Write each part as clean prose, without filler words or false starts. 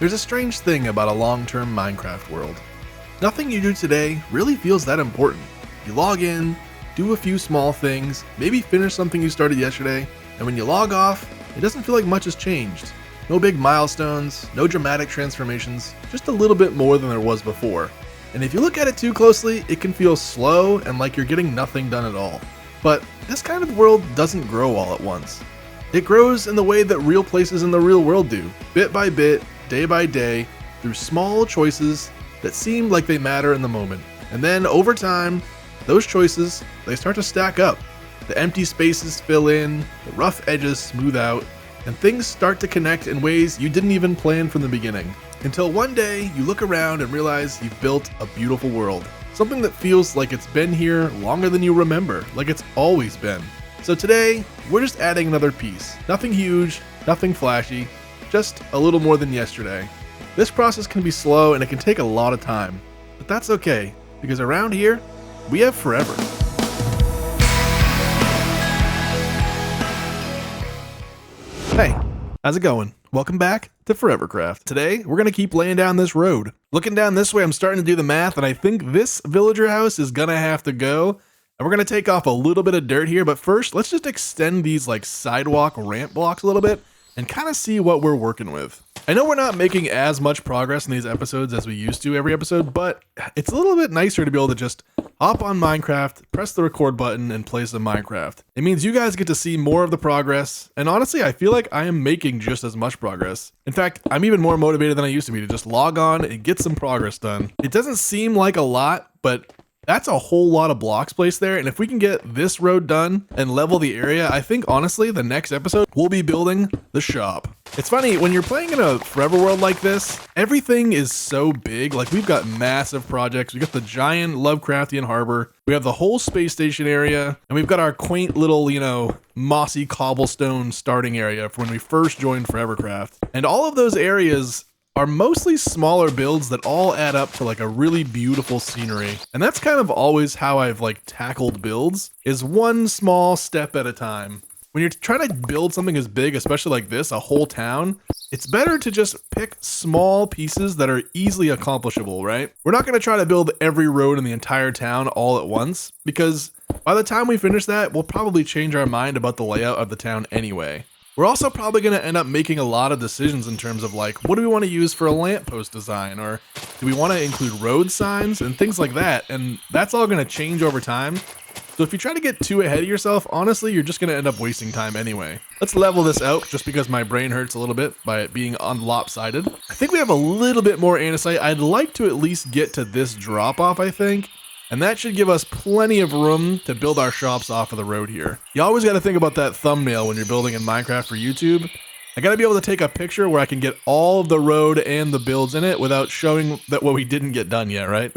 There's a strange thing about a long-term Minecraft world. Nothing you do today really feels that important. You log in, do a few small things, maybe finish something you started yesterday, and when you log off, it doesn't feel like much has changed. No big milestones, no dramatic transformations, just a little bit more than there was before. And if you look at it too closely, it can feel slow and like you're getting nothing done at all. But this kind of world doesn't grow all at once. It grows in the way that real places in the real world do, bit by bit, day by day, through small choices that seem like they matter in the moment. And then over time, those choices, they start to stack up. The empty spaces fill in, the rough edges smooth out, and things start to connect in ways you didn't even plan from the beginning. Until one day, you look around and realize you've built a beautiful world. Something that feels like it's been here longer than you remember, like it's always been. So today, we're just adding another piece. Nothing huge, nothing flashy, just a little more than yesterday. This process can be slow and it can take a lot of time, but that's okay, because around here, we have forever. Hey, how's it going? Welcome back to ForeverCraft. Today, we're gonna keep laying down this road. Looking down this way, I'm starting to do the math, and I think this villager house is gonna have to go. And we're gonna take off a little bit of dirt here, but first, let's just extend these like sidewalk ramp blocks a little bit and kind of see what we're working with. I know we're not making as much progress in these episodes as we used to every episode, but it's a little bit nicer to be able to just hop on Minecraft, press the record button, and play some Minecraft. It means you guys get to see more of the progress, and honestly, I feel like I am making just as much progress. In fact, I'm even more motivated than I used to be to just log on and get some progress done. It doesn't seem like a lot, but that's a whole lot of blocks placed there, and if we can get this road done and level the area, I think honestly the next episode we'll be building the shop. It's funny, when you're playing in a forever world like this, everything is so big. Like, we've got massive projects, we got the giant Lovecraftian harbor, we have the whole space station area, and we've got our quaint little, mossy cobblestone starting area for when we first joined ForeverCraft. And all of those areas are mostly smaller builds that all add up to like a really beautiful scenery. And that's kind of always how I've tackled builds, is one small step at a time. When you're trying to build something as big, especially like this, a whole town, it's better to just pick small pieces that are easily accomplishable, right? We're not going to try to build every road in the entire town all at once, because by the time we finish that, we'll probably change our mind about the layout of the town anyway. We're also probably going to end up making a lot of decisions in terms of what do we want to use for a lamppost design, or do we want to include road signs and things like that, and that's all going to change over time. So if you try to get too ahead of yourself, honestly, you're just going to end up wasting time anyway. Let's level this out just because my brain hurts a little bit by it being lopsided. I think we have a little bit more andesite. I'd like to at least get to this drop off, I think. And that should give us plenty of room to build our shops off of the road here. You always got to think about that thumbnail when you're building in Minecraft for YouTube. I got to be able to take a picture where I can get all of the road and the builds in it without showing that what we didn't get done yet, right?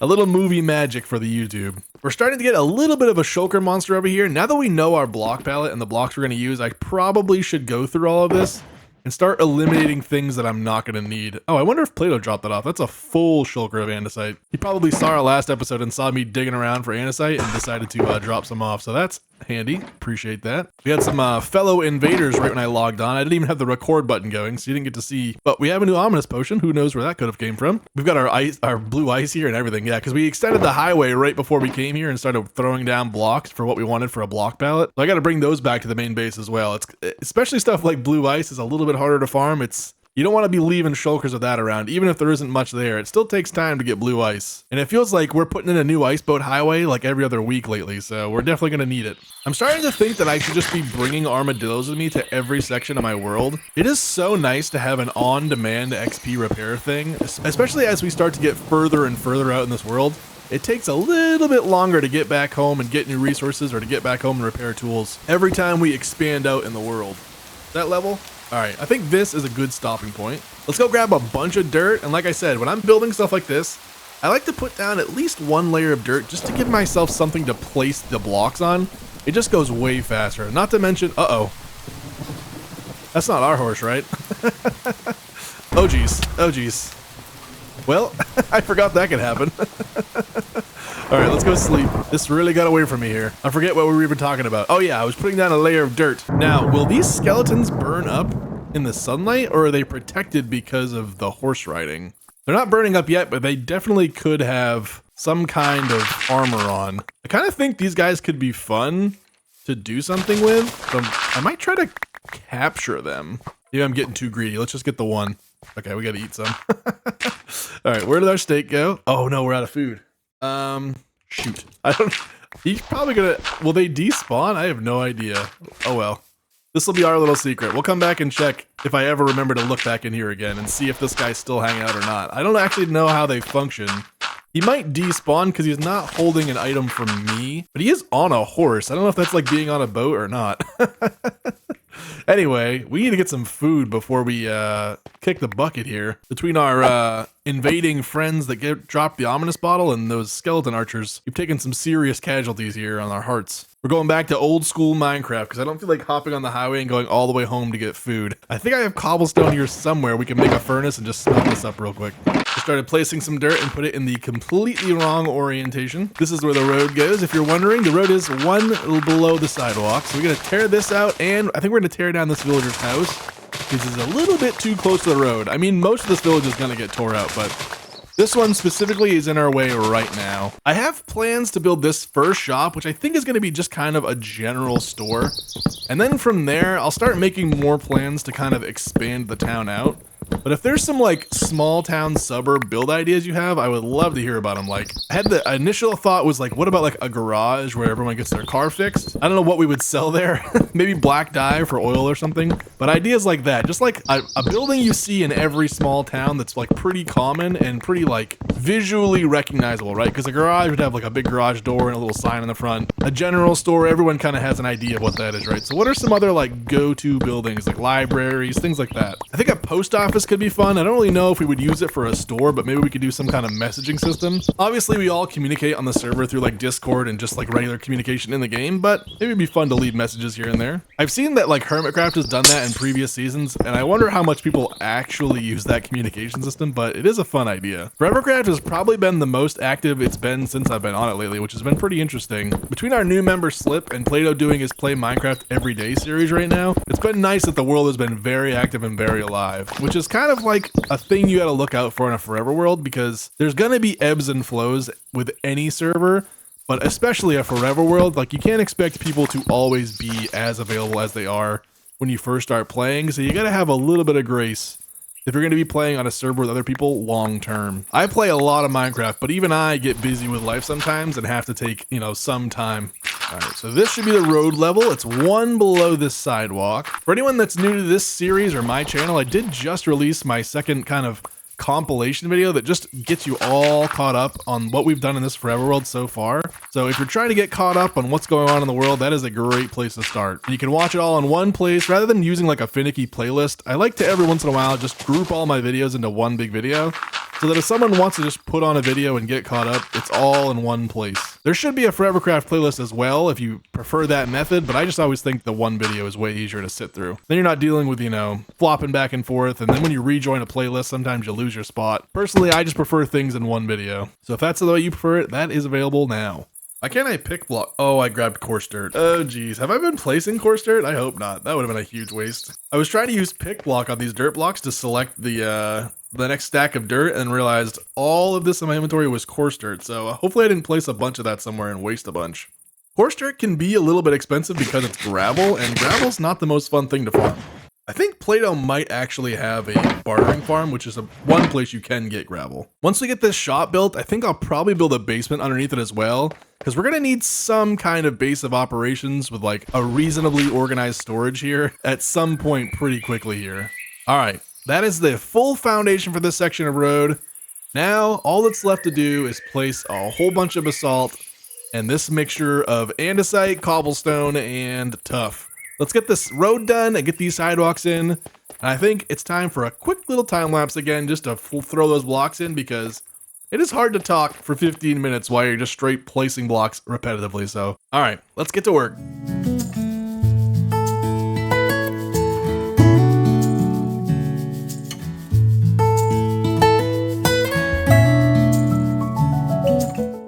A little movie magic for the YouTube. We're starting to get a little bit of a shulker monster over here. Now that we know our block palette and the blocks we're going to use, I probably should go through all of this and start eliminating things that I'm not going to need. Oh, I wonder if Plato dropped that off. That's a full shulker of andesite. He probably saw our last episode and saw me digging around for andesite and decided to drop some off. So that's handy. Appreciate that. We had some fellow invaders right when I logged on. I didn't even have the record button going, so you didn't get to see. But we have a new ominous potion. Who knows where that could have came from? We've got our blue ice here and everything. Yeah, because we extended the highway right before we came here and started throwing down blocks for what we wanted for a block palette. So I got to bring those back to the main base as well. It's especially stuff like blue ice is a little bit harder to farm. You don't want to be leaving shulkers of that around, even if there isn't much there. It still takes time to get blue ice. And it feels like we're putting in a new ice boat highway like every other week lately, so we're definitely going to need it. I'm starting to think that I should just be bringing armadillos with me to every section of my world. It is so nice to have an on-demand XP repair thing, especially as we start to get further and further out in this world. It takes a little bit longer to get back home and get new resources, or to get back home and repair tools every time we expand out in the world. That level? All right, I think this is a good stopping point. Let's go grab a bunch of dirt. And like I said, when I'm building stuff like this, I like to put down at least one layer of dirt just to give myself something to place the blocks on. It just goes way faster. Not to mention, that's not our horse, right? Oh geez. Well, I forgot that could happen. All right, let's go sleep. This really got away from me here. I forget what we were even talking about. Oh yeah, I was putting down a layer of dirt. Now, will these skeletons burn up? in the sunlight, or are they protected because of the horse riding? They're not burning up yet, but they definitely could have some kind of armor on. I kind of think these guys could be fun to do something with, so I might try to capture them. Maybe I'm getting too greedy. Let's just get the one. Okay, we gotta eat some. All right, where did our steak go? Oh no, we're out of food. Shoot. I don't. He's probably gonna. Will they despawn? I have no idea. Oh well. This will be our little secret. We'll come back and check if I ever remember to look back in here again and see if this guy's still hanging out or not. I don't actually know how they function. He might despawn because he's not holding an item from me, but he is on a horse. I don't know if that's like being on a boat or not. Anyway, we need to get some food before we kick the bucket here. Between our invading friends that dropped the ominous bottle and those skeleton archers, we've taken some serious casualties here on our hearts. We're going back to old school Minecraft because I don't feel like hopping on the highway and going all the way home to get food. I think I have cobblestone here somewhere. We can make a furnace and just smelt this up real quick. We started placing some dirt and put it in the completely wrong orientation. This is where the road goes. If you're wondering, the road is one below the sidewalk. So we're going to tear this out, and I think we're going to tear down this villager's house because it's a little bit too close to the road. I mean, most of this village is going to get tore out, but this one specifically is in our way right now. I have plans to build this first shop, which I think is going to be just kind of a general store. And then from there, I'll start making more plans to kind of expand the town out. But if there's some like small town suburb build ideas you have, I would love to hear about them. Like, I had the initial thought was like, what about like a garage where everyone gets their car fixed? I don't know what we would sell there. Maybe black dye for oil or something. But ideas like that, just like a building you see in every small town that's like pretty common and pretty like visually recognizable, right? Because a garage would have like a big garage door and a little sign in the front. A general store, everyone kind of has an idea of what that is, right? So what are some other like go-to buildings, like libraries, things like that? I think a post office could be fun. I don't really know if we would use it for a store, but maybe we could do some kind of messaging system. Obviously, we all communicate on the server through like Discord and just like regular communication in the game, but maybe it'd be fun to leave messages here and there. I've seen that like ForeverCraft has done that in previous seasons, and I wonder how much people actually use that communication system, but it is a fun idea. ForeverCraft has probably been the most active it's been since I've been on it lately, which has been pretty interesting. Between our new member Slip and Plato doing his Play Minecraft Everyday series right now, it's been nice that the world has been very active and very alive, which is kind of like a thing you gotta look out for in a forever world, because there's gonna be ebbs and flows with any server, but especially a forever world. Like, you can't expect people to always be as available as they are when you first start playing, so you gotta have a little bit of grace if you're going to be playing on a server with other people long term. I play a lot of Minecraft, but even I get busy with life sometimes and have to take, you know, some time. All right, so this should be the road level. It's one below this sidewalk. For anyone that's new to this series or my channel, I did just release my second kind of compilation video that just gets you all caught up on what we've done in this forever world so far. So if you're trying to get caught up on what's going on in the world, that is a great place to start. You can watch it all in one place rather than using like a finicky playlist. I like to every once in a while just group all my videos into one big video, so that if someone wants to just put on a video and get caught up, it's all in one place. There should be a ForeverCraft playlist as well if you prefer that method, but I just always think the one video is way easier to sit through. Then you're not dealing with, you know, flopping back and forth, and then when you rejoin a playlist, sometimes you lose your spot. Personally, I just prefer things in one video. So if that's the way you prefer it, that is available now. Why can't I pick block? Oh, I grabbed coarse dirt. Oh, geez. Have I been placing coarse dirt? I hope not. That would have been a huge waste. I was trying to use pick block on these dirt blocks to select the next stack of dirt and realized all of this in my inventory was coarse dirt. So hopefully I didn't place a bunch of that somewhere and waste a bunch. Coarse dirt can be a little bit expensive because it's gravel, and gravel's not the most fun thing to farm. I think Plato might actually have a bartering farm, which is one place you can get gravel. Once we get this shop built, I think I'll probably build a basement underneath it as well, because we're gonna need some kind of base of operations with like a reasonably organized storage here at some point pretty quickly here. All right, that is the full foundation for this section of road. Now, all that's left to do is place a whole bunch of basalt and this mixture of andesite, cobblestone, and tuff. Let's get this road done and get these sidewalks in. And I think it's time for a quick little time lapse again, just to throw those blocks in, because it is hard to talk for 15 minutes while you're just straight placing blocks repetitively. So, all right, let's get to work.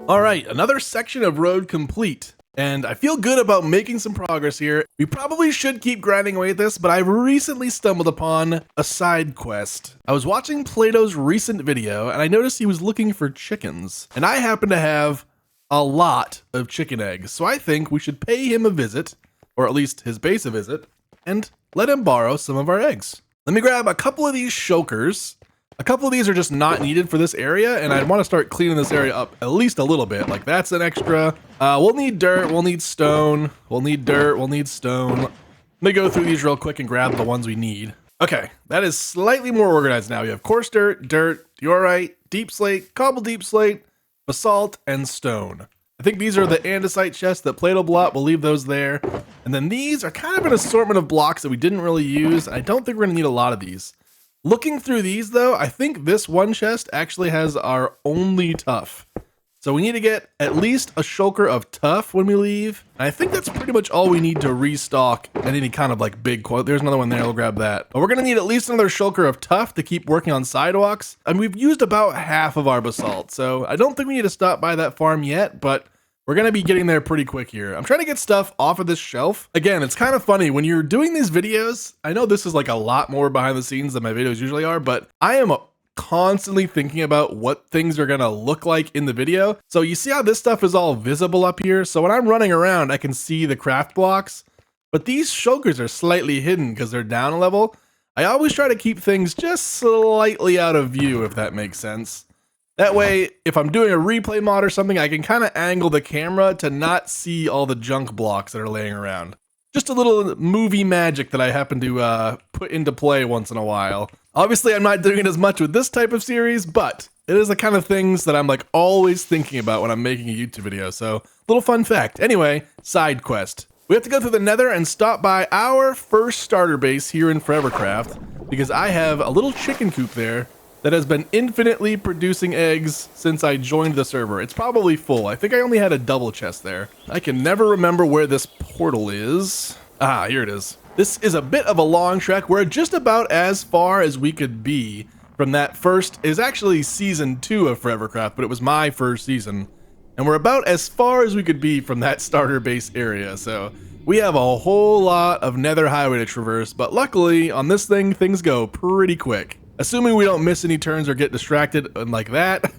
All right, another section of road complete. And I feel good about making some progress here. We probably should keep grinding away at this, but I've recently stumbled upon a side quest. I was watching Plato's recent video, and I noticed he was looking for chickens. And I happen to have a lot of chicken eggs, so I think we should pay him a visit, or at least his base a visit, and let him borrow some of our eggs. Let me grab a couple of these shulkers. A couple of these are just not needed for this area, and I want to start cleaning this area up at least a little bit. Like, that's an extra. We'll need dirt, we'll need stone, we'll need dirt, we'll need stone. Let me go through these real quick and grab the ones we need. Okay, that is slightly more organized now. We have coarse dirt, diorite, deep slate, cobble deep slate, basalt, and stone. I think these are the andesite chests that Plato blocked. We'll leave those there. And then these are kind of an assortment of blocks that we didn't really use. I don't think we're gonna need a lot of these. Looking through these though, I think this one chest actually has our only tough. So we need to get at least a shulker of tough when we leave. And I think that's pretty much all we need to restock at any kind of like big quote. There's another one there, we'll grab that. But we're gonna need at least another shulker of tough to keep working on sidewalks. And we've used about half of our basalt. So I don't think we need to stop by that farm yet, but we're gonna be getting there pretty quick here. I'm trying to get stuff off of this shelf. Again, it's kind of funny when you're doing these videos. I know this is like a lot more behind the scenes than my videos usually are, but I am constantly thinking about what things are gonna look like in the video. So you see how this stuff is all visible up here? So when I'm running around, I can see the craft blocks, but these shulkers are slightly hidden because they're down a level. I always try to keep things just slightly out of view, if that makes sense. That way, if I'm doing a replay mod or something, I can kind of angle the camera to not see all the junk blocks that are laying around. Just a little movie magic that I happen to put into play once in a while. Obviously, I'm not doing it as much with this type of series, but it is the kind of things that I'm like always thinking about when I'm making a YouTube video. So, little fun fact. Anyway, side quest. We have to go through the Nether and stop by our first starter base here in ForeverCraft, because I have a little chicken coop there that has been infinitely producing eggs since I joined the server. It's probably full. I think I only had a double chest there. I can never remember where this portal is. Ah, here it is. This is a bit of a long trek. We're just about as far as we could be from that first, is actually season 2 of ForeverCraft, but it was my first season. And we're about as far as we could be from that starter base area. So we have a whole lot of Nether highway to traverse, but luckily on this thing, things go pretty quick. Assuming we don't miss any turns or get distracted like that.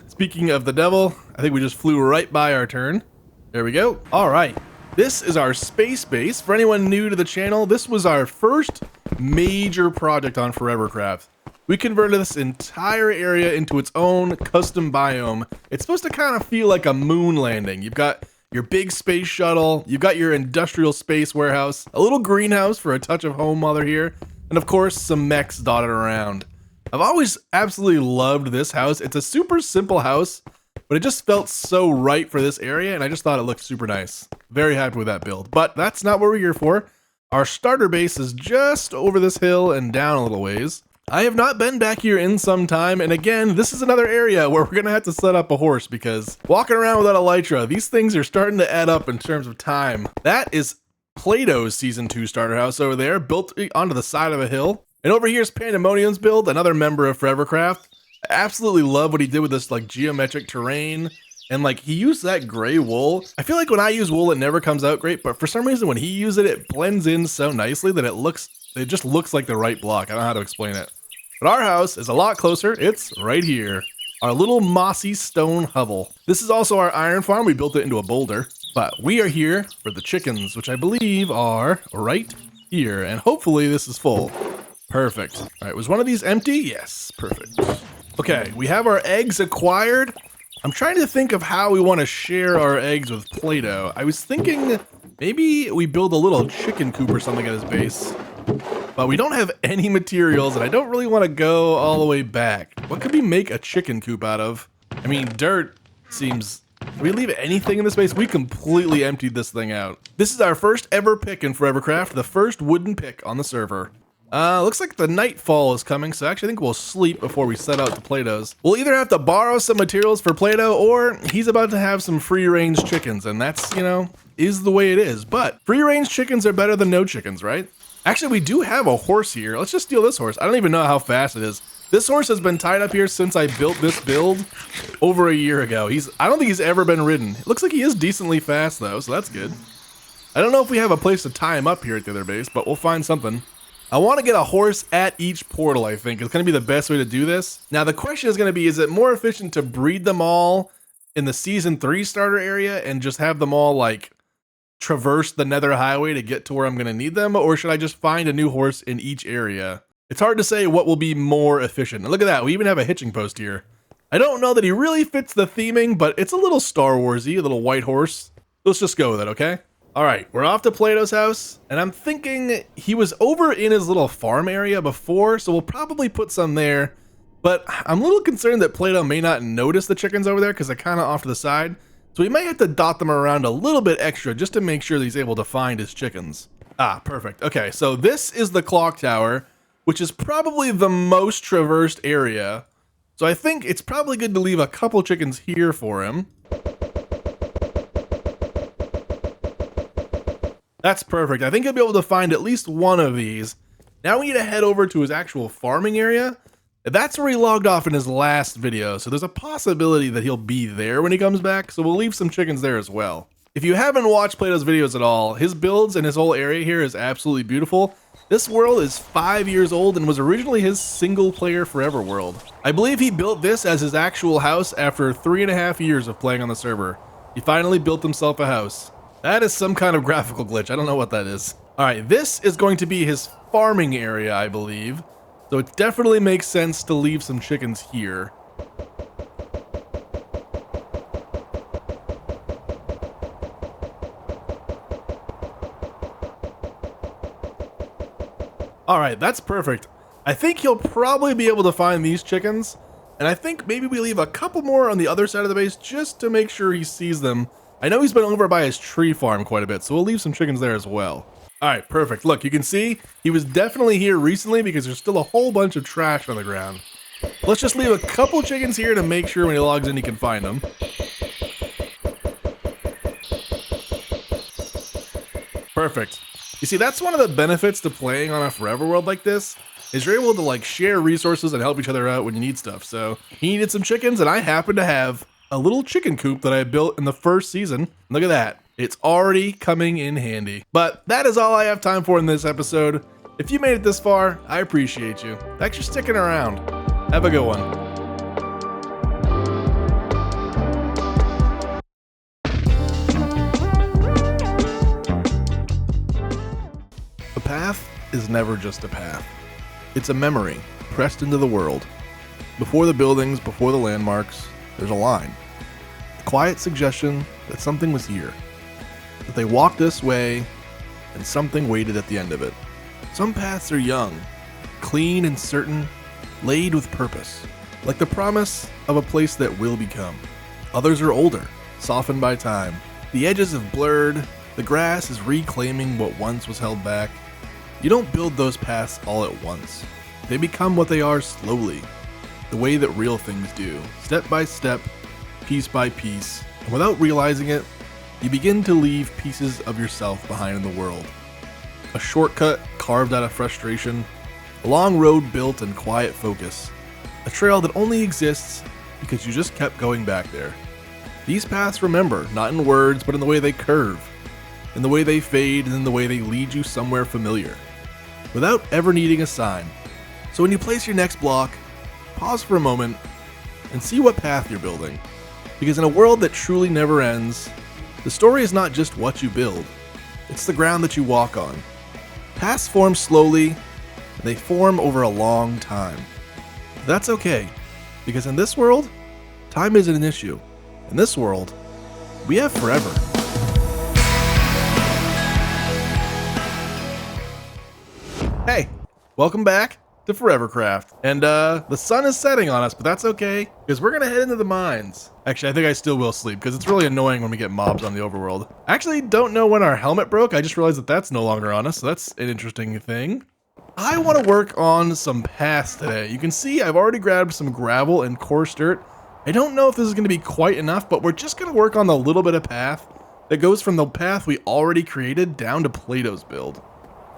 Speaking of the devil, I think we just flew right by our turn. There we go. All right. This is our space base. For anyone new to the channel, this was our first major project on ForeverCraft. We converted this entire area into its own custom biome. It's supposed to kind of feel like a moon landing. You've got your big space shuttle, you've got your industrial space warehouse, a little greenhouse for a touch of home while they're here, and of course, some mechs dotted around. I've always absolutely loved this house. It's a super simple house, but it just felt so right for this area, and I just thought it looked super nice. Very happy with that build, but that's not what we're here for. Our starter base is just over this hill and down a little ways. I have not been back here in some time, and again, this is another area where we're gonna have to set up a horse, because walking around without Elytra, these things are starting to add up in terms of time. That is Plato's Season 2 starter house over there, built onto the side of a hill. And over here is Pandemonium's build, another member of ForeverCraft. I absolutely love what he did with this like geometric terrain. And like he used that gray wool. I feel like when I use wool, it never comes out great, but for some reason when he used it, it blends in so nicely that it just looks like the right block. I don't know how to explain it. But our house is a lot closer. It's right here. Our little mossy stone hovel. This is also our iron farm. We built it into a boulder. But we are here for the chickens, which I believe are right here. And hopefully this is full. Perfect. All right, was one of these empty? Yes, perfect. Okay, we have our eggs acquired. I'm trying to think of how we want to share our eggs with Plato. I was thinking maybe we build a little chicken coop or something at his base. But we don't have any materials, and I don't really want to go all the way back. What could we make a chicken coop out of? I mean, dirt seems... Can we leave anything in this base? We completely emptied this thing out. This is our first ever pick in ForeverCraft, the first wooden pick on the server. Looks like the nightfall is coming, so actually I think we'll sleep before we set out to Plato's. We'll either have to borrow some materials for Plato, or he's about to have some free-range chickens, and that's, you know, is the way it is. But free-range chickens are better than no chickens, right? Actually, we do have a horse here. Let's just steal this horse. I don't even know how fast it is. This horse has been tied up here since I built this build over a year ago. I don't think he's ever been ridden. It looks like he is decently fast though, so that's good. I don't know if we have a place to tie him up here at the other base, but we'll find something. I want to get a horse at each portal, I think. It's going to be the best way to do this. Now, the question is going to be, is it more efficient to breed them all in the Season 3 starter area and just have them all, like, traverse the Nether Highway to get to where I'm going to need them? Or should I just find a new horse in each area? It's hard to say what will be more efficient. And look at that. We even have a hitching post here. I don't know that he really fits the theming, but it's a little Star Wars-y, a little white horse. Let's just go with it, okay? All right, we're off to Plato's house, and I'm thinking he was over in his little farm area before, so we'll probably put some there, but I'm a little concerned that Plato may not notice the chickens over there because they're kind of off to the side, so we might have to dot them around a little bit extra just to make sure that he's able to find his chickens. Ah, perfect. Okay, so this is the clock tower, which is probably the most traversed area, so I think it's probably good to leave a couple chickens here for him. That's perfect. I think he'll be able to find at least one of these. Now we need to head over to his actual farming area. That's where he logged off in his last video, so there's a possibility that he'll be there when he comes back, so we'll leave some chickens there as well. If you haven't watched Plato's videos at all, his builds and his whole area here is absolutely beautiful. This world is 5 years old and was originally his single-player Forever world. I believe he built this as his actual house after 3.5 years of playing on the server. He finally built himself a house. That is some kind of graphical glitch. I don't know what that is. All right, this is going to be his farming area, I believe. So it definitely makes sense to leave some chickens here. All right, that's perfect. I think he'll probably be able to find these chickens. And I think maybe we leave a couple more on the other side of the base just to make sure he sees them. I know he's been over by his tree farm quite a bit, so we'll leave some chickens there as well. All right, perfect. Look, you can see he was definitely here recently because there's still a whole bunch of trash on the ground. Let's just leave a couple chickens here to make sure when he logs in he can find them. Perfect. You see, that's one of the benefits to playing on a Forever world like this, is you're able to like share resources and help each other out when you need stuff. So he needed some chickens and I happen to have a little chicken coop that I built in the first season. Look at that. It's already coming in handy. But that is all I have time for in this episode. If you made it this far, I appreciate you. Thanks for sticking around. Have a good one. A path is never just a path. It's a memory pressed into the world. Before the buildings, before the landmarks, there's a line. A quiet suggestion that something was here. That they walked this way, and something waited at the end of it. Some paths are young, clean and certain, laid with purpose, like the promise of a place that will become. Others are older, softened by time. The edges have blurred, the grass is reclaiming what once was held back. You don't build those paths all at once. They become what they are slowly, the way that real things do, step by step, piece by piece, and without realizing it, you begin to leave pieces of yourself behind in the world. A shortcut carved out of frustration, a long road built in quiet focus, a trail that only exists because you just kept going back there. These paths remember, not in words, but in the way they curve, in the way they fade, and in the way they lead you somewhere familiar, without ever needing a sign. So when you place your next block, pause for a moment and see what path you're building. Because in a world that truly never ends, the story is not just what you build, it's the ground that you walk on. Paths form slowly, and they form over a long time. That's okay, because in this world, time isn't an issue. In this world, we have forever. Hey, welcome back to ForeverCraft. And the sun is setting on us, but that's okay, because we're gonna head into the mines. Actually, I think I still will sleep, because it's really annoying when we get mobs on the overworld. I actually don't know when our helmet broke. I just realized that that's no longer on us, so that's an interesting thing. I want to work on some paths today. You can see I've already grabbed some gravel and coarse dirt. I don't know if this is going to be quite enough, but we're just going to work on the little bit of path that goes from the path we already created down to Plato's build.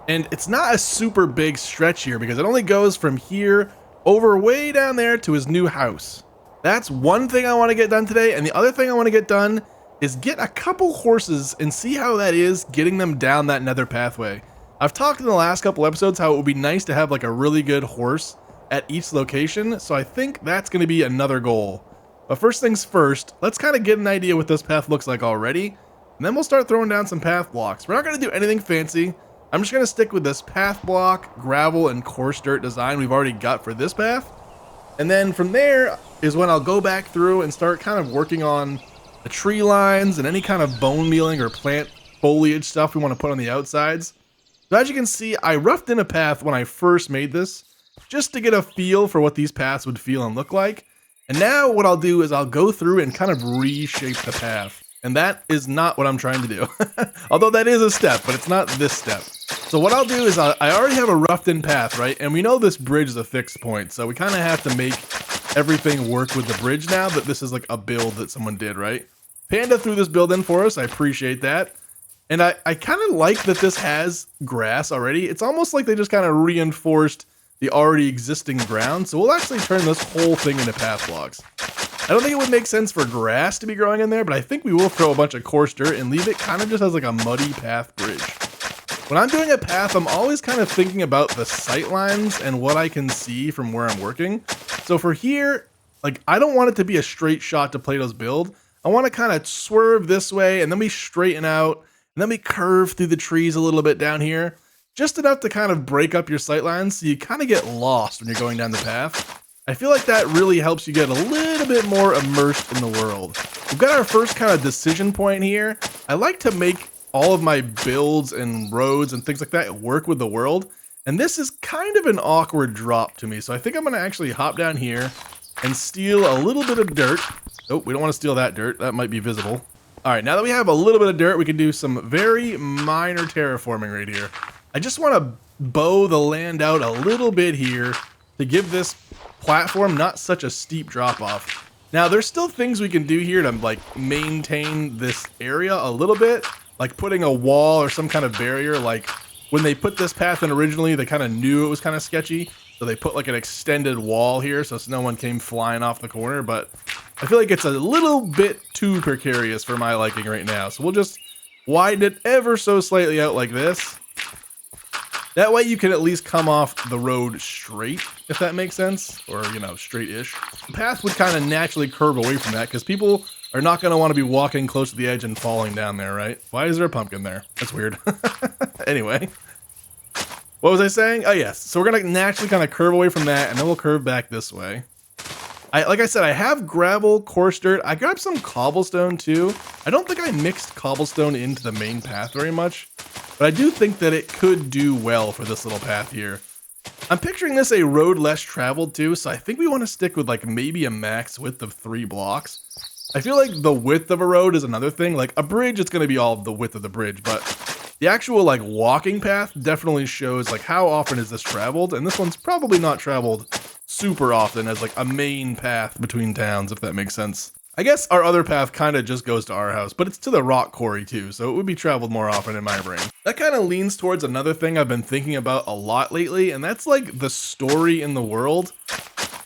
And it's not a super big stretch here because it only goes from here over way down there to his new house. That's one thing I want to get done today, and the other thing I want to get done is get a couple horses and see how that is getting them down that nether pathway. I've talked in the last couple episodes how it would be nice to have like a really good horse at each location, so I think that's going to be another goal. But first things first, let's kind of get an idea what this path looks like already, and then we'll start throwing down some path blocks. We're not going to do anything fancy. I'm just going to stick with this path block, gravel, and coarse dirt design we've already got for this path. And then from there is when I'll go back through and start kind of working on the tree lines and any kind of bone mealing or plant foliage stuff we want to put on the outsides. So as you can see, I roughed in a path when I first made this, just to get a feel for what these paths would feel and look like. And now what I'll do is I'll go through and kind of reshape the path. And that is not what I'm trying to do. Although that is a step, but it's not this step. So what I'll do is I already have a roughed in path, right? And we know this bridge is a fixed point, so we kind of have to make everything work with the bridge now that this is like a build that someone did, right? Panda threw this build in for us. I appreciate that. And I kind of like that this has grass already. It's almost like they just kind of reinforced the already existing ground. So we'll actually turn this whole thing into path blocks. I don't think it would make sense for grass to be growing in there, but I think we will throw a bunch of coarse dirt and leave it kind of just as like a muddy path bridge. When I'm doing a path, I'm always kind of thinking about the sight lines and what I can see from where I'm working. So for here, like I don't want it to be a straight shot to Plato's build. I want to kind of swerve this way and then we straighten out and then we curve through the trees a little bit down here. Just enough to kind of break up your sight lines so you kind of get lost when you're going down the path. I feel like that really helps you get a little bit more immersed in the world. We've got our first kind of decision point here. I like to make all of my builds and roads and things like that work with the world. And this is kind of an awkward drop to me. So I think I'm going to actually hop down here and steal a little bit of dirt. Oh, we don't want to steal that dirt. That might be visible. All right, now that we have a little bit of dirt, we can do some very minor terraforming right here. I just want to bow the land out a little bit here to give this platform not such a steep drop off. Now there's still things we can do here to like maintain this area a little bit, like putting a wall or some kind of barrier. Like when they put this path in originally, they kind of knew it was kind of sketchy, so they put like an extended wall here so no one came flying off the corner. But I feel like it's a little bit too precarious for my liking right now, so we'll just widen it ever so slightly out like this. That way you can at least come off the road straight, if that makes sense, or, you know, straight-ish. The path would kind of naturally curve away from that, because people are not going to want to be walking close to the edge and falling down there, right? Why is there a pumpkin there? That's weird. Anyway. What was I saying? Oh, yes. So we're going to naturally kind of curve away from that, and then we'll curve back this way. Like I said, I have gravel, coarse dirt. I grabbed some cobblestone, too. I don't think I mixed cobblestone into the main path very much. But I do think that it could do well for this little path here. I'm picturing this a road less traveled too, so I think we want to stick with like maybe a max width of 3 blocks. I feel like the width of a road is another thing. Like a bridge, it's going to be all the width of the bridge, but the actual like walking path definitely shows like how often is this traveled, and this one's probably not traveled super often as like a main path between towns, if that makes sense. I guess our other path kind of just goes to our house, but it's to the rock quarry too, so it would be traveled more often in my brain. That kind of leans towards another thing I've been thinking about a lot lately, and that's like the story in the world.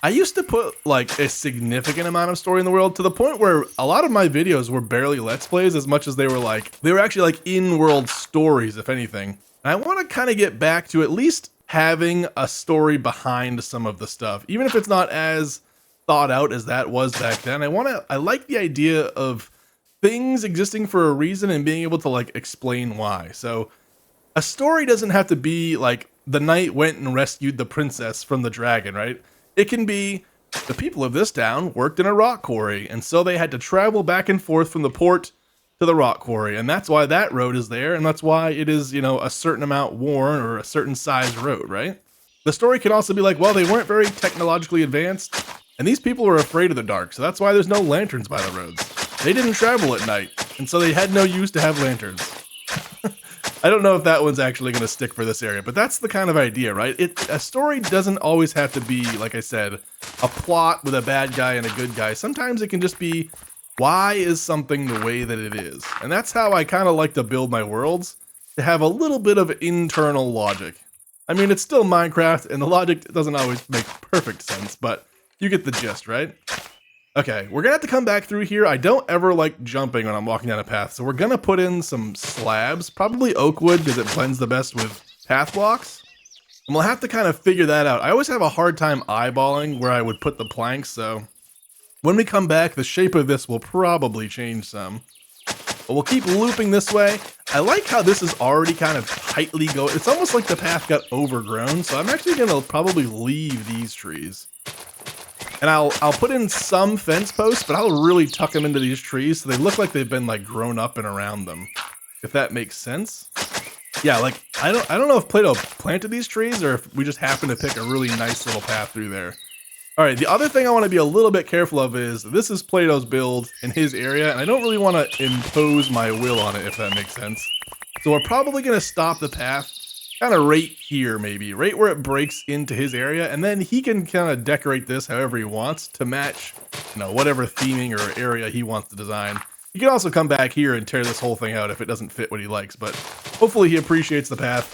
I used to put like a significant amount of story in the world to the point where a lot of my videos were barely Let's Plays as much as they were actually like in-world stories, if anything. And I want to kind of get back to at least having a story behind some of the stuff, even if it's not as thought out as that was back then. I like the idea of things existing for a reason and being able to like explain why. So a story doesn't have to be like the knight went and rescued the princess from the dragon, right? It can be the people of this town worked in a rock quarry, and so they had to travel back and forth from the port to the rock quarry, and that's why that road is there, and that's why it is, you know, a certain amount worn or a certain size road, right? The story can also be like, well, they weren't very technologically advanced, and these people were afraid of the dark, so that's why there's no lanterns by the roads. They didn't travel at night, and so they had no use to have lanterns. I don't know if that one's actually going to stick for this area, but that's the kind of idea, right? A story doesn't always have to be, like I said, a plot with a bad guy and a good guy. Sometimes it can just be, why is something the way that it is? And that's how I kind of like to build my worlds, to have a little bit of internal logic. I mean, it's still Minecraft, and the logic doesn't always make perfect sense, but you get the gist, right? Okay, we're gonna have to come back through here. I don't ever like jumping when I'm walking down a path, so we're gonna put in some slabs, probably oak wood, because it blends the best with path blocks. And we'll have to kind of figure that out. I always have a hard time eyeballing where I would put the planks, so when we come back, the shape of this will probably change some. But we'll keep looping this way. I like how this is already kind of tightly going. It's almost like the path got overgrown, so I'm actually gonna probably leave these trees. And I'll put in some fence posts, but I'll really tuck them into these trees so they look like they've been like grown up and around them. If that makes sense. Yeah, like I don't know if Play-Doh planted these trees or if we just happened to pick a really nice little path through there. All right, the other thing I want to be a little bit careful of is this is Play-Doh's build in his area, and I don't really want to impose my will on it, if that makes sense. So we're probably going to stop the path kind of right here, maybe, right where it breaks into his area, and then he can kind of decorate this however he wants to match, you know, whatever theming or area he wants to design. He can also come back here and tear this whole thing out if it doesn't fit what he likes, but hopefully he appreciates the path,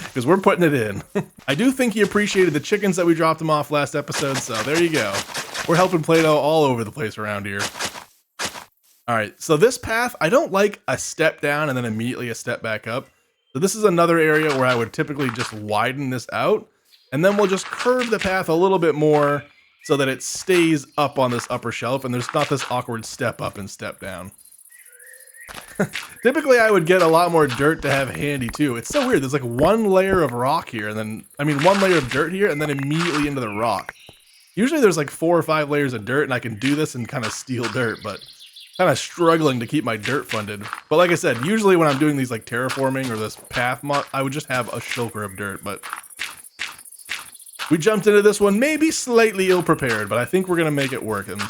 because we're putting it in. I do think he appreciated the chickens that we dropped him off last episode, so there you go. We're helping Play-Doh all over the place around here. Alright, so this path, I don't like a step down and then immediately a step back up. So this is another area where I would typically just widen this out, and then we'll just curve the path a little bit more so that it stays up on this upper shelf and there's not this awkward step up and step down. Typically I would get a lot more dirt to have handy too. It's so weird, there's like one layer of rock here and then, I mean one layer of dirt here and then immediately into the rock. Usually there's like 4 or 5 layers of dirt and I can do this and kind of steal dirt, but kind of struggling to keep my dirt funded. But like I said, usually when I'm doing these like terraforming or this path mod, I would just have a shulker of dirt, but we jumped into this one maybe slightly ill-prepared, but I think we're going to make it work, and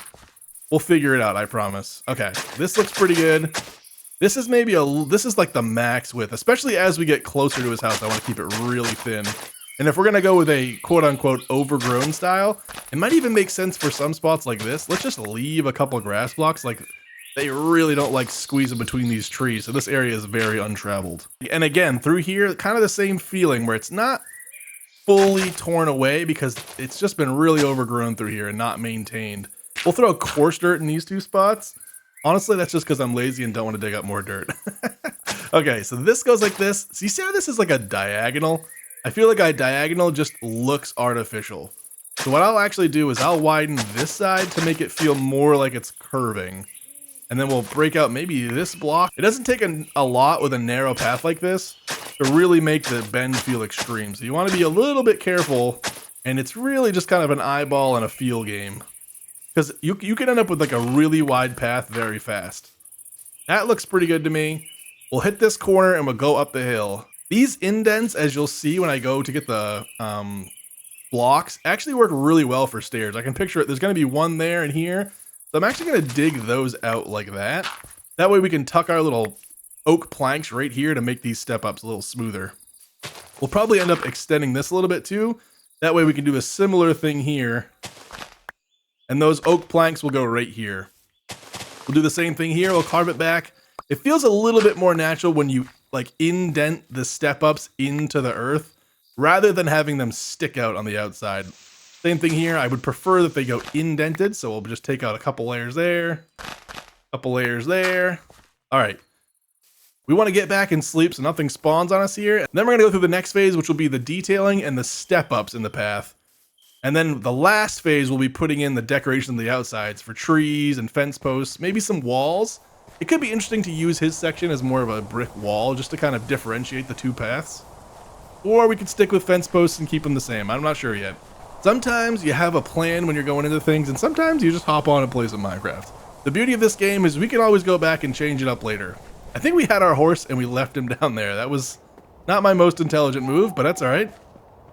we'll figure it out, I promise. Okay, this looks pretty good. This is maybe this is like the max width, especially as we get closer to his house. I want to keep it really thin. And if we're going to go with a quote-unquote overgrown style, it might even make sense for some spots like this. Let's just leave a couple grass blocks. Like, they really don't like squeezing between these trees, so this area is very untraveled. And again, through here, kind of the same feeling where it's not fully torn away because it's just been really overgrown through here and not maintained. We'll throw coarse dirt in these 2 spots. Honestly, that's just because I'm lazy and don't want to dig up more dirt. Okay, so this goes like this. So you see how this is like a diagonal? I feel like a diagonal just looks artificial. So what I'll actually do is I'll widen this side to make it feel more like it's curving. And then we'll break out maybe this block. It doesn't take a lot with a narrow path like this to really make the bend feel extreme. So you want to be a little bit careful, and it's really just kind of an eyeball and a feel game. Because you can end up with like a really wide path very fast. That looks pretty good to me. We'll hit this corner and we'll go up the hill. These indents, as you'll see when I go to get the blocks, actually work really well for stairs. I can picture it. There's going to be one there and here. So I'm actually going to dig those out like that. That way we can tuck our little oak planks right here to make these step ups a little smoother. We'll probably end up extending this a little bit too. That way we can do a similar thing here. And those oak planks will go right here. We'll do the same thing here. We'll carve it back. It feels a little bit more natural when you like indent the step ups into the earth rather than having them stick out on the outside. Same thing here. I would prefer that they go indented, so we'll just take out a couple layers there, couple layers there. All right. We want to get back and sleep so nothing spawns on us here. And then we're going to go through the next phase, which will be the detailing and the step-ups in the path. And then the last phase will be putting in the decoration on the outsides for trees and fence posts, maybe some walls. It could be interesting to use his section as more of a brick wall just to kind of differentiate the 2 paths. Or we could stick with fence posts and keep them the same. I'm not sure yet. Sometimes you have a plan when you're going into things, and sometimes you just hop on and play some Minecraft. The beauty of this game is we can always go back and change it up later. I think we had our horse and we left him down there. That was not my most intelligent move, but that's alright.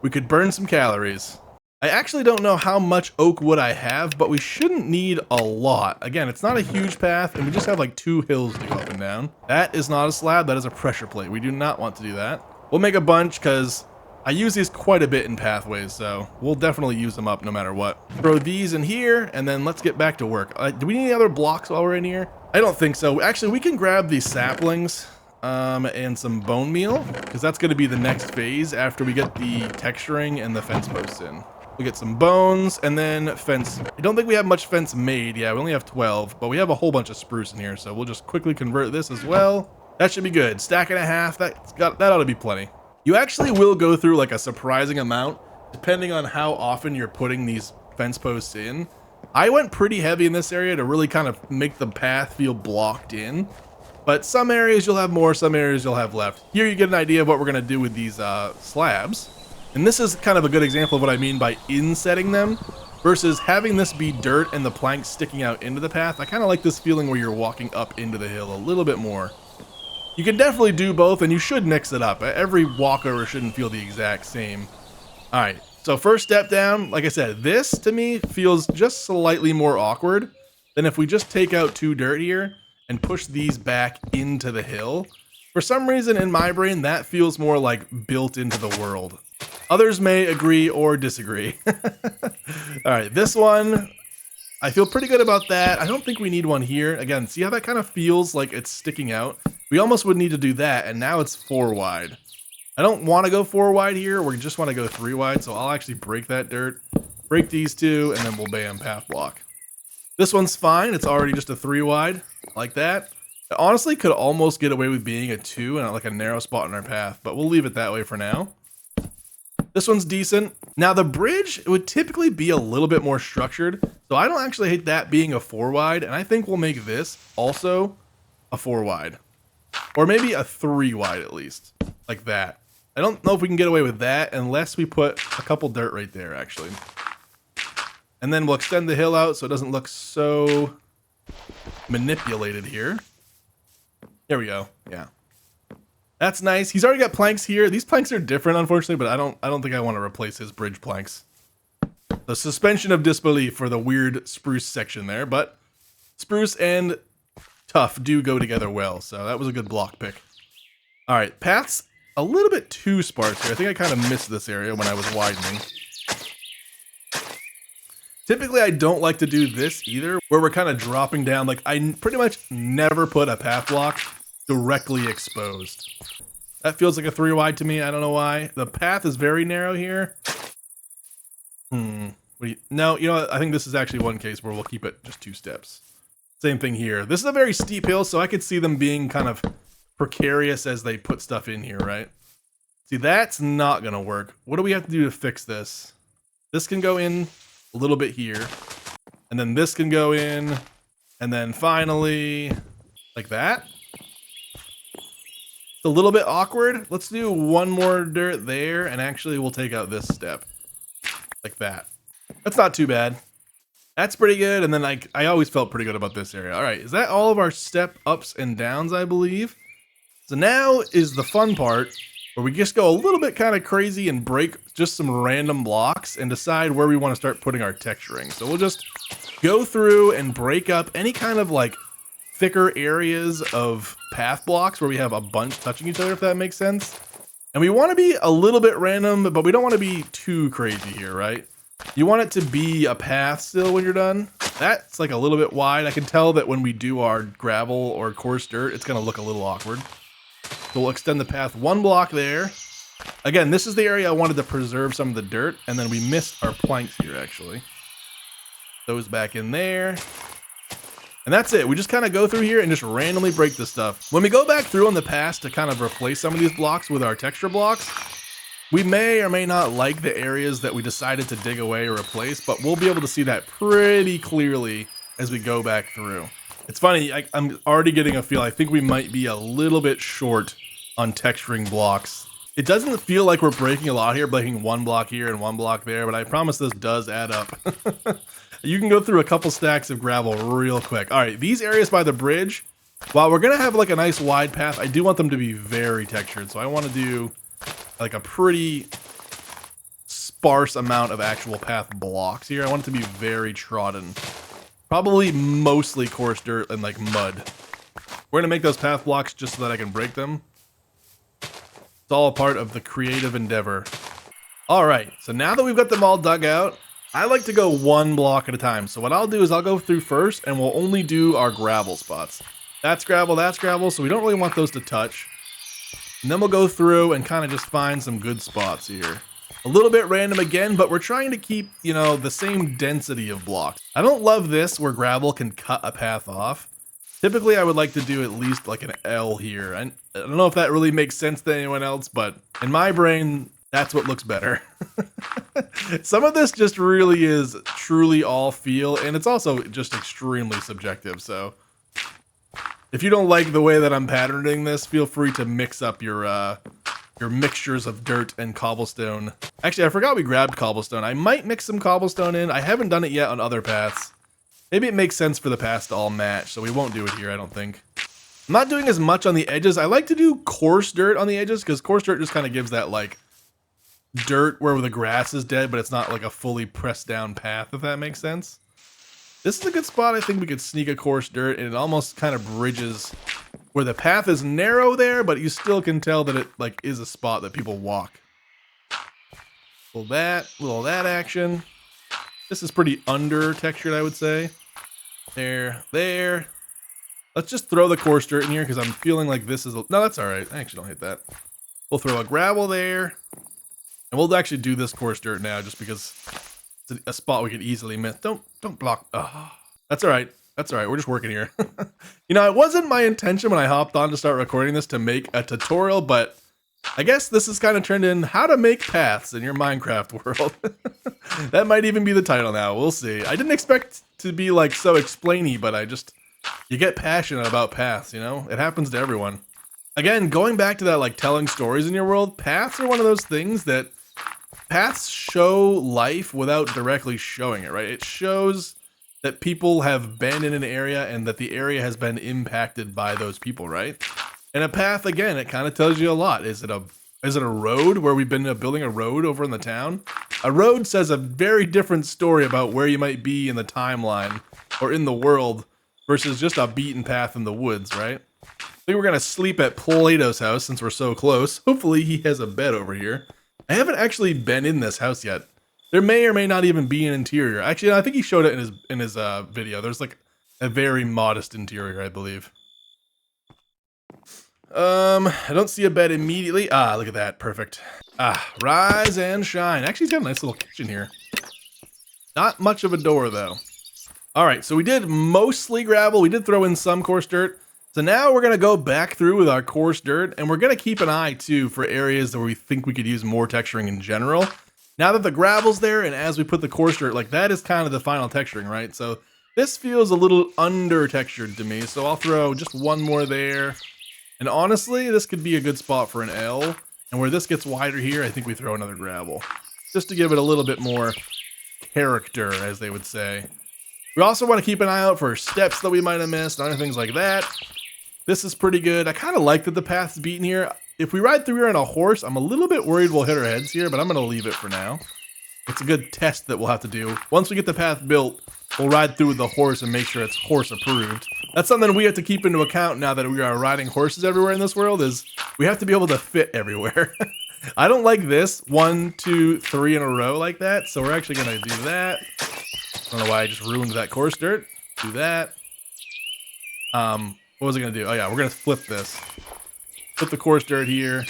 We could burn some calories. I actually don't know how much oak wood I have, but we shouldn't need a lot. Again, it's not a huge path, and we just have like 2 hills to go up and down. That is not a slab, that is a pressure plate. We do not want to do that. We'll make a bunch because I use these quite a bit in pathways, so we'll definitely use them up no matter what. Throw these in here, and then let's get back to work. Do we need any other blocks while we're in here? I don't think so. Actually, we can grab these saplings. and some bone meal, because that's going to be the next phase after we get the texturing and the fence posts in. We get some bones and then fence. I don't think we have much fence made. Yeah, we only have 12, but we have a whole bunch of spruce in here, so we'll just quickly convert this as well. That should be good. Stack and a half. That ought to be plenty. You actually will go through like a surprising amount depending on how often you're putting these fence posts in. I went pretty heavy in this area to really kind of make the path feel blocked in. But some areas you'll have more, some areas you'll have left. Here you get an idea of what we're going to do with these slabs. And this is kind of a good example of what I mean by insetting them versus having this be dirt and the planks sticking out into the path. I kind of like this feeling where you're walking up into the hill a little bit more. You can definitely do both, and you should mix it up. Every walkover shouldn't feel the exact same. All right, so first step down, like I said, this to me feels just slightly more awkward than if we just take out 2 dirt here and push these back into the hill. For some reason in my brain, that feels more like built into the world. Others may agree or disagree. All right, this one, I feel pretty good about that. I don't think we need one here. Again, see how that kind of feels like it's sticking out? We almost would need to do that, and now it's 4 wide. I don't want to go 4 wide here. We just want to go 3 wide, so I'll actually break that dirt, break these 2, and then we'll bam, path block. This one's fine. It's already just a 3 wide, like that. It honestly could almost get away with being a 2 and like a narrow spot in our path, but we'll leave it that way for now. This one's decent. Now the bridge, it would typically be a little bit more structured, so I don't actually hate that being a 4 wide, and I think we'll make this also a 4 wide. Or maybe a 3 wide at least, like that. I don't know if we can get away with that unless we put a couple dirt right there, actually. And then we'll extend the hill out so it doesn't look so manipulated here. There we go. Yeah. That's nice. He's already got planks here. These planks are different, unfortunately, but I don't think I want to replace his bridge planks. The suspension of disbelief for the weird spruce section there, but spruce and tough do go together well, so that was a good block pick. All right, paths a little bit too sparse here. I think I kind of missed this area when I was widening. Typically, I don't like to do this either, where we're kind of dropping down. Like, I pretty much never put a path block directly exposed. That feels like a 3 wide to me. I don't know why. The path is very narrow here. No, you know what? I think this is actually one case where we'll keep it just 2 steps. Same thing here. This is a very steep hill, so I could see them being kind of precarious as they put stuff in here, right? See, that's not going to work. What do we have to do to fix this? This can go in a little bit here, and then this can go in, and then finally, like that. It's a little bit awkward. Let's do 1 more dirt there, and actually we'll take out this step. Like that. That's not too bad. That's pretty good, and then I always felt pretty good about this area. All right, is that all of our step ups and downs, I believe? So now is the fun part, where we just go a little bit kind of crazy and break just some random blocks and decide where we want to start putting our texturing. So we'll just go through and break up any kind of like thicker areas of path blocks where we have a bunch touching each other, if that makes sense. And we want to be a little bit random, but we don't want to be too crazy here, right? You want it to be a path still when you're done. That's like a little bit wide. I can tell that when we do our gravel or coarse dirt, it's going to look a little awkward. So we'll extend the path 1 block there. Again, this is the area I wanted to preserve some of the dirt, and then we missed our planks here, actually. Those back in there. And that's it. We just kind of go through here and just randomly break this stuff. When we go back through in the past to kind of replace some of these blocks with our texture blocks, we may or may not like the areas that we decided to dig away or replace, but we'll be able to see that pretty clearly as we go back through. It's funny, I'm already getting a feel. I think we might be a little bit short on texturing blocks. It doesn't feel like we're breaking a lot here, breaking 1 block here and 1 block there, but I promise this does add up. You can go through a couple stacks of gravel real quick. All right, these areas by the bridge, while we're gonna have like a nice wide path, I do want them to be very textured. So I want to do like a pretty sparse amount of actual path blocks here. I want it to be very trodden. Probably mostly coarse dirt and like mud. We're gonna make those path blocks just so that I can break them. It's all a part of the creative endeavor. All right, so now that we've got them all dug out, I like to go 1 block at a time. So what I'll do is I'll go through first and we'll only do our gravel spots. That's gravel, so we don't really want those to touch. And then we'll go through and kind of just find some good spots here. A little bit random again, but we're trying to keep, you know, the same density of blocks. I don't love this where gravel can cut a path off. Typically, I would like to do at least like an L here. I don't know if that really makes sense to anyone else, but in my brain, that's what looks better. Some of this just really is truly all feel, and it's also just extremely subjective. So if you don't like the way that I'm patterning this, feel free to mix up your mixtures of dirt and cobblestone. Actually, I forgot we grabbed cobblestone. I might mix some cobblestone in. I haven't done it yet on other paths. Maybe it makes sense for the paths to all match, so we won't do it here, I don't think. I'm not doing as much on the edges. I like to do coarse dirt on the edges, because coarse dirt just kind of gives that, like, dirt where the grass is dead, but it's not like a fully pressed down path, if that makes sense. This is a good spot. I think we could sneak a coarse dirt, and it almost kind of bridges where the path is narrow there, but you still can tell that it like is a spot that people walk. Little that action. This is pretty under textured, I would say. There. Let's just throw the coarse dirt in here because I'm feeling like this is no, that's all right. I actually don't hate that. We'll throw a gravel there, and we'll actually do this coarse dirt now just because it's a spot we could easily miss. Don't block. Oh, that's all right. That's all right. We're just working here. You know, it wasn't my intention when I hopped on to start recording this to make a tutorial, but I guess this is kind of turned in how to make paths in your Minecraft world. That might even be the title now. We'll see. I didn't expect to be like so explainy, but you get passionate about paths, you know? It happens to everyone. Again, going back to that like telling stories in your world, paths are one of those things that paths show life without directly showing it, right? It shows that people have been in an area and that the area has been impacted by those people, right? And a path, again, it kind of tells you a lot. Is it a road where we've been building a road over in the town? A road says a very different story about where you might be in the timeline or in the world versus just a beaten path in the woods, right? I think we're going to sleep at Plato's house since we're so close. Hopefully he has a bed over here. I haven't actually been in this house yet. There may or may not even be an interior. Actually, I think he showed it in his video. There's like a very modest interior, I believe. I don't see a bed immediately. Ah, look at that. Perfect. Ah, rise and shine. Actually, he's got a nice little kitchen here. Not much of a door, though. All right, so we did mostly gravel. We did throw in some coarse dirt. So now we're going to go back through with our coarse dirt, and we're going to keep an eye, too, for areas where we think we could use more texturing in general. Now that the gravel's there, and as we put the coarse dirt, like that is kind of the final texturing, right? So this feels a little under-textured to me, so I'll throw just one more there. And honestly, this could be a good spot for an L. And where this gets wider here, I think we throw another gravel. Just to give it a little bit more character, as they would say. We also want to keep an eye out for steps that we might have missed, and other things like that. This is pretty good. I kind of like that the path's beaten here. If we ride through here on a horse, I'm a little bit worried we'll hit our heads here, but I'm going to leave it for now. It's a good test that we'll have to do. Once we get the path built, we'll ride through with the horse and make sure it's horse approved. That's something we have to keep into account now that we are riding horses everywhere in this world, is we have to be able to fit everywhere. I don't like this 1, 2, 3 in a row like that, so we're actually going to do that. I don't know why I just ruined that coarse dirt. Do that. What was I going to do? Oh yeah, we're going to flip this. Put the coarse dirt here,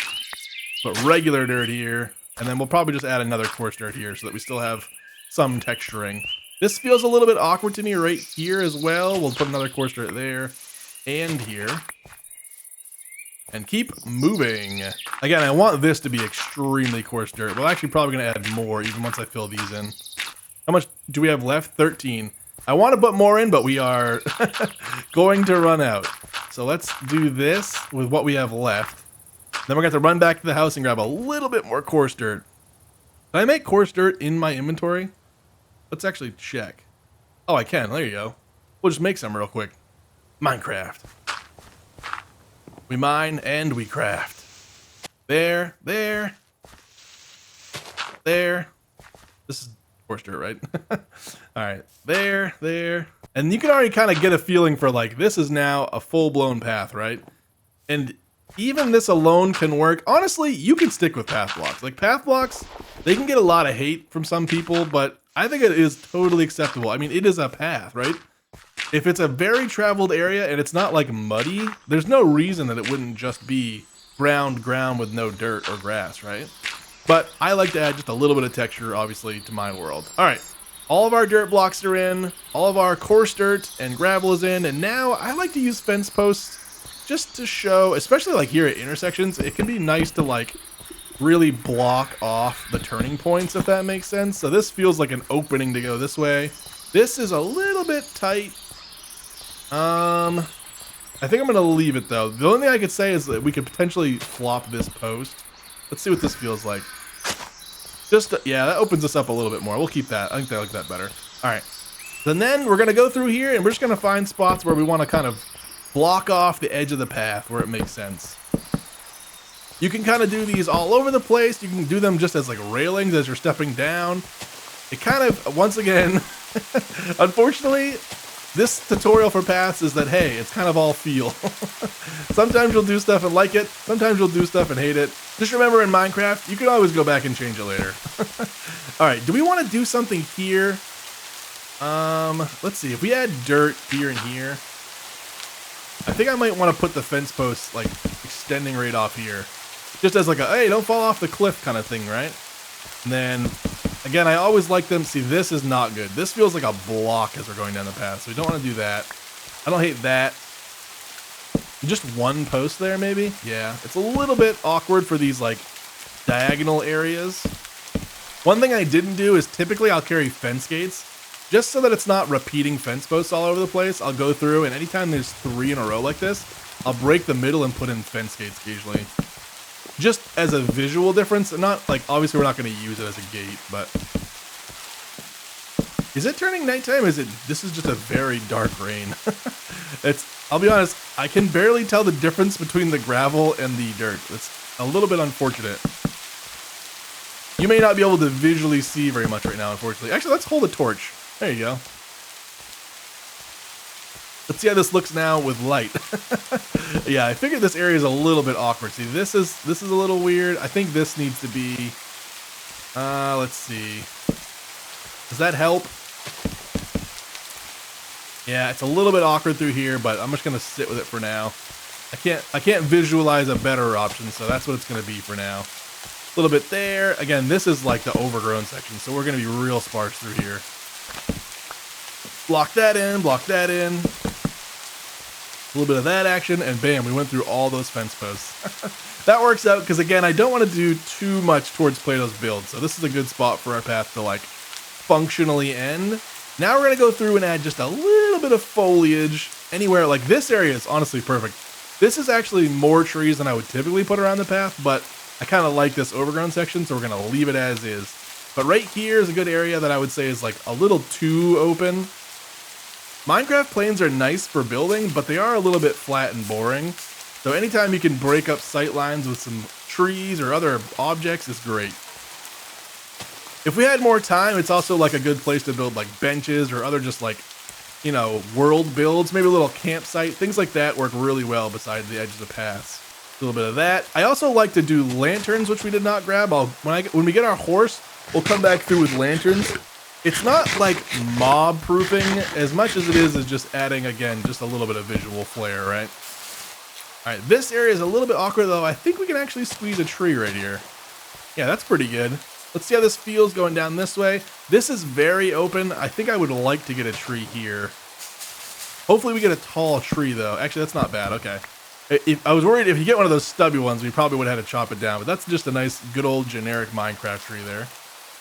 put regular dirt here, and then we'll probably just add another coarse dirt here so that we still have some texturing. This feels a little bit awkward to me right here as well. We'll put another coarse dirt there and here. And keep moving. Again, I want this to be extremely coarse dirt. We're actually probably going to add more even once I fill these in. How much do we have left? 13. I want to put more in, but we are going to run out. So let's do this with what we have left. Then we're going to have to run back to the house and grab a little bit more coarse dirt. Can I make coarse dirt in my inventory? Let's actually check. Oh, I can. There you go. We'll just make some real quick. Minecraft. We mine and we craft. There. This is coarse dirt, right? All right. There. And you can already kind of get a feeling for like, this is now a full-blown path, right? And even this alone can work. Honestly, you can stick with path blocks. Like path blocks, they can get a lot of hate from some people, but I think it is totally acceptable. I mean, it is a path, right? If it's a very traveled area and it's not like muddy, there's no reason that it wouldn't just be ground with no dirt or grass, right? But I like to add just a little bit of texture, obviously, to my world. All right, all of our dirt blocks are in, all of our coarse dirt and gravel is in, and now I like to use fence posts just to show, especially like here at intersections, it can be nice to like really block off the turning points, if that makes sense. So this feels like an opening to go this way. This is a little bit tight. I think I'm gonna leave it though. The only thing I could say is that we could potentially flop this post. Let's see what this feels like. Yeah, that opens us up a little bit more. We'll keep that. I think I like that better. All right. And then we're gonna go through here and we're just gonna find spots where we want to kind of block off the edge of the path where it makes sense. You can kind of do these all over the place. You can do them just as like railings as you're stepping down. It kind of, once again, unfortunately, this tutorial for paths is that, hey, it's kind of all feel. Sometimes you'll do stuff and like it. Sometimes you'll do stuff and hate it. Just remember in Minecraft, you can always go back and change it later. All right, do we want to do something here? Let's see. If we add dirt here and here, I think I might want to put the fence posts like extending right off here. Just as like a, hey, don't fall off the cliff kind of thing, right? And then, again, I always like them. See, this is not good. This feels like a block as we're going down the path, so we don't want to do that. I don't hate that. Just one post there, maybe? Yeah, it's a little bit awkward for these, like, diagonal areas. One thing I didn't do is typically I'll carry fence gates, just so that it's not repeating fence posts all over the place. I'll go through, and anytime there's 3 in a row like this, I'll break the middle and put in fence gates occasionally. Just as a visual difference, and not, like, obviously we're not going to use it as a gate, but... Is it turning nighttime? This is just a very dark rain. I'll be honest, I can barely tell the difference between the gravel and the dirt. It's a little bit unfortunate. You may not be able to visually see very much right now, unfortunately. Actually, let's hold a torch. There you go. Let's see how this looks now with light. Yeah, I figured this area is a little bit awkward. See, this is a little weird. I think this needs to be, let's see. Does that help? Yeah, it's a little bit awkward through here, but I'm just gonna sit with it for now. I can't visualize a better option, so that's what it's gonna be for now. A little bit there. Again, this is like the overgrown section, so we're gonna be real sparse through here. Block that in, block that in. A little bit of that action, and bam, we went through all those fence posts. That works out, because again, I don't want to do too much towards Plato's build, so this is a good spot for our path to like functionally end. Now we're going to go through and add just a little bit of foliage anywhere. Like this area is honestly perfect. This is actually more trees than I would typically put around the path, but I kind of like this overgrown section, so we're going to leave it as is. But right here is a good area that I would say is like a little too open. Minecraft plains are nice for building, but they are a little bit flat and boring. So anytime you can break up sight lines with some trees or other objects is great. If we had more time, it's also like a good place to build like benches or other just like, you know, world builds, maybe a little campsite, things like that work really well beside the edge of the paths. A little bit of that. I also like to do lanterns, which we did not grab. When we get our horse, we'll come back through with lanterns. It's not like mob proofing as much as it is just adding, again, just a little bit of visual flair, right? All right, this area is a little bit awkward though. I think we can actually squeeze a tree right here. Yeah, that's pretty good. Let's see how this feels going down this way. This is very open. I think I would like to get a tree here. Hopefully we get a tall tree though. Actually, that's not bad, okay. I was worried if you get one of those stubby ones, we probably would have had to chop it down, but that's just a nice, good old generic Minecraft tree there.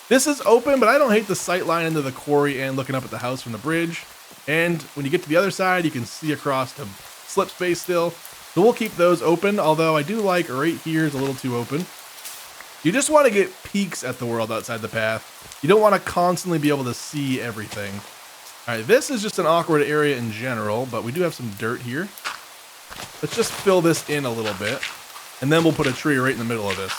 This is open, but I don't hate the sight line into the quarry and looking up at the house from the bridge. And when you get to the other side, you can see across to slip space still. So we'll keep those open, although I do like right here is a little too open. You just want to get peeks at the world outside the path. You don't want to constantly be able to see everything. All right, this is just an awkward area in general, but we do have some dirt here. Let's just fill this in a little bit, and then we'll put a tree right in the middle of this.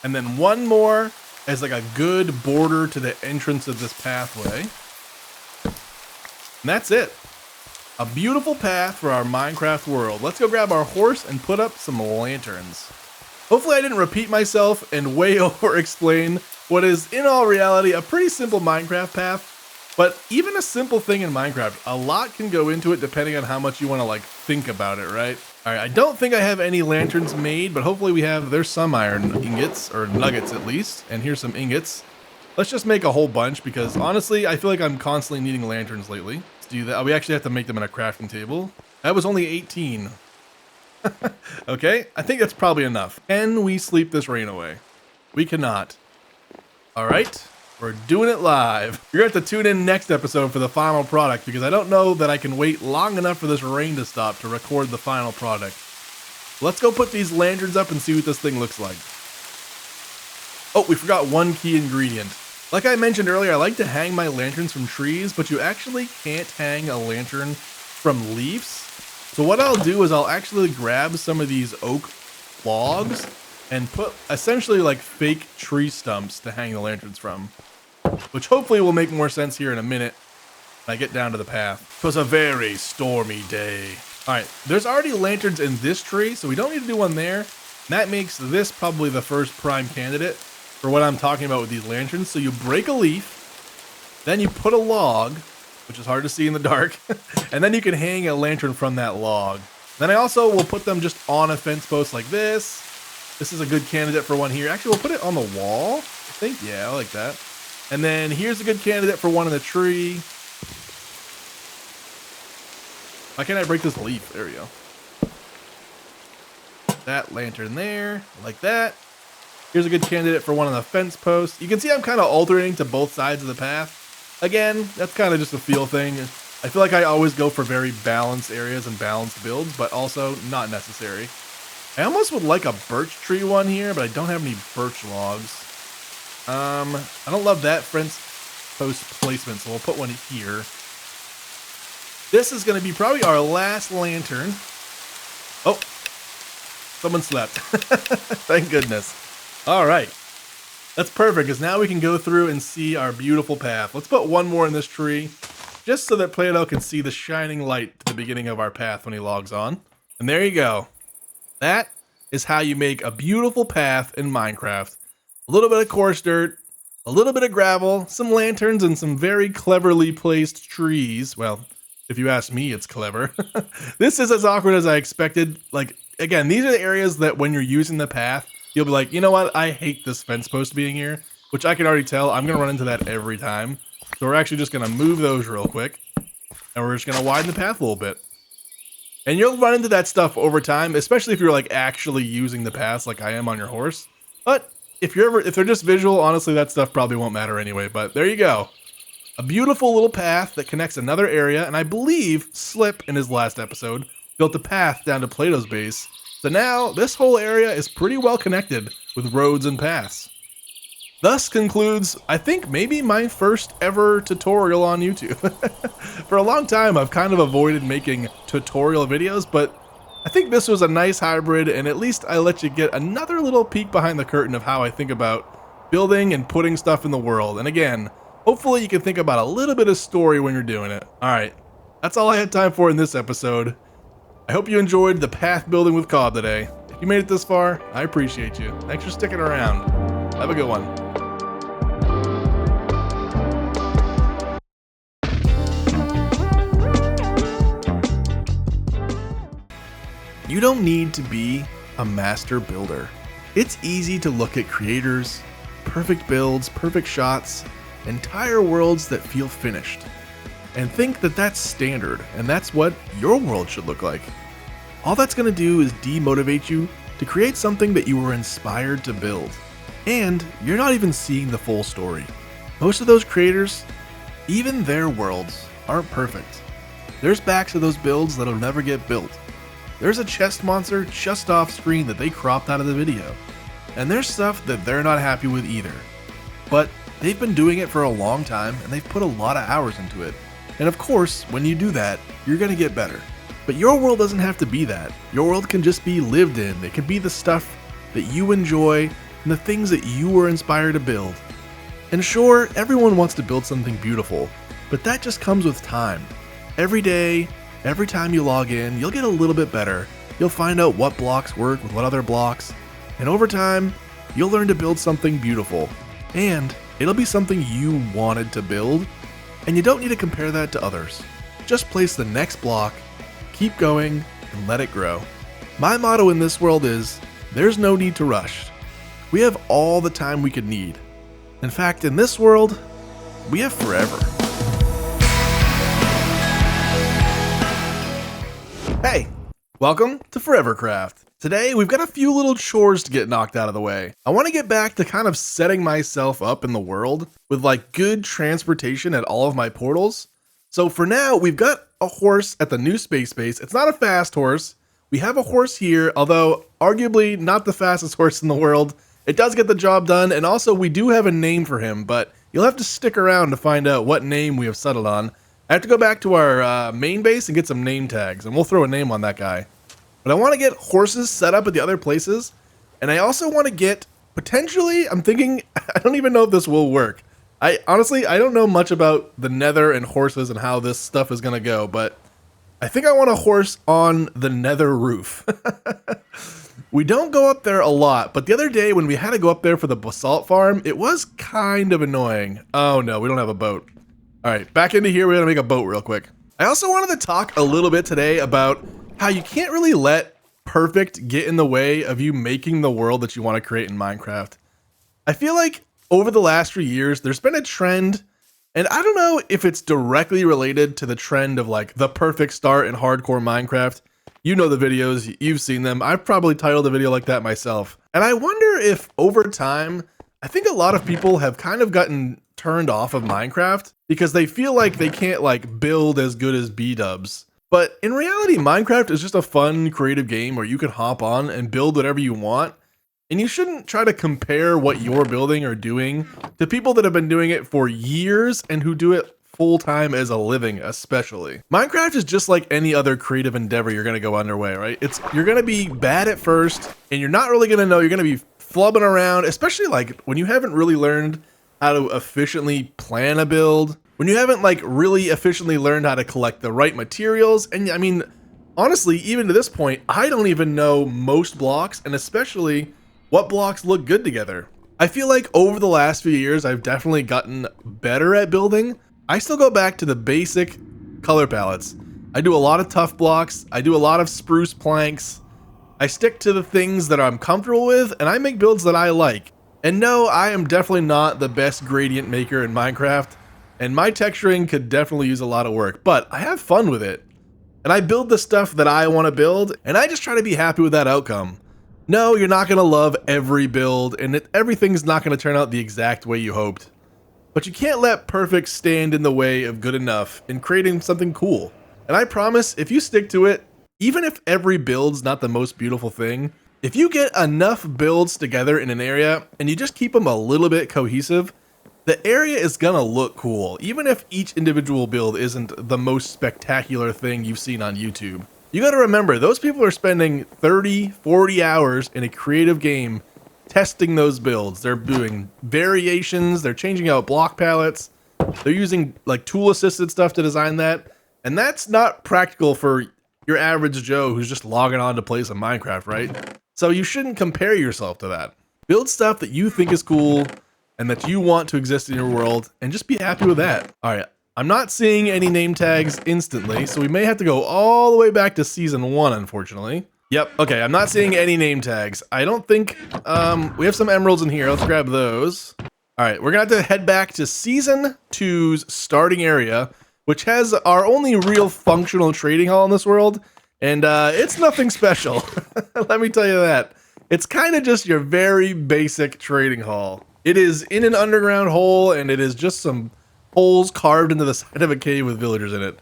And then one more as like a good border to the entrance of this pathway. And that's it. A beautiful path for our Minecraft world. Let's go grab our horse and put up some lanterns. Hopefully I didn't repeat myself and way over explain what is in all reality a pretty simple Minecraft path. But even a simple thing in Minecraft, a lot can go into it depending on how much you want to like think about it, right? All right, I don't think I have any lanterns made, but hopefully we have, there's some iron ingots, or nuggets at least, and here's some ingots. Let's just make a whole bunch because honestly, I feel like I'm constantly needing lanterns lately. Let's do that. We actually have to make them in a crafting table. That was only 18. Okay, I think that's probably enough. Can we sleep this rain away? We cannot. All right, we're doing it live. You're gonna have to tune in next episode for the final product because I don't know that I can wait long enough for this rain to stop to record the final product. Let's go put these lanterns up and see what this thing looks like. Oh, we forgot one key ingredient. Like I mentioned earlier, I like to hang my lanterns from trees, but you actually can't hang a lantern from leaves. So what I'll do is I'll actually grab some of these oak logs and put essentially like fake tree stumps to hang the lanterns from, which hopefully will make more sense here in a minute when I get down to the path. It was a very stormy day. All right, there's already lanterns in this tree, so we don't need to do one there. And that makes this probably the first prime candidate for what I'm talking about with these lanterns. So you break a leaf, then you put a log, which is hard to see in the dark, and then you can hang a lantern from that log. Then I also will put them just on a fence post like this. This is a good candidate for one here. Actually, we'll put it on the wall, I think. Yeah, I like that. And then here's a good candidate for one in the tree. Why can't I break this leaf? There we go. That lantern there, like that. Here's a good candidate for one on the fence post. You can see I'm kind of alternating to both sides of the path. Again, that's kind of just a feel thing. I feel like I always go for very balanced areas and balanced builds, but also not necessary. I almost would like a birch tree one here, but I don't have any birch logs. I don't love that fence post placement, so we'll put one here. This is going to be probably our last lantern. Oh, someone slept. Thank goodness. All right. That's perfect, because now we can go through and see our beautiful path. Let's put one more in this tree, just so that Plato can see the shining light at the beginning of our path when he logs on. And there you go. That is how you make a beautiful path in Minecraft. A little bit of coarse dirt, a little bit of gravel, some lanterns, and some very cleverly placed trees. Well, if you ask me, it's clever. This is as awkward as I expected. Like, again, these are the areas that when you're using the path, you'll be like, you know what? I hate this fence post being here, which I can already tell. I'm going to run into that every time. So we're actually just going to move those real quick. And we're just going to widen the path a little bit. And you'll run into that stuff over time, especially if you're like actually using the paths like I am on your horse. But if they're just visual, honestly, that stuff probably won't matter anyway. But there you go. A beautiful little path that connects another area. And I believe Slip in his last episode built a path down to Plato's base. So now this whole area is pretty well connected with roads and paths. Thus concludes, I think, maybe my first ever tutorial on YouTube. For a long time, I've kind of avoided making tutorial videos, but I think this was a nice hybrid, and at least I let you get another little peek behind the curtain of how I think about building and putting stuff in the world. And again, hopefully you can think about a little bit of story when you're doing it. Alright, that's all I had time for in this episode. I hope you enjoyed the path building with Cobb today. If you made it this far, I appreciate you. Thanks for sticking around. Have a good one. You don't need to be a master builder. It's easy to look at creators, perfect builds, perfect shots, entire worlds that feel finished, and think that that's standard and that's what your world should look like. All that's going to do is demotivate you to create something that you were inspired to build. And you're not even seeing the full story. Most of those creators, even their worlds, aren't perfect. There's backs of those builds that'll never get built. There's a chest monster just off screen that they cropped out of the video. And there's stuff that they're not happy with either. But they've been doing it for a long time and they've put a lot of hours into it. And of course, when you do that, you're gonna get better. But your world doesn't have to be that. Your world can just be lived in. It can be the stuff that you enjoy and the things that you were inspired to build. And sure, everyone wants to build something beautiful, but that just comes with time. Every day, every time you log in, you'll get a little bit better. You'll find out what blocks work with what other blocks, and over time, you'll learn to build something beautiful. And it'll be something you wanted to build, and you don't need to compare that to others. Just place the next block, keep going, and let it grow. My motto in this world is, there's no need to rush. We have all the time we could need. In fact, in this world, we have forever. Hey, welcome to ForeverCraft. Today, we've got a few little chores to get knocked out of the way. I want to get back to kind of setting myself up in the world with like good transportation at all of my portals. So for now, we've got a horse at the new space base. It's not a fast horse. We have a horse here, although arguably not the fastest horse in the world. It does get the job done, and also we do have a name for him, but you'll have to stick around to find out what name we have settled on. I have to go back to our main base and get some name tags, and we'll throw a name on that guy. But I want to get horses set up at the other places, and I also want to get, potentially, I'm thinking, I don't even know if this will work. Honestly, I don't know much about the nether and horses and how this stuff is going to go, but I think I want a horse on the nether roof. We don't go up there a lot, but the other day when we had to go up there for the basalt farm, it was kind of annoying. Oh no, we don't have a boat. All right, back into here, we're gonna make a boat real quick. I also wanted to talk a little bit today about how you can't really let perfect get in the way of you making the world that you want to create in Minecraft. I feel like over the last few years, there's been a trend, and I don't know if it's directly related to the trend of like the perfect start in hardcore Minecraft. You know the videos, you've seen them. I've probably titled a video like that myself. And I wonder if over time, I think a lot of people have kind of gotten turned off of Minecraft because they feel like they can't like build as good as B-dubs. But in reality, Minecraft is just a fun, creative game where you can hop on and build whatever you want. And you shouldn't try to compare what you're building or doing to people that have been doing it for years and who do it full-time as a living, especially. Minecraft is just like any other creative endeavor you're gonna go underway, right? You're gonna be bad at first, and you're not really gonna know. You're gonna be flubbing around, especially like when you haven't really learned how to efficiently plan a build, when you haven't like really efficiently learned how to collect the right materials. And I mean, honestly, even to this point, I don't even know most blocks, and especially what blocks look good together. I feel like over the last few years, I've definitely gotten better at building. I still go back to the basic color palettes. I do a lot of tough blocks. I do a lot of spruce planks. I stick to the things that I'm comfortable with, and I make builds that I like. And no, I am definitely not the best gradient maker in Minecraft, and my texturing could definitely use a lot of work, but I have fun with it. And I build the stuff that I want to build, and I just try to be happy with that outcome. No, you're not going to love every build, and everything's not going to turn out the exact way you hoped. But you can't let perfect stand in the way of good enough in creating something cool. And I promise, if you stick to it, even if every build's not the most beautiful thing, if you get enough builds together in an area and you just keep them a little bit cohesive, the area is gonna look cool, even if each individual build isn't the most spectacular thing you've seen on YouTube. You gotta remember, those people are spending 30, 40 hours in a creative game testing those builds. They're doing variations, they're changing out block palettes, they're using like tool assisted stuff to design that, and that's not practical for your average Joe who's just logging on to play some Minecraft, right? So you shouldn't compare yourself to that. Build stuff that you think is cool and that you want to exist in your world, and just be happy with that. All right, I'm not seeing any name tags instantly, so we may have to go all the way back to season 1, unfortunately. Yep, okay, I'm not seeing any name tags. I don't think, we have some emeralds in here. Let's grab those. All right, we're gonna have to head back to season 2's starting area, which has our only real functional trading hall in this world, and it's nothing special. Let me tell you that. It's kind of just your very basic trading hall. It is in an underground hole, and it is just some holes carved into the side of a cave with villagers in it.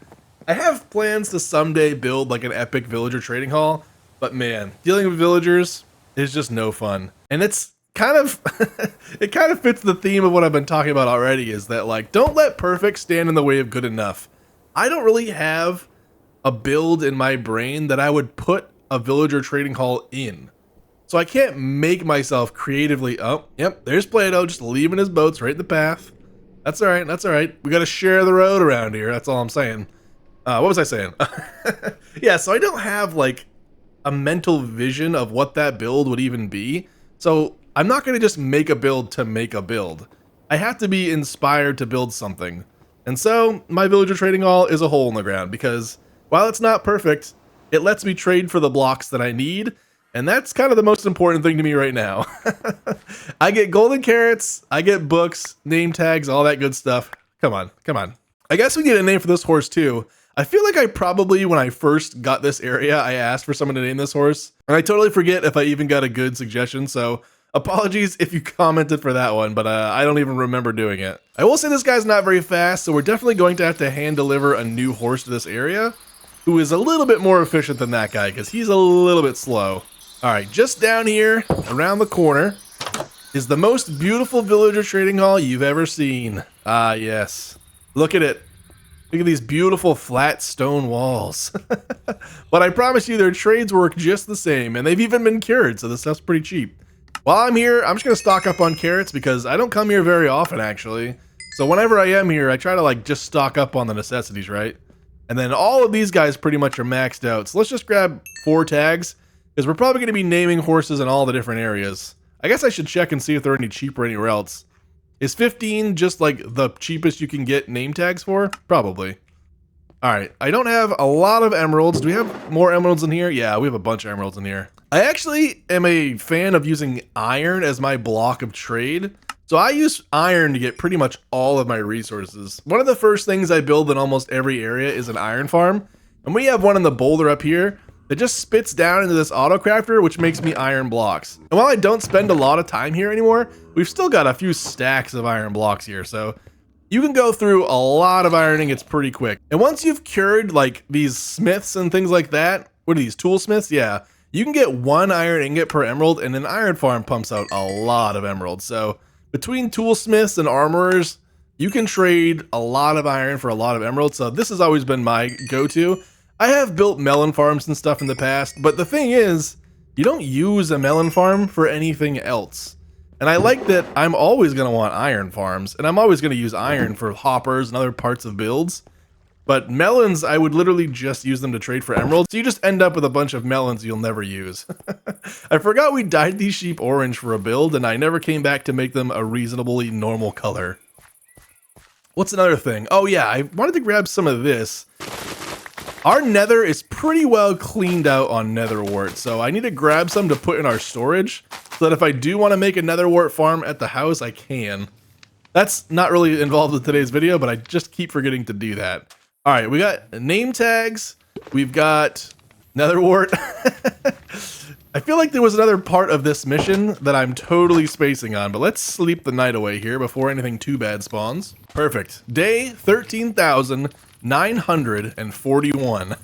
I have plans to someday build like an epic villager trading hall, but man, dealing with villagers is just no fun. And it's kind of, it kind of fits the theme of what I've been talking about already, is that like, don't let perfect stand in the way of good enough. I don't really have a build in my brain that I would put a villager trading hall in. So I can't make myself creatively, oh, yep, there's Plato just leaving his boats right in the path. That's all right, that's all right. We gotta share the road around here, that's all I'm saying. What was I saying? Yeah, so I don't have like a mental vision of what that build would even be. So I'm not gonna just make a build to make a build. I have to be inspired to build something. And so my villager trading hall is a hole in the ground because while it's not perfect, it lets me trade for the blocks that I need. And that's kind of the most important thing to me right now. I get golden carrots, I get books, name tags, all that good stuff. Come on, come on. I guess we need a name for this horse too. I feel like I probably, when I first got this area, I asked for someone to name this horse. And I totally forget if I even got a good suggestion, so apologies if you commented for that one, but I don't even remember doing it. I will say this guy's not very fast, so we're definitely going to have to hand deliver a new horse to this area, who is a little bit more efficient than that guy, because he's a little bit slow. Alright, just down here, around the corner, is the most beautiful villager trading hall you've ever seen. Ah, yes. Look at it. Look at these beautiful flat stone walls. But I promise you their trades work just the same, and they've even been cured, so this stuff's pretty cheap. While I'm here, I'm just going to stock up on carrots because I don't come here very often, actually. So whenever I am here, I try to just stock up on the necessities, right? And then all of these guys pretty much are maxed out. So let's just grab 4 tags, because we're probably going to be naming horses in all the different areas. I guess I should check and see if they're any cheaper anywhere else. Is 15 just like the cheapest you can get name tags for? Probably. Alright, I don't have a lot of emeralds. Do we have more emeralds in here? Yeah, we have a bunch of emeralds in here. I actually am a fan of using iron as my block of trade. So I use iron to get pretty much all of my resources. One of the first things I build in almost every area is an iron farm. And we have one in the boulder up here that just spits down into this auto crafter, which makes me iron blocks. And while I don't spend a lot of time here anymore, we've still got a few stacks of iron blocks here. So you can go through a lot of ironing, it's pretty quick. And once you've cured like these smiths and things like that, what are these, tool smiths? Yeah, you can get 1 iron ingot per emerald, and an iron farm pumps out a lot of emeralds. So between toolsmiths and armorers, you can trade a lot of iron for a lot of emeralds. So this has always been my go-to. I have built melon farms and stuff in the past, but the thing is, you don't use a melon farm for anything else. And I like that I'm always going to want iron farms, and I'm always going to use iron for hoppers and other parts of builds. But melons, I would literally just use them to trade for emeralds, so you just end up with a bunch of melons you'll never use. I forgot we dyed these sheep orange for a build, and I never came back to make them a reasonably normal color. What's another thing? Oh yeah, I wanted to grab some of this. Our nether is pretty well cleaned out on nether wart, so I need to grab some to put in our storage, so that if I do want to make a nether wart farm at the house, I can. That's not really involved with today's video, but I just keep forgetting to do that. Alright, we got name tags, we've got nether wart. I feel like there was another part of this mission that I'm totally spacing on, but let's sleep the night away here before anything too bad spawns. Perfect. Day 13,941.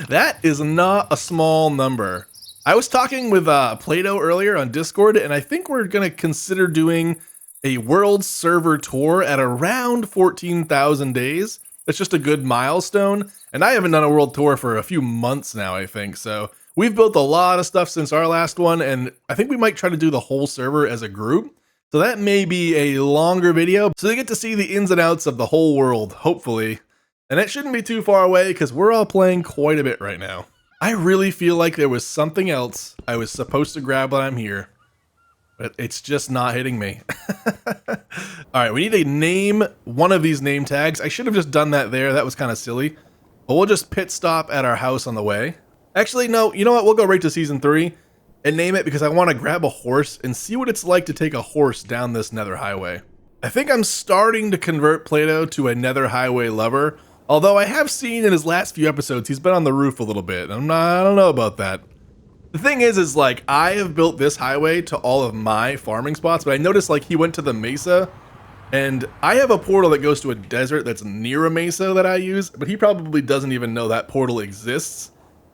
That is not a small number. I was talking with Plato earlier on Discord, and I think we're going to consider doing a world server tour at around 14,000 days. That's just a good milestone, and I haven't done a world tour for a few months now, I think, so we've built a lot of stuff since our last one, and I think we might try to do the whole server as a group. So that may be a longer video, so they get to see the ins and outs of the whole world, hopefully. And it shouldn't be too far away, because we're all playing quite a bit right now. I really feel like there was something else I was supposed to grab when I'm here, but it's just not hitting me. Alright, we need to name one of these name tags. I should have just done that there, that was kind of silly. But we'll just pit stop at our house on the way. Actually, no, you know what, we'll go right to Season 3 and name it because I want to grab a horse and see what it's like to take a horse down this nether highway. I think I'm starting to convert Plato to a nether highway lover, although I have seen in his last few episodes he's been on the roof a little bit, and I don't know about that. The thing is like, I have built this highway to all of my farming spots, but I noticed like he went to the mesa, and I have a portal that goes to a desert that's near a mesa that I use, but he probably doesn't even know that portal exists.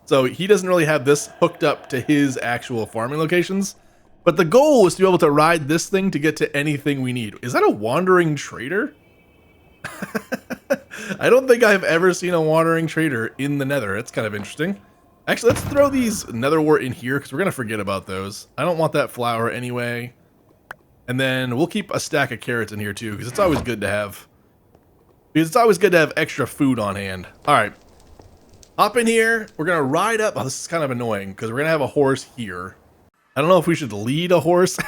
So he doesn't really have this hooked up to his actual farming locations. But the goal is to be able to ride this thing to get to anything we need. Is that a wandering trader? I don't think I've ever seen a wandering trader in the nether. It's kind of interesting. Actually, let's throw these nether wart in here because we're going to forget about those. I don't want that flour anyway. And then we'll keep a stack of carrots in here too because it's always good to have. Because it's always good to have extra food on hand. All right. Hop in here. We're going to ride up. Oh, this is kind of annoying because we're going to have a horse here. I don't know if we should lead a horse.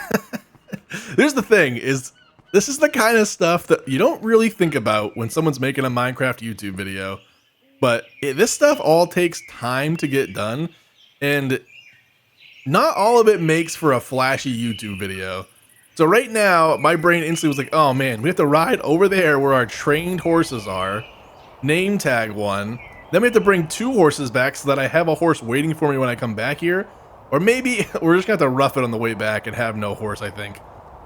Here's the thing is this is the kind of stuff that you don't really think about when someone's making a Minecraft YouTube video. But this stuff all takes time to get done, and not all of it makes for a flashy YouTube video. So right now, my brain instantly was like, oh man, we have to ride over there where our trained horses are, name tag one, then we have to bring 2 horses back so that I have a horse waiting for me when I come back here. Or maybe we're just gonna have to rough it on the way back and have no horse, I think.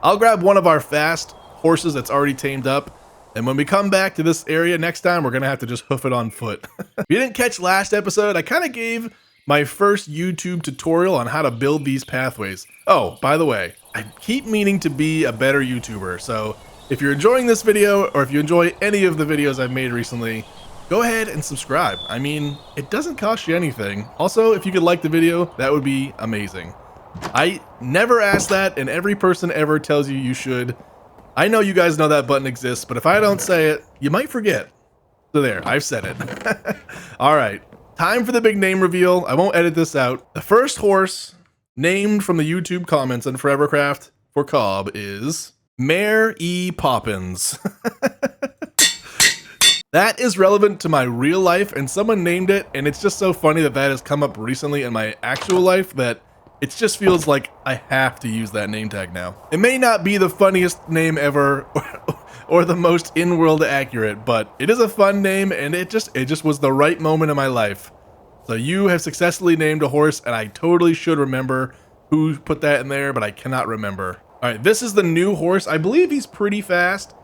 I'll grab one of our fast horses that's already tamed up, and when we come back to this area next time, we're gonna have to just hoof it on foot. If you didn't catch last episode, I kind of gave my first YouTube tutorial on how to build these pathways. Oh, by the way, I keep meaning to be a better YouTuber, so if you're enjoying this video, or if you enjoy any of the videos I've made recently, go ahead and subscribe. I mean, it doesn't cost you anything. Also, if you could like the video, that would be amazing. I never ask that, and every person ever tells you you should. I know you guys know that button exists, but if I don't say it, you might forget. So there, I've said it. All right, time for the big name reveal. I won't edit this out. The first horse named from the YouTube comments on ForeverCraft for Cobb is Mare E. Poppins. That is relevant to my real life, and someone named it, and it's just so funny that that has come up recently in my actual life that it just feels like I have to use that name tag now. It may not be the funniest name ever or the most in-world accurate, but it is a fun name, and it just was the right moment in my life. So you have successfully named a horse, and I totally should remember who put that in there, but I cannot remember. All right, this is the new horse. I believe he's pretty fast.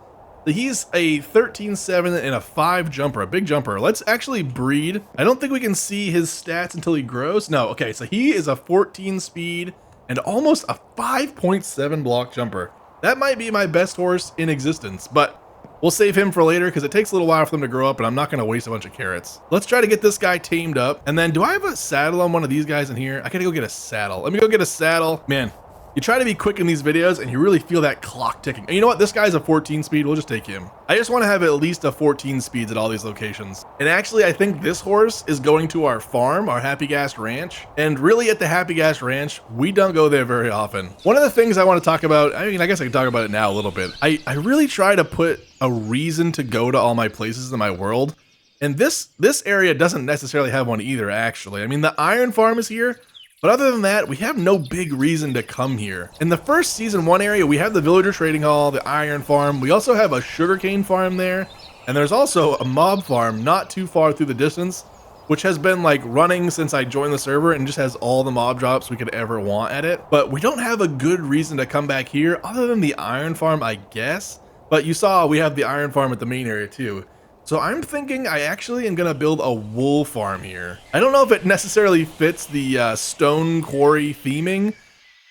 He's a 13.7 and a 5 jumper, a big jumper. Let's actually breed. I don't think we can see his stats until he grows. No, okay, so he is a 14 speed and almost a 5.7 block jumper. That might be my best horse in existence, but we'll save him for later because it takes a little while for them to grow up, and I'm not going to waste a bunch of carrots. Let's try to get this guy tamed up. And then do I have a saddle on one of these guys in here? I gotta go get a saddle. Let me go get a saddle. Man, you try to be quick in these videos and you really feel that clock ticking. And you know what? This guy's a 14 speed. We'll just take him. I just want to have at least a 14 speeds at all these locations. And actually, I think this horse is going to our farm, our Happy Gas Ranch. And really at the Happy Gas Ranch, we don't go there very often. One of the things I want to talk about, I mean, I guess I can talk about it now a little bit. I really try to put a reason to go to all my places in my world. And this area doesn't necessarily have one either, actually. I mean, the iron farm is here. But other than that, we have no big reason to come here. In the first season 1 area, we have the villager trading hall, the iron farm. We also have a sugarcane farm there. And there's also a mob farm not too far through the distance, which has been like running since I joined the server and just has all the mob drops we could ever want at it. But we don't have a good reason to come back here other than the iron farm, I guess. But you saw we have the iron farm at the main area too. So I'm thinking I actually am going to build a wool farm here. I don't know if it necessarily fits the stone quarry theming,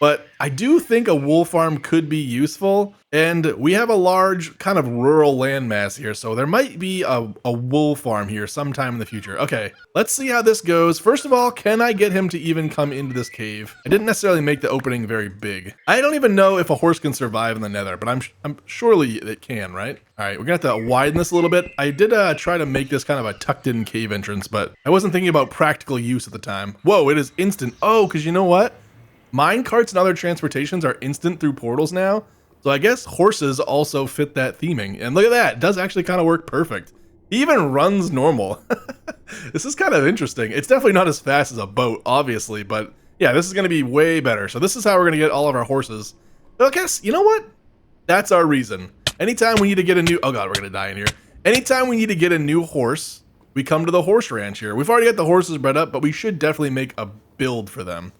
but I do think a wool farm could be useful. And we have a large kind of rural landmass here, so there might be a wool farm here sometime in the future. Okay, let's see how this goes. First of all, can I get him to even come into this cave? I didn't necessarily make the opening very big. I don't even know if a horse can survive in the nether, but I'm surely it can, right? All right, we're gonna have to widen this a little bit. I did try to make this kind of a tucked in cave entrance, but I wasn't thinking about practical use at the time. Whoa, it is instant. Oh, because you know what? Mine carts and other transportations are instant through portals now. So I guess horses also fit that theming. And look at that, it does actually kind of work perfect. He even runs normal. This is kind of interesting. It's definitely not as fast as a boat, obviously, but yeah, this is gonna be way better. So this is how we're gonna get all of our horses. But I guess, you know what? That's our reason. Anytime we need to get a new, oh God, we're gonna die in here. Anytime we need to get a new horse, we come to the horse ranch here. We've already got the horses bred up, but we should definitely make a build for them.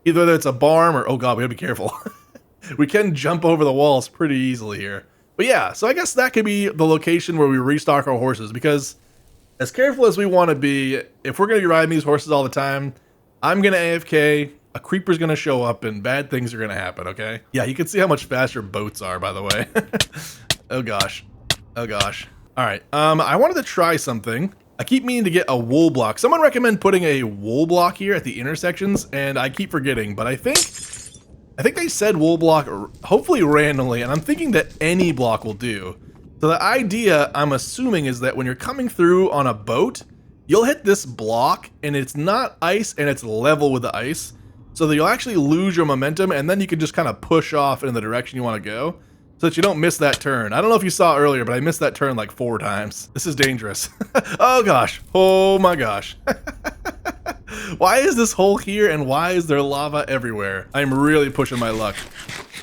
Either it's a barn or, oh God, we gotta be careful. We can jump over the walls pretty easily here. But yeah, so I guess that could be the location where we restock our horses, because as careful as we want to be, if we're going to be riding these horses all the time, I'm going to AFK, a creeper's going to show up, and bad things are going to happen, okay? Yeah, you can see how much faster boats are, by the way. Oh gosh. Oh gosh. All right, I wanted to try something. I keep meaning to get a wool block. Someone recommend putting a wool block here at the intersections, and I keep forgetting, but I think they said wool block, hopefully randomly, and I'm thinking that any block will do. So the idea, I'm assuming, is that when you're coming through on a boat, you'll hit this block, and it's not ice, and it's level with the ice, so that you'll actually lose your momentum, and then you can just kind of push off in the direction you want to go. so that you don't miss that turn. I don't know if you saw earlier, but I missed that turn like 4 times. This is dangerous. Oh gosh. Oh my gosh. Why is this hole here and why is there lava everywhere? I'm really pushing my luck.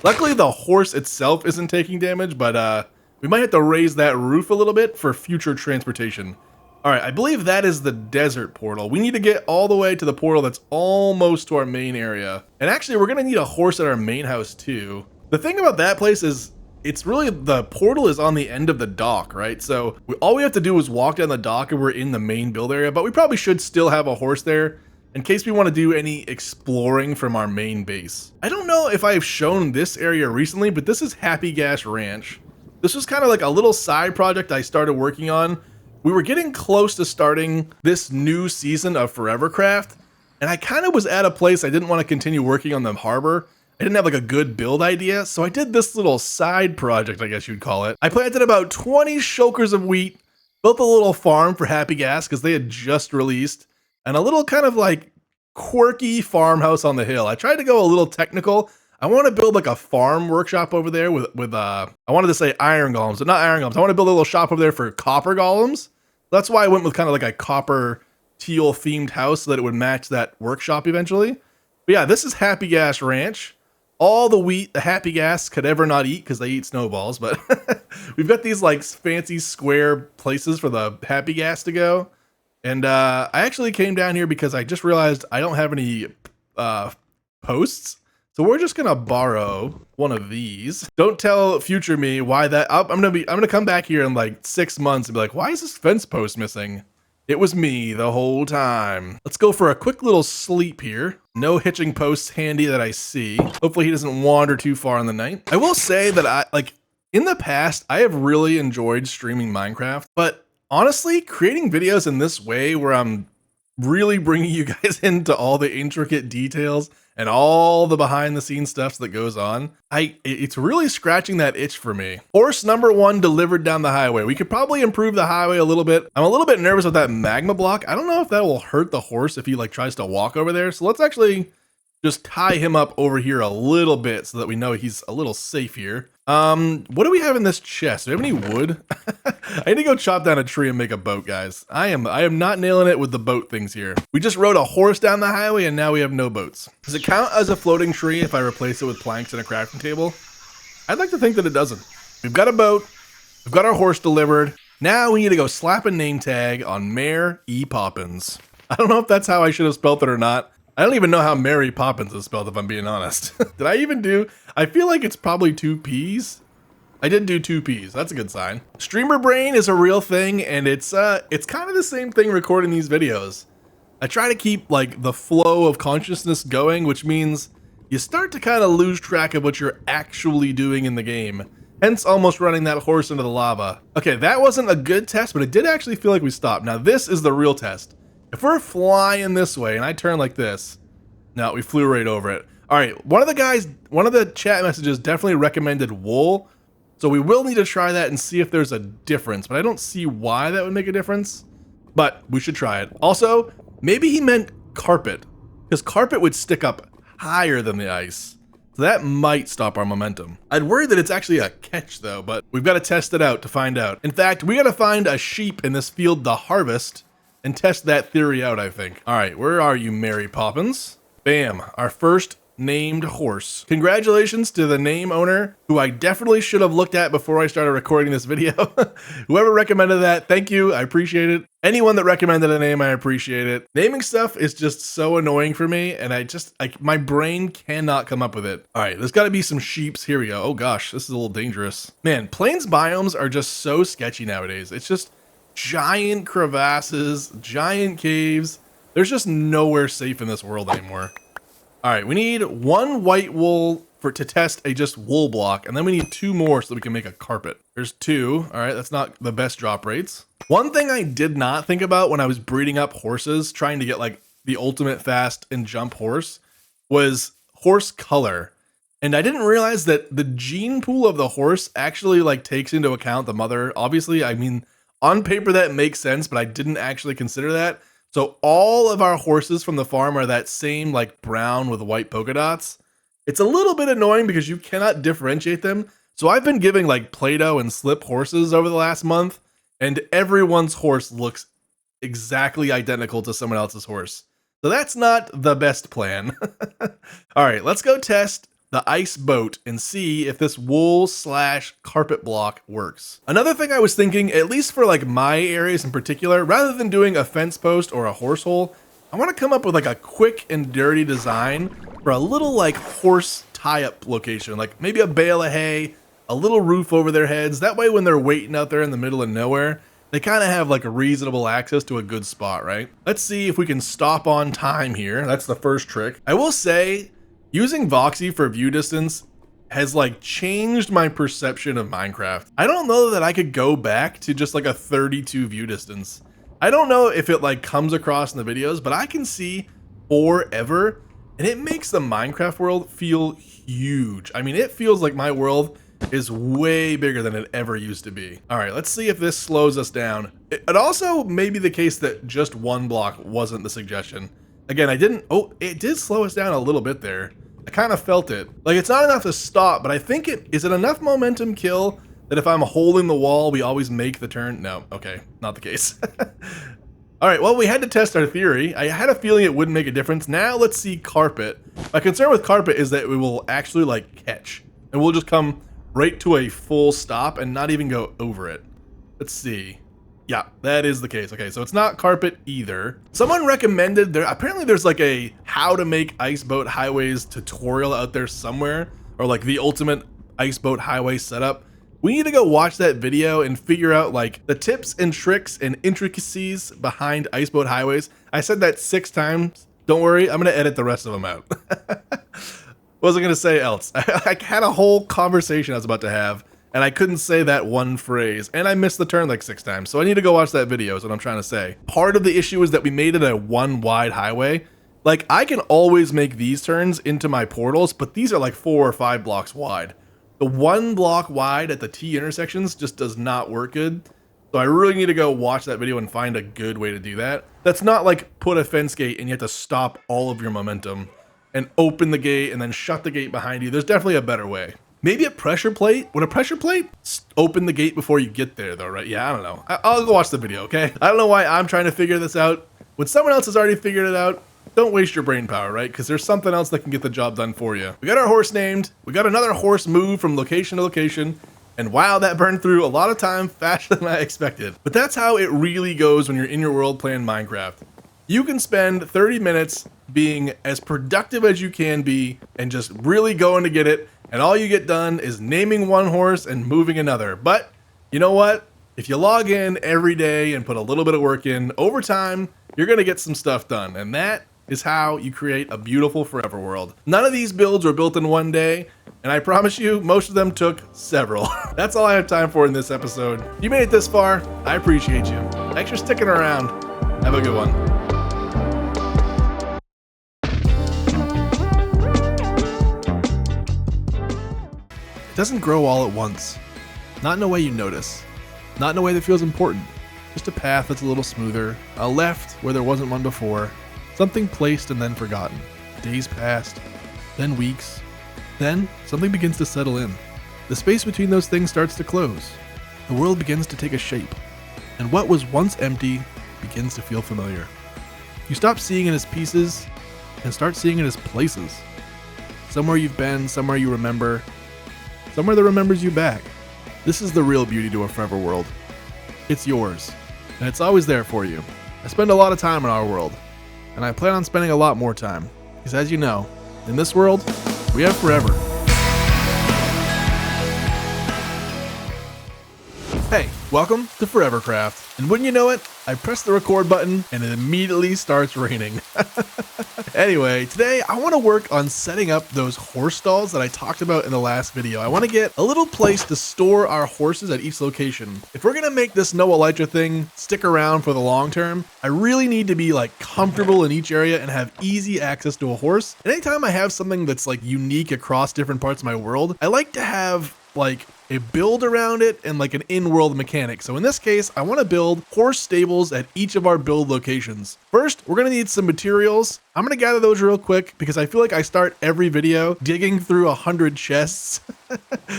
Luckily, the horse itself isn't taking damage, but we might have to raise that roof a little bit for future transportation. All right, I believe that is the desert portal. We need to get all the way to the portal that's almost to our main area. And actually, we're gonna need a horse at our main house too. The thing about that place is it's really, the portal is on the end of the dock, right? So all we have to do is walk down the dock and we're in the main build area, but we probably should still have a horse there in case we want to do any exploring from our main base. I don't know if I've shown this area recently, but this is Happy Gas Ranch. This was kind of like a little side project I started working on. We were getting close to starting this new season of ForeverCraft, and I kind of was at a place I didn't want to continue working on the harbor. I didn't have like a good build idea, so I did this little side project, I guess you'd call it. I planted about 20 shulkers of wheat, built a little farm for Happy Gas because they had just released, and a little kind of like quirky farmhouse on the hill. I tried to go a little technical. I want to build like a farm workshop over there with I wanted to say iron golems, but not iron golems. I want to build a little shop over there for copper golems. That's why I went with kind of like a copper teal themed house so that it would match that workshop eventually. But yeah, this is Happy Gas Ranch. All the wheat the Happy Gas could ever not eat because they eat snowballs, but we've got these like fancy square places for the Happy Gas to go. And I actually came down here because I just realized I don't have any posts. So we're just gonna borrow one of these. Don't tell future me why that. I'm gonna come back here in like 6 months and be like, why is this fence post missing? It was me the whole time. Let's go for a quick little sleep here. No hitching posts handy that I see. Hopefully he doesn't wander too far in the night. I will say that in the past, I have really enjoyed streaming Minecraft, but honestly, creating videos in this way where I'm really bringing you guys into all the intricate details and all the behind the scenes stuff that goes on, it's really scratching that itch for me. Horse number 1 delivered down the highway. We could probably improve the highway a little bit. I'm a little bit nervous with that magma block. I don't know if that will hurt the horse if he like tries to walk over there. So let's actually just tie him up over here a little bit so that we know he's a little safe here. What do we have in this chest? Do we have any wood? I need to go chop down a tree and make a boat, guys. I am not nailing it with the boat things here. We just rode a horse down the highway and now we have no boats. Does it count as a floating tree if I replace it with planks and a crafting table? I'd like to think that it doesn't. We've got a boat. We've got our horse delivered. Now we need to go slap a name tag on Mayor E. Poppins. I don't know if that's how I should have spelt it or not. I don't even know how Mary Poppins is spelled, if I'm being honest. Did I even do? I feel like it's probably 2 P's. I did do 2 P's. That's a good sign. Streamer brain is a real thing, and it's kind of the same thing recording these videos. I try to keep like the flow of consciousness going, which means you start to kind of lose track of what you're actually doing in the game. Hence almost running that horse into the lava. Okay, that wasn't a good test, but it did actually feel like we stopped. Now this is the real test. If we're flying this way and I turn like this, no, we flew right over it. All right, one of the chat messages definitely recommended wool. So we will need to try that and see if there's a difference, but I don't see why that would make a difference, but we should try it. Also, maybe he meant carpet, because carpet would stick up higher than the ice. So that might stop our momentum. I'd worry that it's actually a catch though, but we've got to test it out to find out. In fact, we got to find a sheep in this field to harvest and test that theory out, I think. All right, where are you, Mary Poppins? Bam, our first named horse. Congratulations to the name owner, who I definitely should have looked at before I started recording this video. Whoever recommended that, thank you, I appreciate it. Anyone that recommended a name, I appreciate it. Naming stuff is just so annoying for me, and my brain cannot come up with it. All right, there's gotta be some sheeps. Here we go. Oh gosh, this is a little dangerous. Man, plains biomes are just so sketchy nowadays. It's just giant crevasses, giant caves. There's just nowhere safe in this world anymore. All right, we need 1 white wool to test a just wool block, and then we need 2 more so that we can make a carpet. There's 2. All right, that's not the best drop rates. One thing I did not think about when I was breeding up horses, trying to get like the ultimate fast and jump horse, was horse color. And I didn't realize that the gene pool of the horse actually like takes into account the mother. Obviously, I mean, on paper that makes sense, but I didn't actually consider that. So all of our horses from the farm are that same like brown with white polka dots. It's a little bit annoying because you cannot differentiate them, So I've been giving like Play-Doh and slip horses over the last month, and everyone's horse looks exactly identical to someone else's horse. So that's not the best plan. All right, let's go test the ice boat and see if this wool/carpet block works. Another thing I was thinking, at least for like my areas in particular, rather than doing a fence post or a horse hole, I want to come up with like a quick and dirty design for a little like horse tie-up location, like maybe a bale of hay, a little roof over their heads. That way when they're waiting out there in the middle of nowhere, they kind of have like a reasonable access to a good spot, right? Let's see if we can stop on time here. That's the first trick. I will say, using Voxy for view distance has like changed my perception of Minecraft. I don't know that I could go back to just like a 32 view distance. I don't know if it like comes across in the videos, but I can see forever, and it makes the Minecraft world feel huge. I mean, it feels like my world is way bigger than it ever used to be. All right, let's see if this slows us down. It also may be the case that just one block wasn't the suggestion. Again, it did slow us down a little bit there. I kind of felt it. Like, it's not enough to stop, but I think is it enough momentum kill that if I'm holding the wall, we always make the turn? No, okay, not the case. All right, well, we had to test our theory. I had a feeling it wouldn't make a difference. Now let's see carpet. My concern with carpet is that it will actually like catch, and we'll just come right to a full stop and not even go over it. Let's see. Yeah, that is the case. Okay, so it's not carpet either. Someone recommended apparently there's like a how to make ice boat highways tutorial out there somewhere, or like the ultimate ice boat highway setup. We need to go watch that video and figure out like the tips and tricks and intricacies behind ice boat highways. I said that 6 times. Don't worry, I'm gonna edit the rest of them out. What was I gonna say else? I had a whole conversation I was about to have, and I couldn't say that one phrase, and I missed the turn like 6 times, so I need to go watch that video is what I'm trying to say. Part of the issue is that we made it a 1 wide highway. Like, I can always make these turns into my portals, but these are like 4 or 5 blocks wide. The 1 block wide at the T intersections just does not work good, so I really need to go watch that video and find a good way to do that. That's not like put a fence gate and you have to stop all of your momentum and open the gate and then shut the gate behind you. There's definitely a better way. Maybe a pressure plate? Would a pressure plate open the gate before you get there though, right? Yeah, I don't know. I'll go watch the video, okay? I don't know why I'm trying to figure this out. When someone else has already figured it out, don't waste your brain power, right? Because there's something else that can get the job done for you. We got our horse named. We got another horse move from location to location. And wow, that burned through a lot of time faster than I expected. But that's how it really goes when you're in your world playing Minecraft. You can spend 30 minutes being as productive as you can be and just really going to get it, and all you get done is naming one horse and moving another. But you know what? If you log in every day and put a little bit of work in, over time, you're gonna get some stuff done, and that is how you create a beautiful forever world. None of these builds were built in one day, and I promise you, most of them took several. That's all I have time for in this episode. If you made it this far, I appreciate you. Thanks for sticking around. Have a good one. It doesn't grow all at once. Not in a way you notice. Not in a way that feels important. Just a path that's a little smoother, a left where there wasn't one before, something placed and then forgotten. Days passed, then weeks, then something begins to settle in. The space between those things starts to close. The world begins to take a shape, and what was once empty begins to feel familiar. You stop seeing it as pieces and start seeing it as places. Somewhere you've been, somewhere you remember, somewhere that remembers you back. This is the real beauty to a forever world. It's yours, and it's always there for you. I spend a lot of time in our world, and I plan on spending a lot more time, because as you know, in this world, we have forever. Hey, welcome to ForeverCraft, and wouldn't you know it, I press the record button and it immediately starts raining. Anyway, today I want to work on setting up those horse stalls that I talked about in the last video. I want to get a little place to store our horses at each location. If we're going to make this no Elytra thing stick around for the long term, I really need to be like comfortable in each area and have easy access to a horse. And anytime I have something that's like unique across different parts of my world, I like to have like a build around it and like an in-world mechanic. So in this case, I want to build horse stables at each of our build locations. First, we're going to need some materials. I'm going to gather those real quick because I feel like I start every video digging through 100 chests.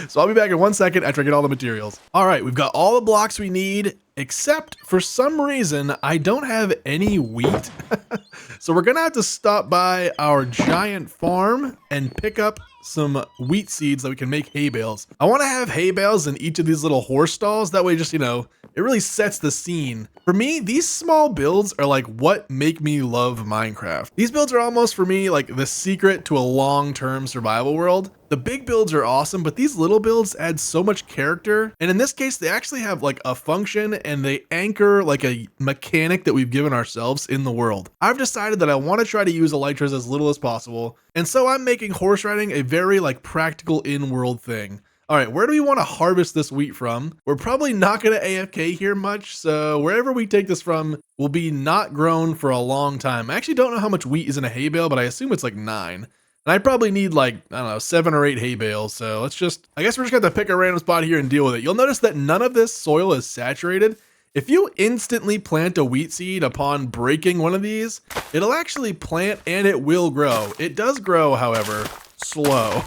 So I'll be back in 1 second after I get all the materials. All right, we've got all the blocks we need, except for some reason, I don't have any wheat. So we're gonna have to stop by our giant farm and pick up some wheat seeds that we can make hay bales. I want to have hay bales in each of these little horse stalls. That way, just, you know, it really sets the scene. For me, these small builds are like what make me love Minecraft. These builds are almost for me like the secret to a long-term survival world. The big builds are awesome, but these little builds add so much character. And in this case, they actually have like a function and they anchor like a mechanic that we've given ourselves in the world. I've decided that I want to try to use elytras as little as possible. And so I'm making horse riding a very like practical in-world thing. All right, where do we want to harvest this wheat from? We're probably not going to AFK here much, so wherever we take this from will be not grown for a long time. I actually don't know how much wheat is in a hay bale, but I assume it's like 9. And I probably need like, I don't know, 7 or 8 hay bales. So let's just, I guess we're just going to have to pick a random spot here and deal with it. You'll notice that none of this soil is saturated. If you instantly plant a wheat seed upon breaking one of these, it'll actually plant and it will grow. It does grow, however, slow.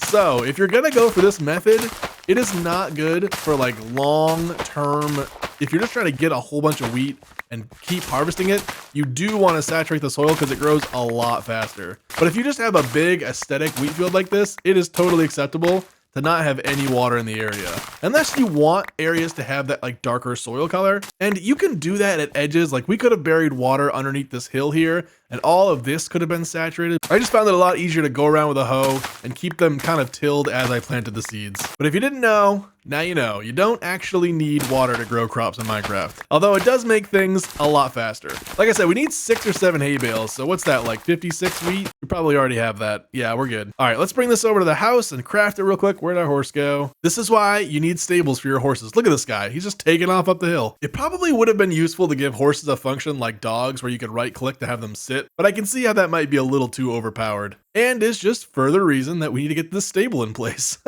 So if you're gonna go for this method, it is not good for like long term. If you're just trying to get a whole bunch of wheat and keep harvesting it, you do want to saturate the soil because it grows a lot faster. But if you just have a big aesthetic wheat field like this, it is totally acceptable to not have any water in the area, unless you want areas to have that like darker soil color. And you can do that at edges. Like we could have buried water underneath this hill here and all of this could have been saturated. I just found it a lot easier to go around with a hoe and keep them kind of tilled as I planted the seeds. But if you didn't know, now you know. You don't actually need water to grow crops in Minecraft, although it does make things a lot faster. Like I said, we need 6 or 7 hay bales. So what's that, like 56 wheat? You probably already have that. Yeah, we're good. All right, let's bring this over to the house and craft it real quick. Where'd our horse go? This is why you need stables for your horses. Look at this guy. He's just taking off up the hill. It probably would have been useful to give horses a function like dogs where you could right click to have them sit, but I can see how that might be a little too overpowered. And it's just further reason that we need to get this stable in place.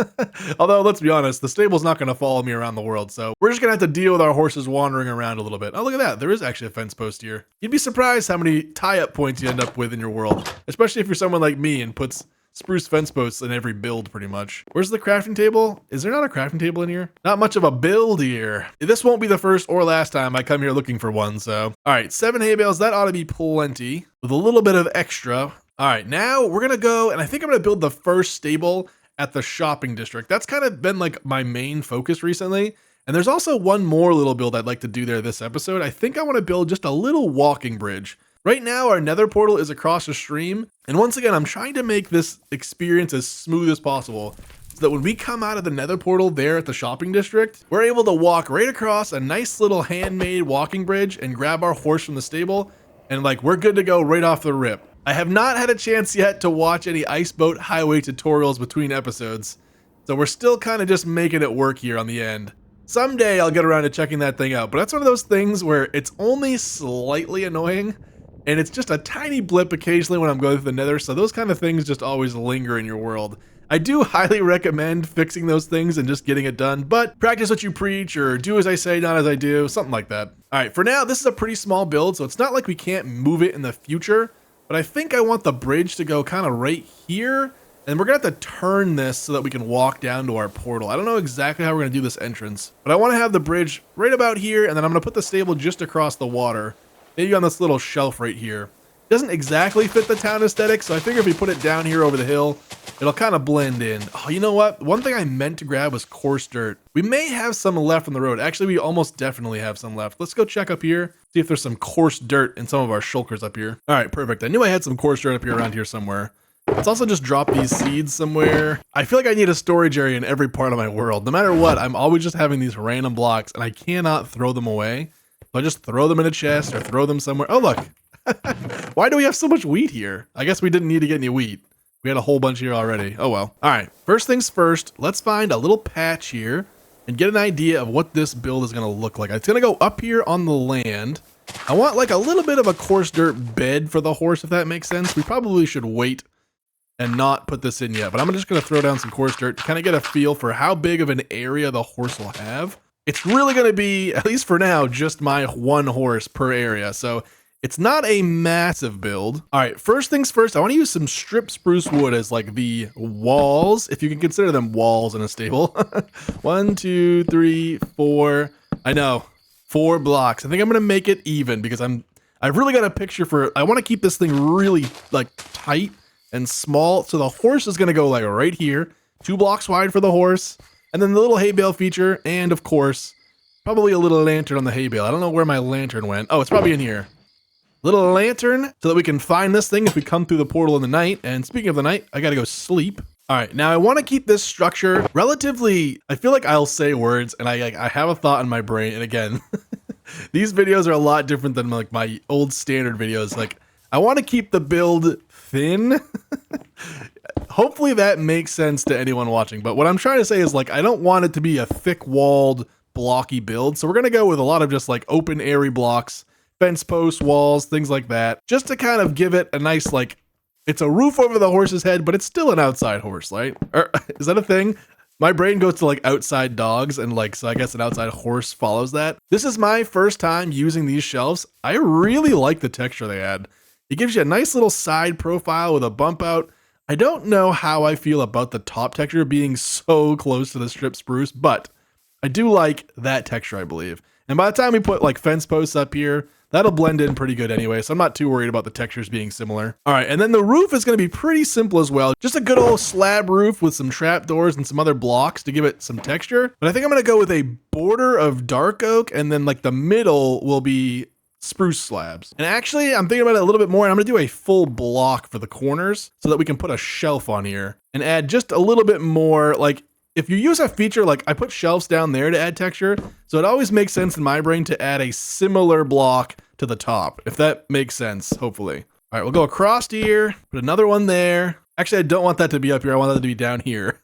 Although, let's be honest, the stable's not going to follow me around the world, so we're just going to have to deal with our horses wandering around a little bit. Oh, look at that. There is actually a fence post here. You'd be surprised how many tie-up points you end up with in your world, especially if you're someone like me and puts spruce fence posts in every build pretty much. Where's the crafting table? Is there not a crafting table in here? Not much of a build here. This won't be the first or last time I come here looking for one, so. All right, 7 hay bales, that ought to be plenty with a little bit of extra. All right, now we're gonna go, and I think I'm gonna build the first stable at the shopping district. That's kind of been like my main focus recently. And there's also one more little build I'd like to do there this episode. I think I want to build just a little walking bridge. Right now, our nether portal is across the stream. And once again, I'm trying to make this experience as smooth as possible so that when we come out of the nether portal there at the shopping district, we're able to walk right across a nice little handmade walking bridge and grab our horse from the stable. And like, we're good to go right off the rip. I have not had a chance yet to watch any ice boat highway tutorials between episodes. So we're still kind of just making it work here on the end. Someday I'll get around to checking that thing out, but that's one of those things where it's only slightly annoying and it's just a tiny blip occasionally when I'm going through the nether, so those kind of things just always linger in your world. I do highly recommend fixing those things and just getting it done, but practice what you preach or do as I say, not as I do, something like that. All right, for now, this is a pretty small build, so it's not like we can't move it in the future, but I think I want the bridge to go kind of right here. And we're going to have to turn this so that we can walk down to our portal. I don't know exactly how we're going to do this entrance, but I want to have the bridge right about here, and then I'm going to put the stable just across the water, maybe on this little shelf right here. It doesn't exactly fit the town aesthetic, so I figure if we put it down here over the hill, it'll kind of blend in. Oh, you know what? One thing I meant to grab was coarse dirt. We may have some left on the road. Actually, we almost definitely have some left. Let's go check up here, see if there's some coarse dirt in some of our shulkers up here. All right, perfect. I knew I had some coarse dirt up here around here somewhere. Let's also just drop these seeds somewhere. I feel like I need a storage area in every part of my world. No matter what, I'm always just having these random blocks and I cannot throw them away. So I just throw them in a chest or throw them somewhere. Oh, look. Why do we have so much wheat here? I guess we didn't need to get any wheat. We had a whole bunch here already. Oh, well. All right. First things first, let's find a little patch here and get an idea of what this build is going to look like. It's going to go up here on the land. I want like a little bit of a coarse dirt bed for the horse, if that makes sense. We probably should wait and not put this in yet, but I'm just going to throw down some coarse dirt to kind of get a feel for how big of an area the horse will have. It's really going to be, at least for now, just my one horse per area. So it's not a massive build. All right, first things first, I want to use some stripped spruce wood as like the walls, if you can consider them walls in a stable. 1, 2, 3, 4. I know, 4 blocks. I think I'm going to make it even because I've really got a picture for, I want to keep this thing really like tight and small. So the horse is going to go like right here, 2 blocks wide for the horse, and then the little hay bale feature, and of course, probably a little lantern on the hay bale. I don't know where my lantern went. Oh, it's probably in here. Little lantern so that we can find this thing if we come through the portal in the night. And speaking of the night, I gotta go sleep. All right, now I want to keep this structure relatively, I feel like I'll say words and I have a thought in my brain. And again, these videos are a lot different than like my old standard videos. Like I want to keep the build thin. Hopefully that makes sense to anyone watching. But what I'm trying to say is like, I don't want it to be a thick walled blocky build. So we're going to go with a lot of just like open airy blocks, fence posts, walls, things like that, just to kind of give it a nice, like, it's a roof over the horse's head, but it's still an outside horse, right? Or, is that a thing? My brain goes to like outside dogs and like, so I guess an outside horse follows that. This is my first time using these shelves. I really like the texture they add. It gives you a nice little side profile with a bump out. I don't know how I feel about the top texture being so close to the strip spruce, but I do like that texture, I believe. And by the time we put like fence posts up here, that'll blend in pretty good anyway, so I'm not too worried about the textures being similar. All right, and then the roof is going to be pretty simple as well. Just a good old slab roof with some trapdoors and some other blocks to give it some texture. But I think I'm going to go with a border of dark oak, and then like the middle will be spruce slabs. And actually, I'm thinking about it a little bit more, and I'm going to do a full block for the corners so that we can put a shelf on here and add just a little bit more, like, if you use a feature, like I put shelves down there to add texture, so it always makes sense in my brain to add a similar block to the top, if that makes sense, hopefully. All right, we'll go across here, put another one there. Actually, I don't want that to be up here. I want that to be down here.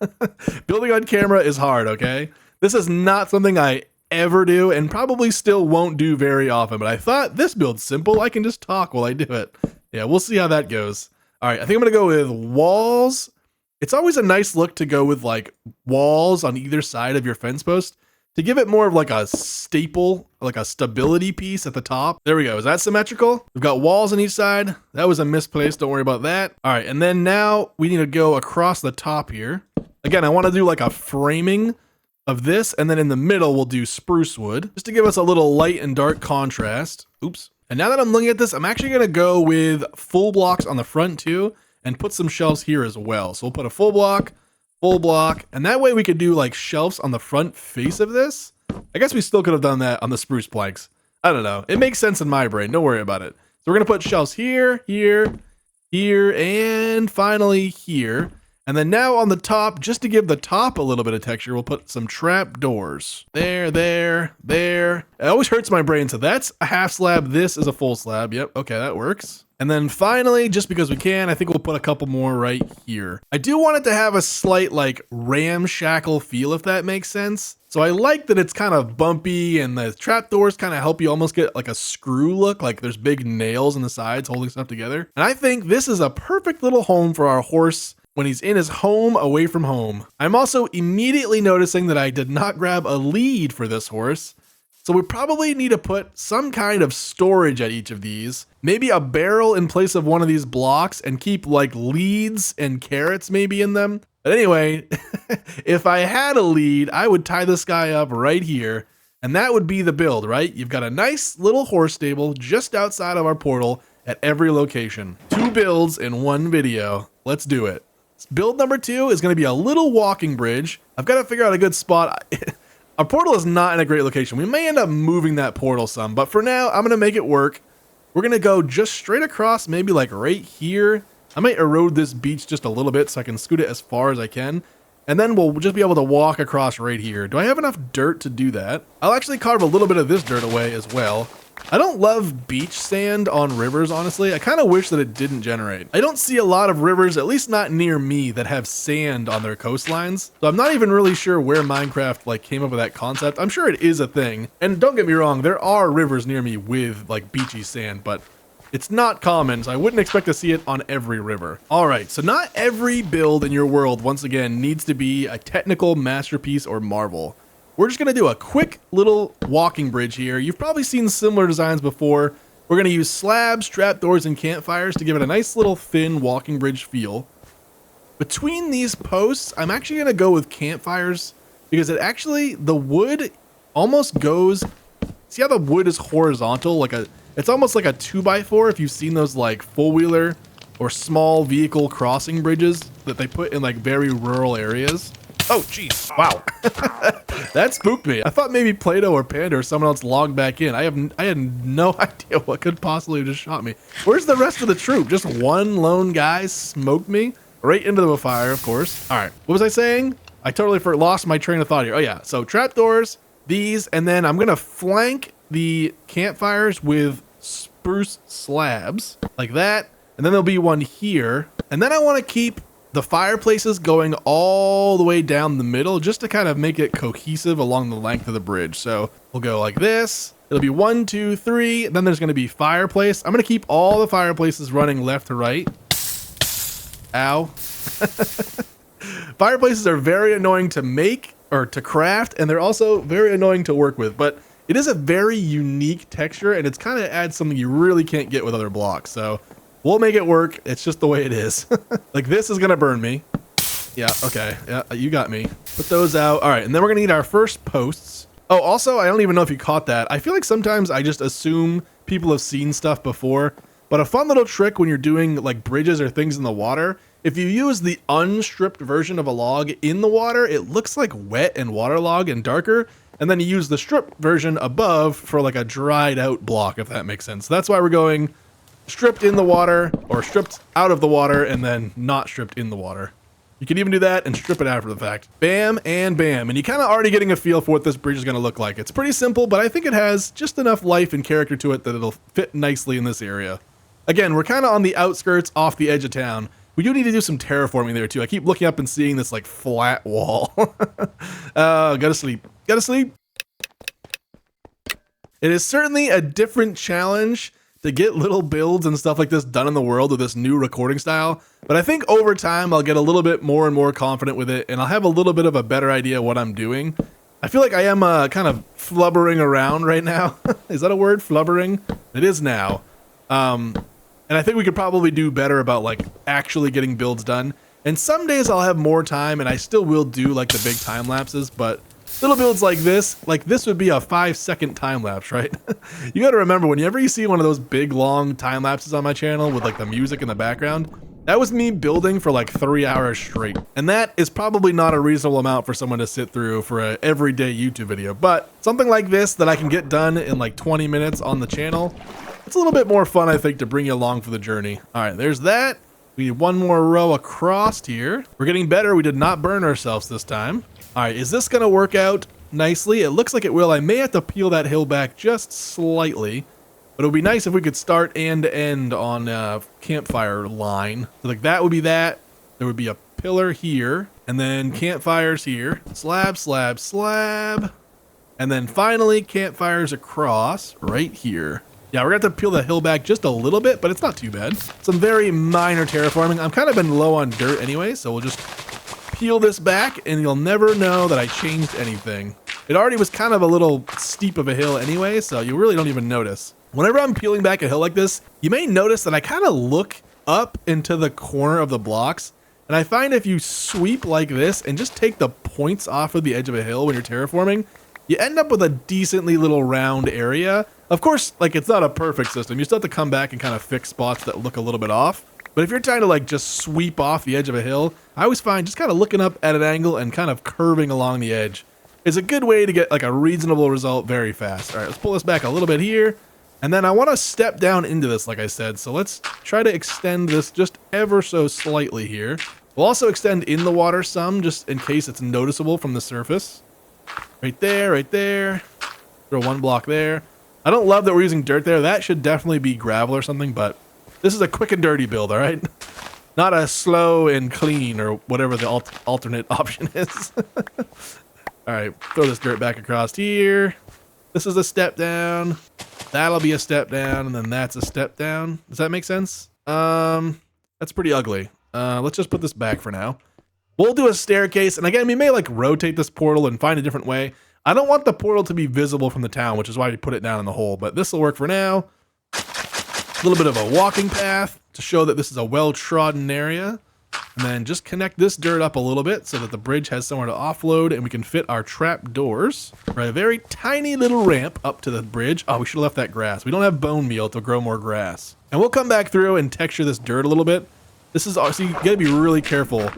Building on camera is hard, okay? This is not something I ever do and probably still won't do very often, but I thought this build's simple. I can just talk while I do it. Yeah, we'll see how that goes. All right, I think I'm gonna go with walls. It's always a nice look to go with like walls on either side of your fence post to give it more of like a staple, like a stability piece at the top. There we go. Is that symmetrical? We've got walls on each side. That was a misplaced. Don't worry about that. All right. And then now we need to go across the top here. Again, I want to do like a framing of this. And then in the middle, we'll do spruce wood just to give us a little light and dark contrast. Oops. And now that I'm looking at this, I'm actually going to go with full blocks on the front too, and put some shelves here as well. So we'll put a full block, and that way we could do like shelves on the front face of this. I guess we still could have done that on the spruce planks. I don't know. It makes sense in my brain. Don't worry about it. So we're going to put shelves here, here, here, and finally here. And then now on the top, just to give the top a little bit of texture, we'll put some trap doors. There, there, there. It always hurts my brain. So that's a half slab. This is a full slab. Yep. Okay, that works. And then finally, just because we can, I think we'll put a couple more right here. I do want it to have a slight like ramshackle feel, if that makes sense. So I like that it's kind of bumpy and the trapdoors kind of help you almost get like a screw look, like there's big nails on the sides holding stuff together. And I think this is a perfect little home for our horse when he's in his home away from home. I'm also immediately noticing that I did not grab a lead for this horse. So we probably need to put some kind of storage at each of these, maybe a barrel in place of one of these blocks and keep like leads and carrots maybe in them. But anyway, if I had a lead, I would tie this guy up right here and that would be the build, right? You've got a nice little horse stable just outside of our portal at every location. 2 builds in 1 video. Let's do it. Build number 2 is going to be a little walking bridge. I've got to figure out a good spot. Our portal is not in a great location. We may end up moving that portal some, but for now, I'm going to make it work. We're going to go just straight across, maybe like right here. I might erode this beach just a little bit so I can scoot it as far as I can. And then we'll just be able to walk across right here. Do I have enough dirt to do that? I'll actually carve a little bit of this dirt away as well. I don't love beach sand on rivers, honestly. I kind of wish that it didn't generate. I don't see a lot of rivers, at least not near me, that have sand on their coastlines. So I'm not even really sure where Minecraft like came up with that concept. I'm sure it is a thing. And don't get me wrong, there are rivers near me with like beachy sand, but It's not common, so I wouldn't expect to see it on every river. All right, so not every build in your world, once again, needs to be a technical masterpiece or marvel. We're just gonna do a quick little walking bridge here. You've probably seen similar designs before. We're gonna use slabs, trapdoors, and campfires to give it a nice little thin walking bridge feel. Between these posts, I'm actually gonna go with campfires because the wood almost goes, see how the wood is horizontal? It's almost like a 2x4 if you've seen those like four-wheeler or small vehicle crossing bridges that they put in like very rural areas. Oh, jeez. Wow. That spooked me. I thought maybe Plato or Panda or someone else logged back in. I had no idea what could possibly have just shot me. Where's the rest of the troop? Just one lone guy smoked me right into the fire, of course. All right. What was I saying? I totally lost my train of thought here. Oh, yeah. So trapdoors, these, and then I'm going to flank the campfires with spruce slabs like that. And then there'll be one here. And then I want to keep the fireplaces going all the way down the middle just to kind of make it cohesive along the length of the bridge. So we'll go like this. It'll be 1, 2, 3. Then there's going to be fireplace. I'm going to keep all the fireplaces running left to right. Ow. Fireplaces are very annoying to make or to craft, and they're also very annoying to work with, but it is a very unique texture, and it's kind of adds something you really can't get with other blocks. So we'll make it work. It's just the way it is. Like this is gonna burn me. Yeah, okay. Yeah, you got me. Put those out. All right, and then we're gonna need our first posts. Oh, also, I don't even know if you caught that. I feel like sometimes I just assume people have seen stuff before, but a fun little trick when you're doing like bridges or things in the water, if you use the unstripped version of a log in the water, it looks like wet and waterlogged and darker. And then you use the stripped version above for like a dried out block, if that makes sense. So that's why we're going stripped in the water or stripped out of the water and then not stripped in the water. You can even do that and strip it after the fact. Bam and bam. And you're kind of already getting a feel for what this bridge is going to look like. It's pretty simple, but I think it has just enough life and character to it that it'll fit nicely in this area. Again, we're kind of on the outskirts off the edge of town. We do need to do some terraforming there too. I keep looking up and seeing this like flat wall. Gotta sleep. Gotta sleep. It is certainly a different challenge to get little builds and stuff like this done in the world with this new recording style. But I think over time, I'll get a little bit more and more confident with it, and I'll have a little bit of a better idea what I'm doing. I feel like I am kind of flubbering around right now. Is that a word? Flubbering? It is now. And I think we could probably do better about like actually getting builds done. And some days I'll have more time and I still will do like the big time lapses, but little builds like this would be a 5-second time lapse, right? You got to remember, whenever you see one of those big long time lapses on my channel with like the music in the background, that was me building for like 3 hours straight. And that is probably not a reasonable amount for someone to sit through for an everyday YouTube video, but something like this that I can get done in like 20 minutes on the channel, it's a little bit more fun, I think, to bring you along for the journey. All right, there's that. We need one more row across here. We're getting better. We did not burn ourselves this time. All right, is this going to work out nicely? It looks like it will. I may have to peel that hill back just slightly, but it would be nice if we could start end to end on a campfire line. So like that would be that. There would be a pillar here, and then campfires here. Slab, slab, slab. And then finally campfires across right here. Yeah, we're going to have to peel the hill back just a little bit, but it's not too bad. Some very minor terraforming. I'm kind of been low on dirt anyway, so we'll just peel this back and you'll never know that I changed anything. It already was kind of a little steep of a hill anyway, so you really don't even notice. Whenever I'm peeling back a hill like this, you may notice that I kind of look up into the corner of the blocks, and I find if you sweep like this and just take the points off of the edge of a hill when you're terraforming, you end up with a decently little round area. Of course, like it's not a perfect system. You still have to come back and kind of fix spots that look a little bit off. But if you're trying to like just sweep off the edge of a hill, I always find just kind of looking up at an angle and kind of curving along the edge is a good way to get like a reasonable result very fast. All right, let's pull this back a little bit here. And then I want to step down into this, like I said. So let's try to extend this just ever so slightly here. We'll also extend in the water some, just in case it's noticeable from the surface. Right there, right there. Throw one block there. I don't love that we're using dirt there. That should definitely be gravel or something, but this is a quick and dirty build, all right? Not a slow and clean or whatever the alternate option is. All right, throw this dirt back across here. This is a step down. That'll be a step down, and then that's a step down. Does that make sense? That's pretty ugly. Let's just put this back for now. We'll do a staircase, and again, we may like rotate this portal and find a different way. I don't want the portal to be visible from the town, which is why we put it down in the hole, but this will work for now. A little bit of a walking path to show that this is a well-trodden area. And then just connect this dirt up a little bit so that the bridge has somewhere to offload and we can fit our trap doors. Right, a very tiny little ramp up to the bridge. Oh, we should have left that grass. We don't have bone meal to grow more grass. And we'll come back through and texture this dirt a little bit. This is also, you gotta be really careful.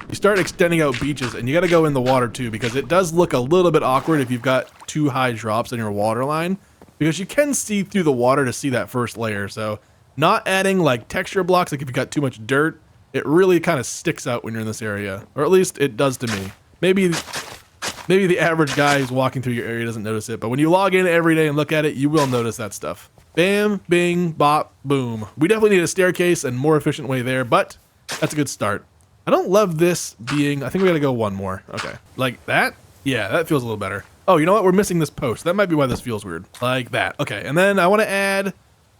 You start extending out beaches and you gotta go in the water too, because it does look a little bit awkward if you've got too high drops in your water line, because you can see through the water to see that first layer. So not adding like texture blocks, like if you've got too much dirt, it really kind of sticks out when you're in this area, or at least it does to me. Maybe the average guy who's walking through your area doesn't notice it, but when you log in every day and look at it, you will notice that stuff. Bam, bing, bop, boom. We definitely need a staircase and more efficient way there, but that's a good start. I don't love this being, I think we gotta go one more. Okay, like that? Yeah, that feels a little better. Oh, you know what? We're missing this post. That might be why this feels weird. Like that. Okay, and then I want to add,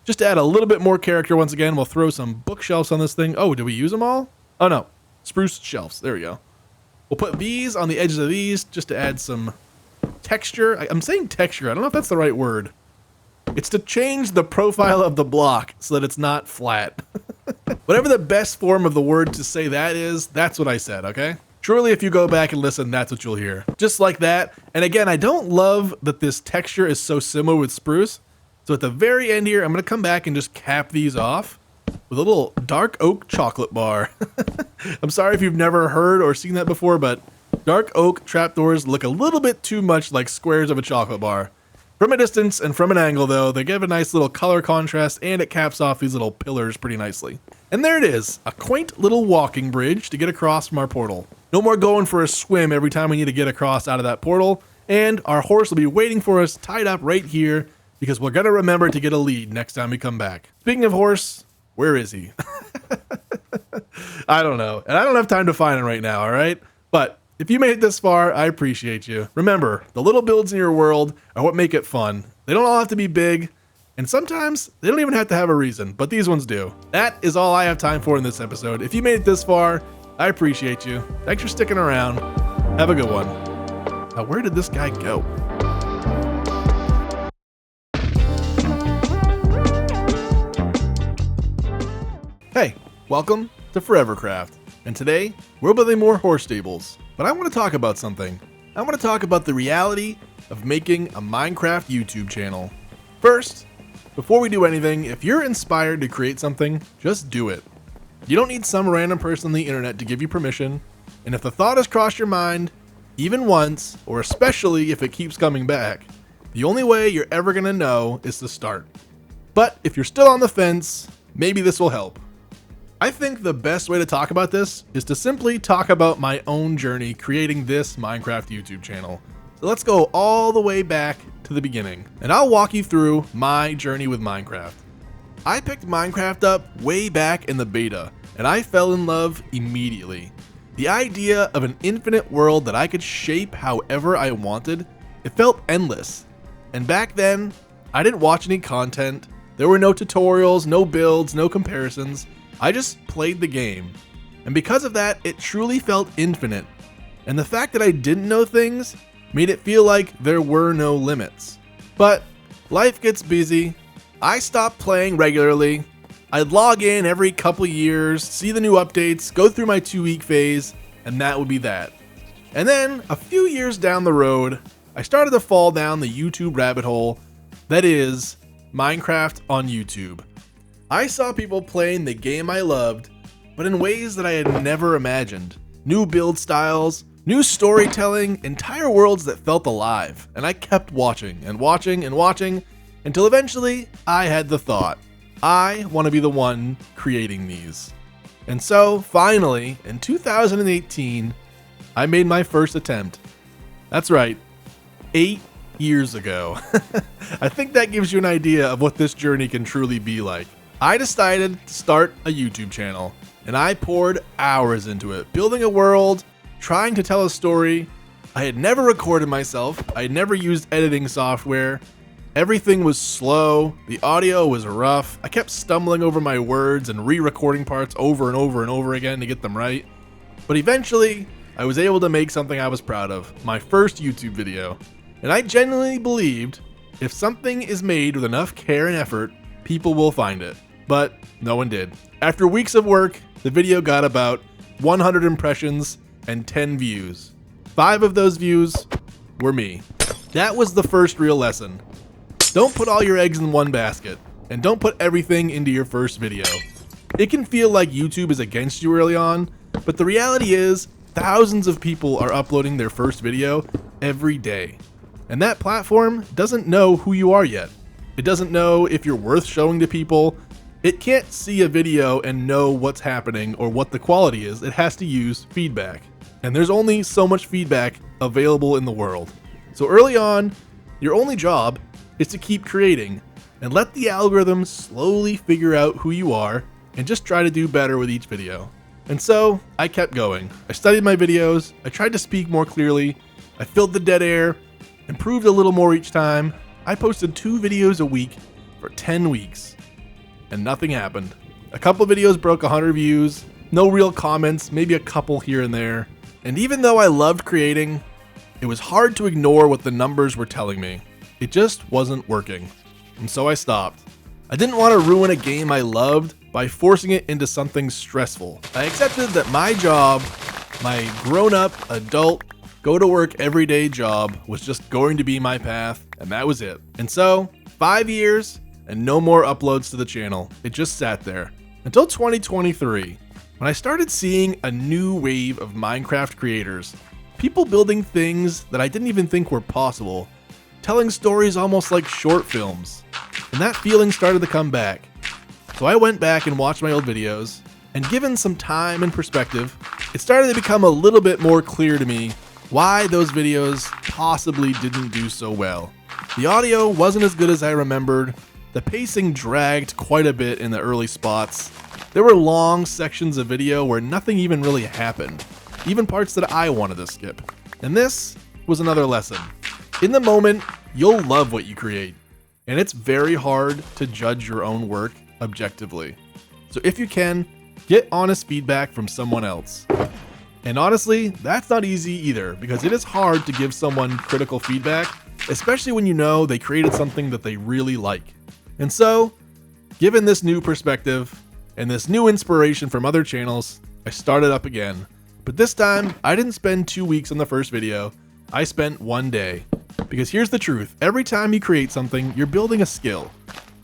just to add a little bit more character once again, we'll throw some bookshelves on this thing. Oh, did we use them all? Oh no, spruce shelves. There we go. We'll put these on the edges of these just to add some texture. I'm saying texture. I don't know if that's the right word. It's to change the profile of the block so that it's not flat. Whatever the best form of the word to say that is, that's what I said, okay? Surely if you go back and listen, that's what you'll hear. Just like that. And again, I don't love that this texture is so similar with spruce. So at the very end here, I'm going to come back and just cap these off with a little dark oak chocolate bar. I'm sorry if you've never heard or seen that before, but dark oak trapdoors look a little bit too much like squares of a chocolate bar. From a distance and from an angle though, they give a nice little color contrast and it caps off these little pillars pretty nicely. And there it is, a quaint little walking bridge to get across from our portal. No more going for a swim every time we need to get across out of that portal, and our horse will be waiting for us tied up right here because we're gonna remember to get a lead next time we come back. Speaking of horse, where is he? I don't know, and I don't have time to find him right now, alright? But if you made it this far, I appreciate you. Remember, the little builds in your world are what make it fun. They don't all have to be big, and sometimes they don't even have to have a reason, but these ones do. That is all I have time for in this episode. If you made it this far, I appreciate you. Thanks for sticking around. Have a good one. Now, where did this guy go? Hey, welcome to ForeverCraft, and today we're building more horse stables. But I want to talk about something. I want to talk about the reality of making a Minecraft YouTube channel. First, before we do anything, if you're inspired to create something, just do it. You don't need some random person on the internet to give you permission, and if the thought has crossed your mind, even once, or especially if it keeps coming back, the only way you're ever going to know is to start. But if you're still on the fence, maybe this will help. I think the best way to talk about this is to simply talk about my own journey creating this Minecraft YouTube channel. So let's go all the way back to the beginning, and I'll walk you through my journey with Minecraft. I picked Minecraft up way back in the beta, and I fell in love immediately. The idea of an infinite world that I could shape however I wanted, it felt endless. And back then, I didn't watch any content, there were no tutorials, no builds, no comparisons. I just played the game, and because of that, it truly felt infinite, and the fact that I didn't know things made it feel like there were no limits. But life gets busy, I stopped playing regularly, I'd log in every couple years, see the new updates, go through my 2-week phase, and that would be that. And then, a few years down the road, I started to fall down the YouTube rabbit hole that is Minecraft on YouTube. I saw people playing the game I loved, but in ways that I had never imagined. New build styles, new storytelling, entire worlds that felt alive, and I kept watching and watching and watching until eventually I had the thought, I want to be the one creating these. And so, finally, in 2018, I made my first attempt. That's right, 8 years ago. I think that gives you an idea of what this journey can truly be like. I decided to start a YouTube channel, and I poured hours into it, building a world, trying to tell a story. I had never recorded myself, I had never used editing software, everything was slow, the audio was rough, I kept stumbling over my words and re-recording parts over and over and over again to get them right. But eventually, I was able to make something I was proud of, my first YouTube video. And I genuinely believed if something is made with enough care and effort, people will find it. But no one did. After weeks of work, the video got about 100 impressions and 10 views. 5 of those views were me. That was the first real lesson. Don't put all your eggs in one basket, and don't put everything into your first video. It can feel like YouTube is against you early on, but the reality is thousands of people are uploading their first video every day. And that platform doesn't know who you are yet. It doesn't know if you're worth showing to people. It can't see a video and know what's happening or what the quality is. It has to use feedback. And there's only so much feedback available in the world. So early on, your only job is to keep creating and let the algorithm slowly figure out who you are and just try to do better with each video. And so I kept going. I studied my videos. I tried to speak more clearly. I filled the dead air. Improved a little more each time. I posted 2 videos a week for 10 weeks, and nothing happened. A couple videos broke 100 views, no real comments, maybe a couple here and there. And even though I loved creating, it was hard to ignore what the numbers were telling me. It just wasn't working. And so I stopped. I didn't want to ruin a game I loved by forcing it into something stressful. I accepted that my job, my grown-up, adult, go-to-work everyday job was just going to be my path, and that was it. And so, 5 years and no more uploads to the channel. It just sat there. Until 2023, when I started seeing a new wave of Minecraft creators. People building things that I didn't even think were possible. Telling stories almost like short films. And that feeling started to come back. So I went back and watched my old videos, and given some time and perspective, it started to become a little bit more clear to me why those videos possibly didn't do so well. The audio wasn't as good as I remembered, the pacing dragged quite a bit in the early spots, there were long sections of video where nothing even really happened, even parts that I wanted to skip. And this was another lesson. In the moment, you'll love what you create, and it's very hard to judge your own work objectively. So if you can, get honest feedback from someone else. And honestly, that's not easy either, because it is hard to give someone critical feedback, especially when you know they created something that they really like. And so, given this new perspective and this new inspiration from other channels, I started up again. But this time, I didn't spend 2 weeks on the first video, I spent 1 day. Because here's the truth, every time you create something, you're building a skill.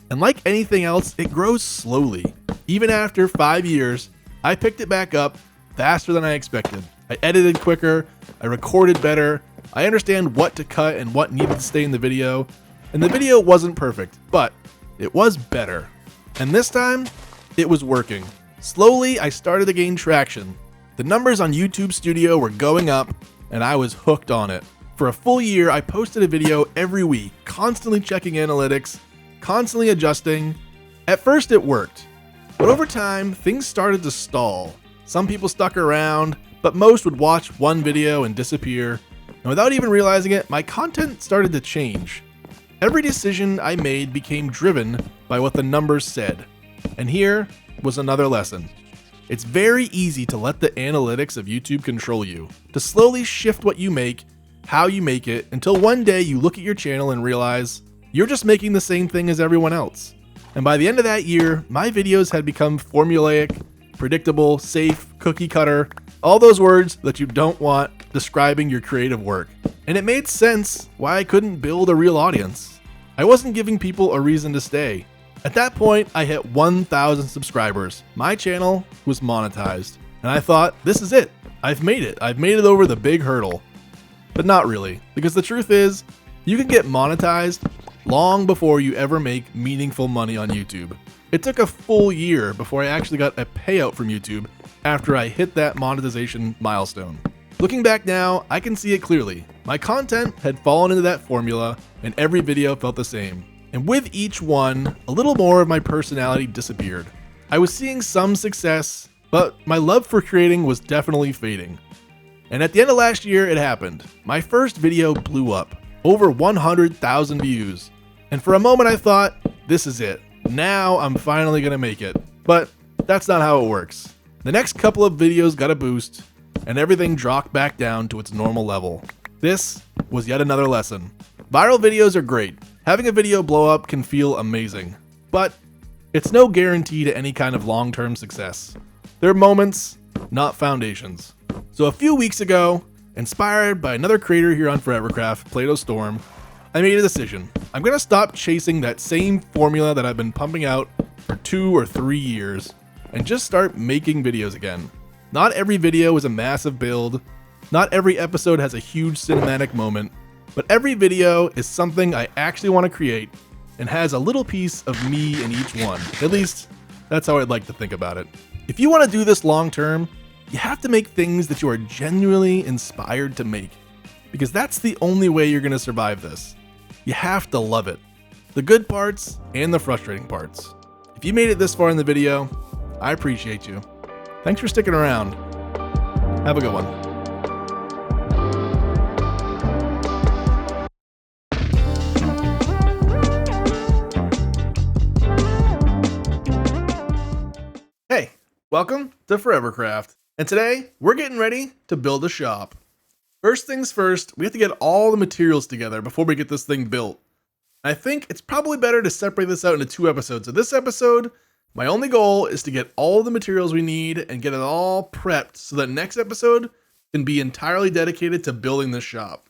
And like anything else, it grows slowly. Even after 5 years, I picked it back up faster than I expected. I edited quicker, I recorded better, I understand what to cut and what needed to stay in the video, and the video wasn't perfect, but it was better. And this time, it was working. Slowly, I started to gain traction. The numbers on YouTube Studio were going up, and I was hooked on it. For a full year, I posted a video every week, constantly checking analytics, constantly adjusting. At first, it worked, but over time, things started to stall. Some people stuck around, but most would watch one video and disappear. And without even realizing it, my content started to change. Every decision I made became driven by what the numbers said. And here was another lesson. It's very easy to let the analytics of YouTube control you, to slowly shift what you make, how you make it, until one day you look at your channel and realize you're just making the same thing as everyone else. And by the end of that year, my videos had become formulaic, predictable, safe, cookie cutter, all those words that you don't want describing your creative work. And it made sense why I couldn't build a real audience. I wasn't giving people a reason to stay. At that point, I hit 1,000 subscribers. My channel was monetized. And I thought, this is it. I've made it. I've made it over the big hurdle. But not really, because the truth is, you can get monetized long before you ever make meaningful money on YouTube. It took a full year before I actually got a payout from YouTube after I hit that monetization milestone. Looking back now, I can see it clearly. My content had fallen into that formula, and every video felt the same. And with each one, a little more of my personality disappeared. I was seeing some success, but my love for creating was definitely fading. And at the end of last year, it happened. My first video blew up. Over 100,000 views. And for a moment I thought, this is it. Now I'm finally gonna make it. But that's not how it works. The next couple of videos got a boost, and everything dropped back down to its normal level. This was yet another lesson. Viral videos are great. Having a video blow up can feel amazing. But it's no guarantee to any kind of long-term success. They're moments, not foundations. So a few weeks ago, inspired by another creator here on ForeverCraft, Play-Doh Storm, I made a decision. I'm gonna stop chasing that same formula that I've been pumping out for 2 or 3 years and just start making videos again. Not every video is a massive build, not every episode has a huge cinematic moment, but every video is something I actually want to create and has a little piece of me in each one. At least, that's how I'd like to think about it. If you want to do this long term, you have to make things that you are genuinely inspired to make, because that's the only way you're going to survive this. You have to love it. The good parts and the frustrating parts. If you made it this far in the video, I appreciate you. Thanks for sticking around. Have a good one. Hey, welcome to ForeverCraft. And today, we're getting ready to build a shop. First things first, we have to get all the materials together before we get this thing built. I think it's probably better to separate this out into 2 episodes. So this episode, my only goal is to get all the materials we need and get it all prepped so that next episode can be entirely dedicated to building this shop.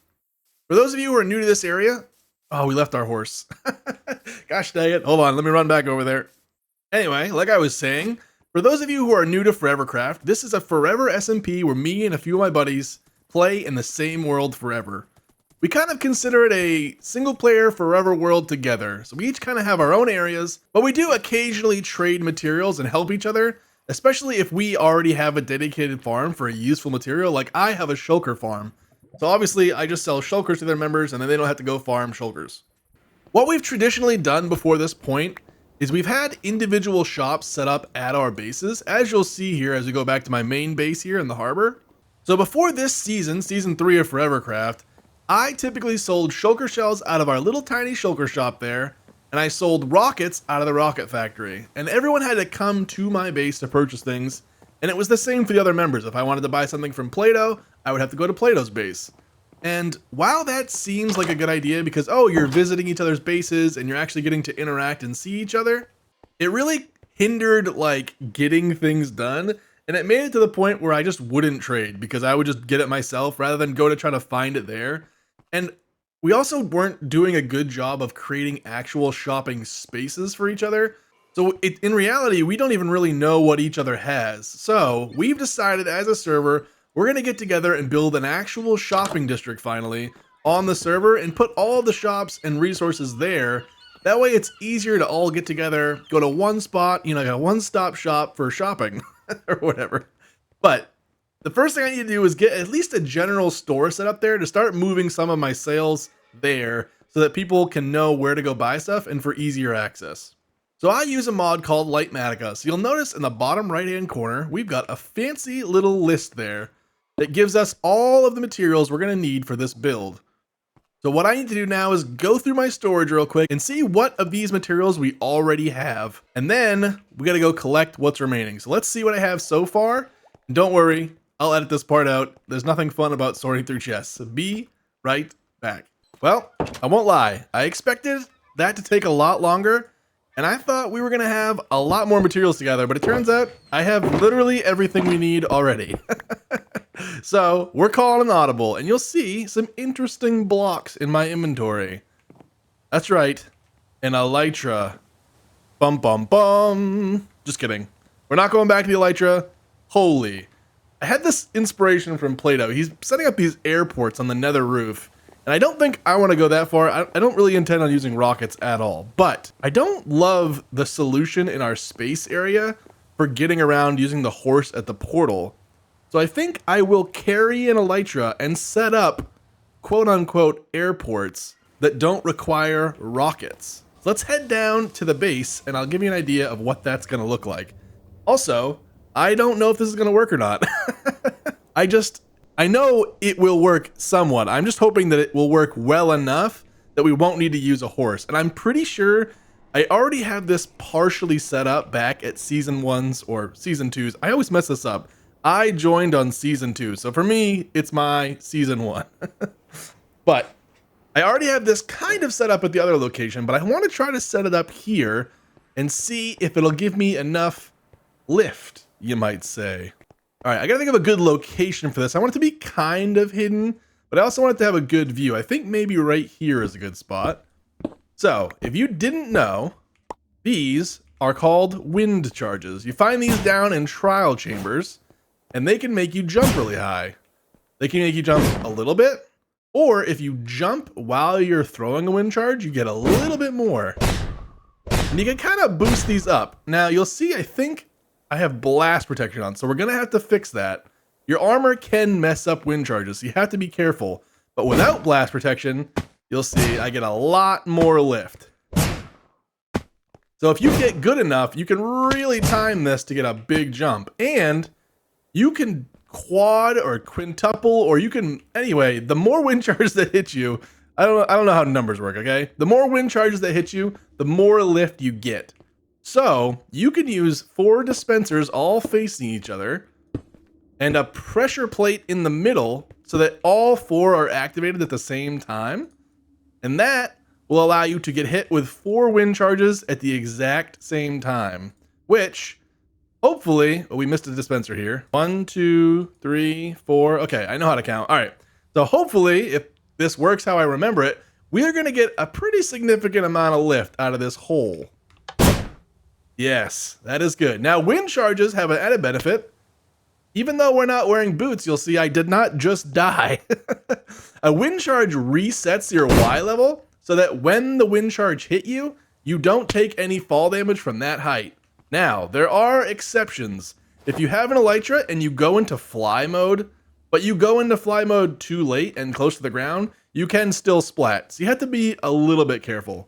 For those of you who are new to this area, oh, we left our horse. Gosh dang it. Hold on, let me run back over there. Anyway, like I was saying, for those of you who are new to ForeverCraft, this is a forever SMP where me and a few of my buddies play in the same world forever. We kind of consider it a single player forever world together, so we each kind of have our own areas, but we do occasionally trade materials and help each other, especially if we already have a dedicated farm for a useful material. Like I have a shulker farm, so obviously I just sell shulkers to their members and then they don't have to go farm shulkers. What we've traditionally done before this point is we've had individual shops set up at our bases, as you'll see here as we go back to my main base here in the harbor. So before this season, season 3 of ForeverCraft, I typically sold shulker shells out of our little tiny shulker shop there, and I sold rockets out of the rocket factory. And everyone had to come to my base to purchase things, and it was the same for the other members. If I wanted to buy something from Play-Doh, I would have to go to Play-Doh's base. And while that seems like a good idea because, oh, you're visiting each other's bases and you're actually getting to interact and see each other, it really hindered like getting things done. And it made it to the point where I just wouldn't trade because I would just get it myself rather than go to try to find it there. And we also weren't doing a good job of creating actual shopping spaces for each other. So in reality, we don't even really know what each other has. So we've decided as a server, we're going to get together and build an actual shopping district finally on the server and put all the shops and resources there. That way it's easier to all get together, go to one spot, you know, like a one-stop shop for shopping or whatever. But the first thing I need to do is get at least a general store set up there to start moving some of my sales there so that people can know where to go buy stuff and for easier access. So I use a mod called Lightmatica. So you'll notice in the bottom right-hand corner, we've got a fancy little list there that gives us all of the materials we're going to need for this build. So what I need to do now is go through my storage real quick and see what of these materials we already have. And then we got to go collect what's remaining. So let's see what I have so far. And don't worry, I'll edit this part out. There's nothing fun about sorting through chests. So be right back. Well, I won't lie. I expected that to take a lot longer. And I thought we were going to have a lot more materials together, but it turns out I have literally everything we need already. So we're calling an audible, and you'll see some interesting blocks in my inventory. That's right, an Elytra. Bum bum bum. Just kidding. We're not going back to the Elytra. Holy. I had this inspiration from Play-Doh. He's setting up these airports on the nether roof. And I don't think I want to go that far. I don't really intend on using rockets at all. But I don't love the solution in our space area for getting around using the horse at the portal. So I think I will carry an Elytra and set up quote-unquote airports that don't require rockets. So let's head down to the base and I'll give you an idea of what that's going to look like. Also, I don't know if this is going to work or not. I just I know it will work somewhat. I'm just hoping that it will work well enough that we won't need to use a horse. And I'm pretty sure I already have this partially set up back at season 1's or season 2's. I always mess this up. I joined on season 2. So for me, it's my season 1. But I already have this kind of set up at the other location, but I want to try to set it up here and see if it'll give me enough lift, you might say. All right, I gotta think of a good location for this. I want it to be kind of hidden, but I also want it to have a good view. I think maybe right here is a good spot. So, if you didn't know, these are called wind charges. You find these down in trial chambers, and they can make you jump really high. They can make you jump a little bit, or if you jump while you're throwing a wind charge, you get a little bit more. And you can kind of boost these up. Now, you'll see, I think I have blast protection on, so we're gonna have to fix that. Your armor can mess up wind charges, so you have to be careful. But without blast protection, you'll see I get a lot more lift. So if you get good enough, you can really time this to get a big jump. And you can quad or quintuple, or you can, anyway, the more wind charges that hit you, I don't know how numbers work, okay? The more wind charges that hit you, the more lift you get. So you can use 4 dispensers all facing each other and a pressure plate in the middle so that all 4 are activated at the same time. And that will allow you to get hit with 4 wind charges at the exact same time, which hopefully, oh, we missed a dispenser here. 1, 2, 3, 4. Okay, I know how to count. All right. So hopefully, if this works how I remember it, we are going to get a pretty significant amount of lift out of this hole. Yes, that is good. Now, wind charges have an added benefit. Even though we're not wearing boots, you'll see I did not just die. A wind charge resets your Y level so that when the wind charge hit you, you don't take any fall damage from that height. Now, there are exceptions. If you have an Elytra and you go into fly mode, but you go into fly mode too late and close to the ground, you can still splat. So you have to be a little bit careful.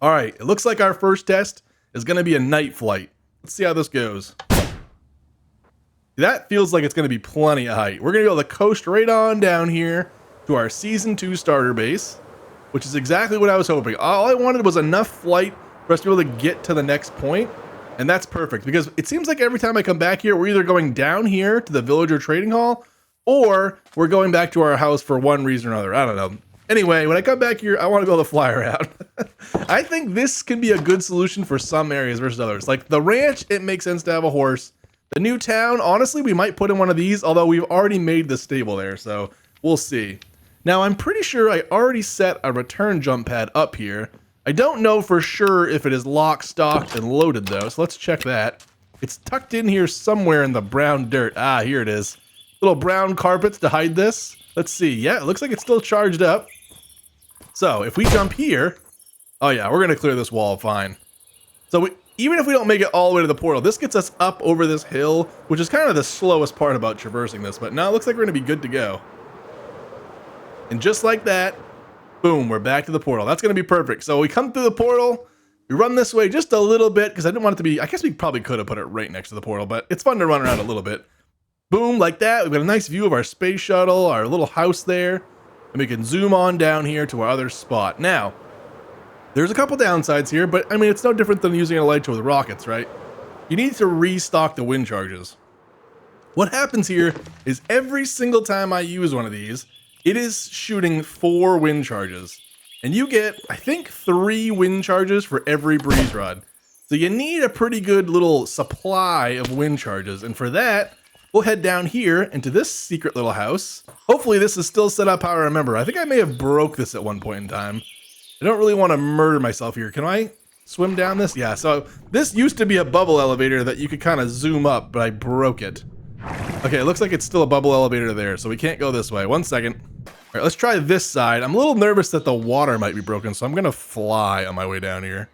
All right, it looks like our first test is going to be a night flight. Let's see how this goes. That feels like it's going to be plenty of height. We're going to be able to coast right on down here to our Season 2 starter base, which is exactly what I was hoping. All I wanted was enough flight for us to be able to get to the next point, and that's perfect, because it seems like every time I come back here, we're either going down here to the villager trading hall, or we're going back to our house for one reason or another. I don't know. Anyway, when I come back here, I want to be able to fly around. I think this can be a good solution for some areas versus others. Like the ranch, it makes sense to have a horse. The new town, honestly, we might put in one of these, although we've already made the stable there, so we'll see. Now, I'm pretty sure I already set a return jump pad up here. I don't know for sure if it is locked, stocked, and loaded, though, so let's check that. It's tucked in here somewhere in the brown dirt. Ah, here it is. Little brown carpets to hide this. Let's see. Yeah, it looks like it's still charged up. So, if we jump here... Oh, yeah, we're going to clear this wall fine. So, even if we don't make it all the way to the portal, this gets us up over this hill, which is kind of the slowest part about traversing this. But now it looks like we're going to be good to go. And just like that, boom, we're back to the portal. That's going to be perfect. So, we come through the portal. We run this way just a little bit, because I didn't want it to be... I guess we probably could have put it right next to the portal, but it's fun to run around a little bit. Boom, like that. We've got a nice view of our space shuttle, our little house there. And we can zoom on down here to our other spot. Now, there's a couple downsides here, but I mean, it's no different than using an Elytra with rockets, right? You need to restock the wind charges. What happens here is every single time I use one of these, it is shooting 4 wind charges. And you get, I think, 3 wind charges for every breeze rod. So you need a pretty good little supply of wind charges. And for that, we'll head down here into this secret little house. Hopefully this is still set up how I remember. I think I may have broke this at one point in time. I don't really want to murder myself here. Can I swim down this? Yeah, so this used to be a bubble elevator that you could kind of zoom up, but I broke it. Okay, it looks like it's still a bubble elevator there, so we can't go this way. 1 second. All right, let's try this side. I'm a little nervous that the water might be broken, so I'm going to fly on my way down here.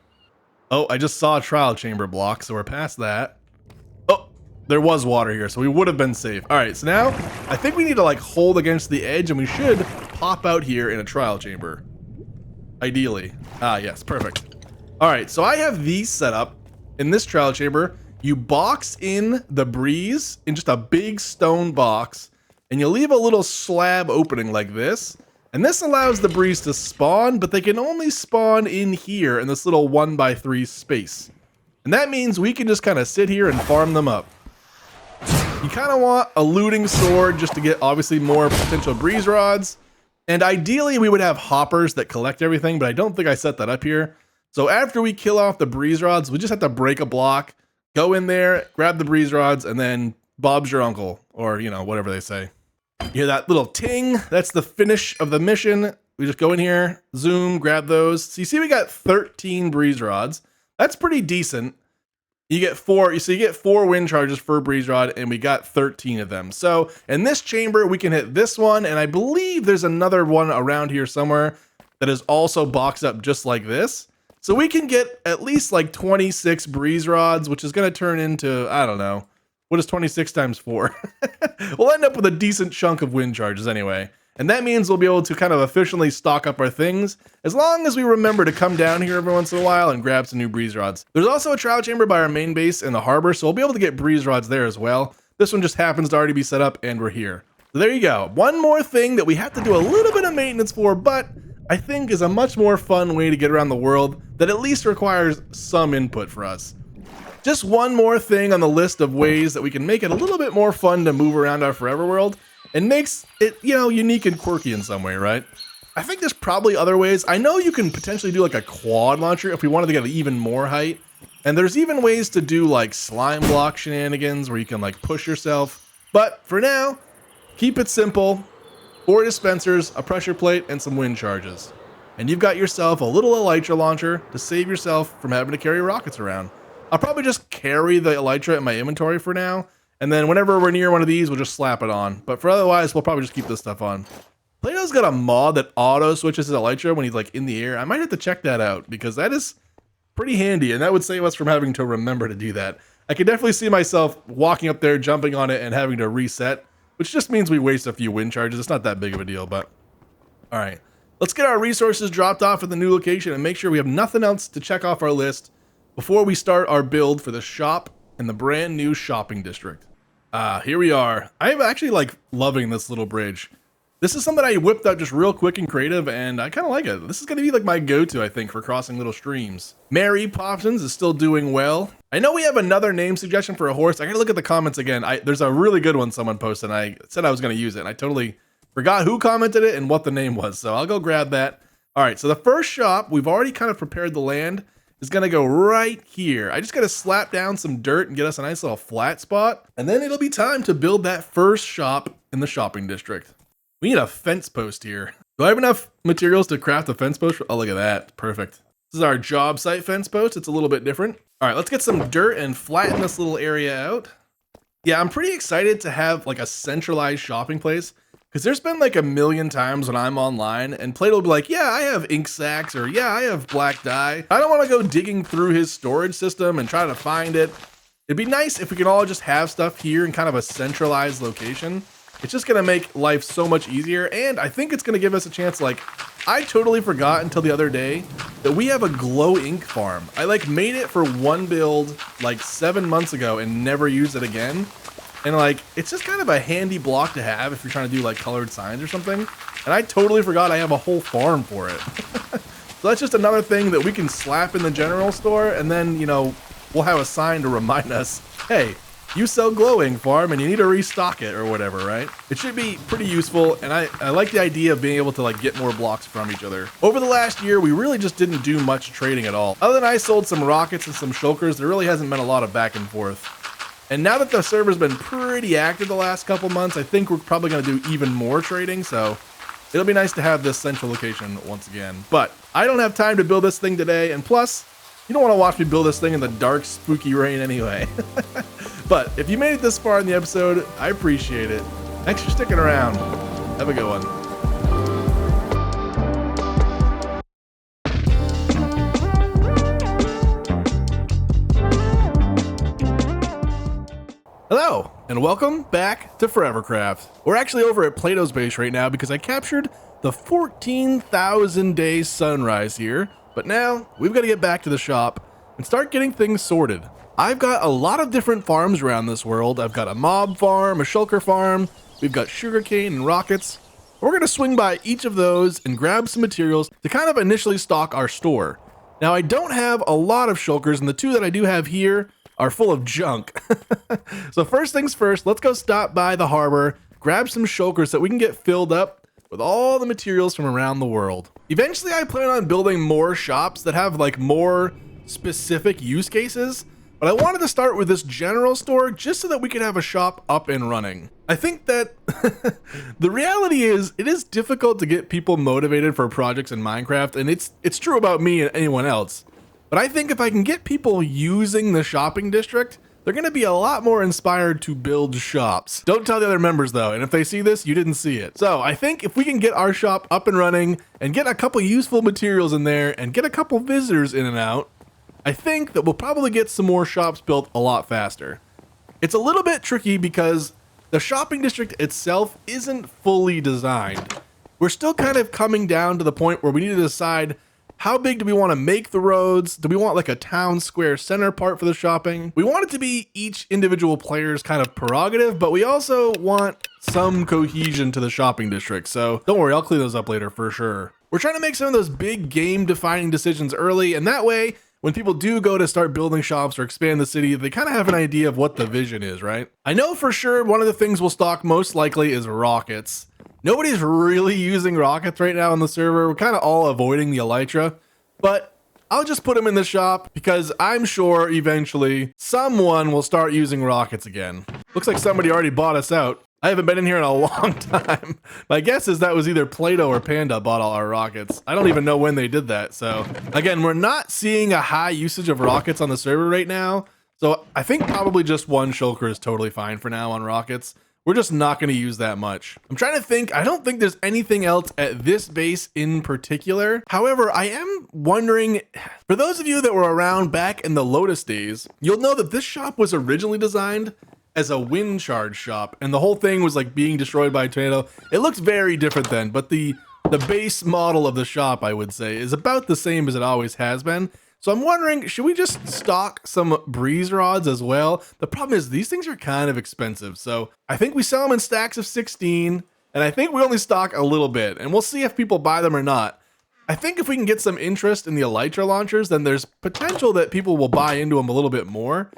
Oh, I just saw a trial chamber block, so we're past that. Oh, there was water here, so we would have been safe. All right, so now I think we need to like hold against the edge, and we should pop out here in a trial chamber. Ideally. Ah, yes, perfect. All right, so I have these set up in this trial chamber. You box in the breeze in just a big stone box. and you leave a little slab opening like this. And this allows the breeze to spawn, but they can only spawn in here in this little 1x3 space. And that means we can just kind of sit here and farm them up. You kind of want a looting sword just to get obviously more potential breeze rods. And ideally we would have hoppers that collect everything, but I don't think I set that up here. So after we kill off the breeze rods, we just have to break a block, go in there, grab the breeze rods, and then Bob's your uncle, or you know, whatever they say. You hear that little ting? That's the finish of the mission. We just go in here, zoom, grab those. So you see we got 13 breeze rods. That's pretty decent. You get 4 wind charges per breeze rod, and we got 13 of them. So in this chamber, we can hit this one, and I believe there's another one around here somewhere that is also boxed up just like this. So we can get at least like 26 breeze rods, which is going to turn into, I don't know, what is 26 times 4? We'll end up with a decent chunk of wind charges anyway. And that means we'll be able to kind of efficiently stock up our things, as long as we remember to come down here every once in a while and grab some new breeze rods. There's also a trial chamber by our main base in the harbor, so we'll be able to get breeze rods there as well. This one just happens to already be set up, and we're here. So there you go. One more thing that we have to do a little bit of maintenance for, but I think is a much more fun way to get around the world that at least requires some input for us. Just one more thing on the list of ways that we can make it a little bit more fun to move around our forever world. It makes it, you know, unique and quirky in some way, right? I think there's probably other ways. I know you can potentially do like a quad launcher if we wanted to get even more height. And there's even ways to do like slime block shenanigans where you can like push yourself. But for now, keep it simple. 4 dispensers, a pressure plate, and some wind charges. And you've got yourself a little elytra launcher to save yourself from having to carry rockets around. I'll probably just carry the elytra in my inventory for now. And then whenever we're near one of these, we'll just slap it on. But for otherwise, we'll probably just keep this stuff on. Plato's got a mod that auto switches his elytra when he's like in the air. I might have to check that out because that is pretty handy. And that would save us from having to remember to do that. I can definitely see myself walking up there, jumping on it, and having to reset, which just means we waste a few wind charges. It's not that big of a deal, but all right. Let's get our resources dropped off at the new location and make sure we have nothing else to check off our list before we start our build for the shop in the brand new shopping district. Here we are. I'm actually like loving this little bridge. This is something I whipped out just real quick and creative, and I kind of like it. This is going to be like my go-to, I think, for crossing little streams. Mary Poppins is still doing well. I know we have another name suggestion for a horse. I got to look at the comments again. There's a really good one someone posted, and I said I was going to use it, and I totally forgot who commented it and what the name was, so I'll go grab that. All right, so the first shop, we've already kind of prepared the land, is going to go right here. I just got to slap down some dirt and get us a nice little flat spot, and then it'll be time to build that first shop in the shopping district. We need a fence post here. Do I have enough materials to craft a fence post? Oh, look at that. Perfect. This is our job site fence post. It's a little bit different. All right, let's get some dirt and flatten this little area out. Yeah, I'm pretty excited to have like a centralized shopping place, because there's been like a million times when I'm online and Plato will be like, yeah, I have ink sacks, or yeah, I have black dye. I don't want to go digging through his storage system and try to find it. It'd be nice if we can all just have stuff here in kind of a centralized location. It's just going to make life so much easier, and I think it's going to give us a chance. Like, I totally forgot until the other day that we have a glow ink farm. I like made it for one build like 7 months ago and never used it again. And like, it's just kind of a handy block to have if you're trying to do like colored signs or something. And I totally forgot I have a whole farm for it. So that's just another thing that we can slap in the general store, and then, you know, we'll have a sign to remind us, hey, you sell glowing farm and you need to restock it or whatever, right? It should be pretty useful, and I like the idea of being able to like get more blocks from each other. Over the last year, we really just didn't do much trading at all. Other than I sold some rockets and some shulkers, there really hasn't been a lot of back and forth. And now that the server's been pretty active the last couple months, I think we're probably going to do even more trading, so it'll be nice to have this central location once again. But I don't have time to build this thing today, and plus, you don't want to watch me build this thing in the dark, spooky rain anyway. But if you made it this far in the episode, I appreciate it. Thanks for sticking around. Have a good one. Hello, and welcome back to ForeverCraft. We're actually over at Plato's base right now because I captured the 14,000 day sunrise here, but now we've got to get back to the shop and start getting things sorted. I've got a lot of different farms around this world. I've got a mob farm, a shulker farm, we've got sugarcane and rockets. We're going to swing by each of those and grab some materials to kind of initially stock our store. Now, I don't have a lot of shulkers, and the two that I do have here are full of junk. So first things first, let's go stop by the harbor, grab some shulkers so that we can get filled up with all the materials from around the world. Eventually, I plan on building more shops that have like more specific use cases, but I wanted to start with this general store just so that we could have a shop up and running. I think that the reality is it is difficult to get people motivated for projects in Minecraft, and it's true about me and anyone else. But I think if I can get people using the shopping district, they're going to be a lot more inspired to build shops. Don't tell the other members though, and if they see this, you didn't see it. So I think if we can get our shop up and running and get a couple useful materials in there and get a couple visitors in and out, I think that we'll probably get some more shops built a lot faster. It's a little bit tricky because the shopping district itself isn't fully designed. We're still kind of coming down to the point where we need to decide how big do we want to make the roads? Do we want like a town square center part for the shopping? We want it to be each individual player's kind of prerogative, but we also want some cohesion to the shopping district. So don't worry, I'll clean those up later for sure. We're trying to make some of those big game defining decisions early, and that way, when people do go to start building shops or expand the city, they kind of have an idea of what the vision is, right? I know for sure one of the things we'll stock most likely is rockets. Nobody's really using rockets right now on the server. We're kind of all avoiding the Elytra, but I'll just put them in the shop because I'm sure eventually someone will start using rockets again. Looks like somebody already bought us out. I haven't been in here in a long time. My guess is that was either Play-Doh or Panda bought all our rockets. I don't even know when they did that. So again, we're not seeing a high usage of rockets on the server right now. So I think probably just one shulker is totally fine for now on rockets. We're just not going to use that much. I'm trying to think. I don't think there's anything else at this base in particular. However, I am wondering, for those of you that were around back in the Lotus days, you'll know that this shop was originally designed as a wind charge shop, and the whole thing was like being destroyed by a tornado. It looks very different then, but the base model of the shop, I would say, is about the same as it always has been. So I'm wondering, should we just stock some breeze rods as well? The problem is these things are kind of expensive. So I think we sell them in stacks of 16, and I think we only stock a little bit, and we'll see if people buy them or not. I think if we can get some interest in the Elytra launchers, then there's potential that people will buy into them a little bit more.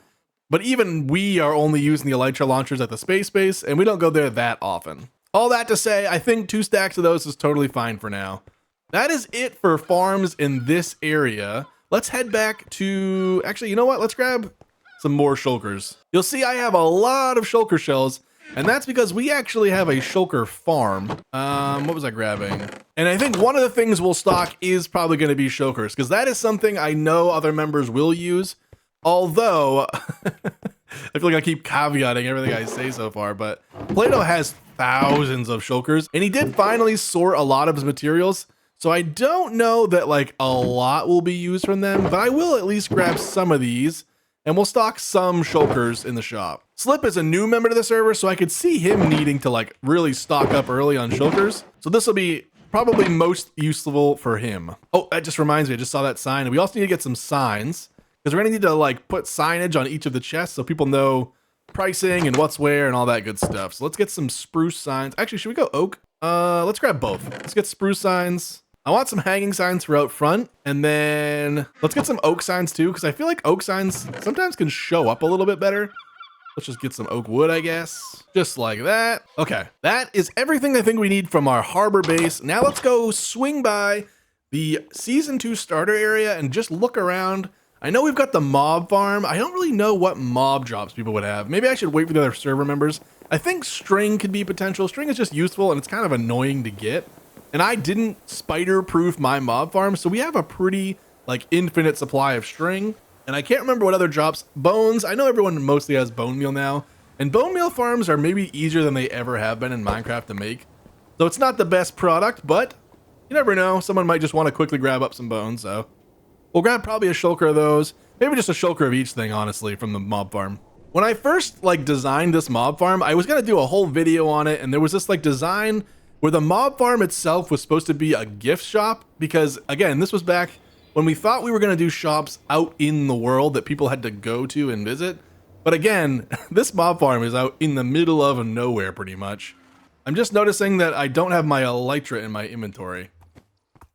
But even we are only using the Elytra launchers at the space base, and we don't go there that often. All that to say, I think 2 stacks of those is totally fine for now. That is it for farms in this area. Let's head back to, actually, you know what? Let's grab some more shulkers. You'll see I have a lot of shulker shells, and that's because we actually have a shulker farm. What was I grabbing? And I think one of the things we'll stock is probably going to be shulkers, because that is something I know other members will use. Although, I feel like I keep caveating everything I say so far, but Play-Doh has thousands of shulkers, and he did finally sort a lot of his materials. So I don't know that like a lot will be used from them, but I will at least grab some of these, and we'll stock some shulkers in the shop. Slip is a new member to the server, so I could see him needing to like really stock up early on shulkers. So this will be probably most useful for him. Oh, that just reminds me, I just saw that sign. And we also need to get some signs, because we're gonna need to like put signage on each of the chests so people know pricing and what's where and all that good stuff. So let's get some spruce signs. Actually, should we go oak? Let's grab both. Let's get spruce signs. I want some hanging signs for out front, and then let's get some oak signs too, because I feel like oak signs sometimes can show up a little bit better. Let's just get some oak wood, I guess. Just like that. Okay, that is everything I think we need from our harbor base. Now let's go swing by the Season 2 starter area and just look around. I know we've got the mob farm. I don't really know what mob drops people would have. Maybe I should wait for the other server members. I think string could be potential. String is just useful, and it's kind of annoying to get. And I didn't spider-proof my mob farm, so we have a pretty, like, infinite supply of string. And I can't remember what other drops. Bones, I know everyone mostly has bone meal now. And bone meal farms are maybe easier than they ever have been in Minecraft to make. So it's not the best product, but you never know. Someone might just want to quickly grab up some bones, so. We'll grab probably a shulker of those. Maybe just a shulker of each thing, honestly, from the mob farm. When I first, like, designed this mob farm, I was going to do a whole video on it, and there was this, like, design where the mob farm itself was supposed to be a gift shop, because again, this was back when we thought we were going to do shops out in the world that people had to go to and visit. But again, this mob farm is out in the middle of nowhere pretty much. I'm just noticing that I don't have my Elytra in my inventory.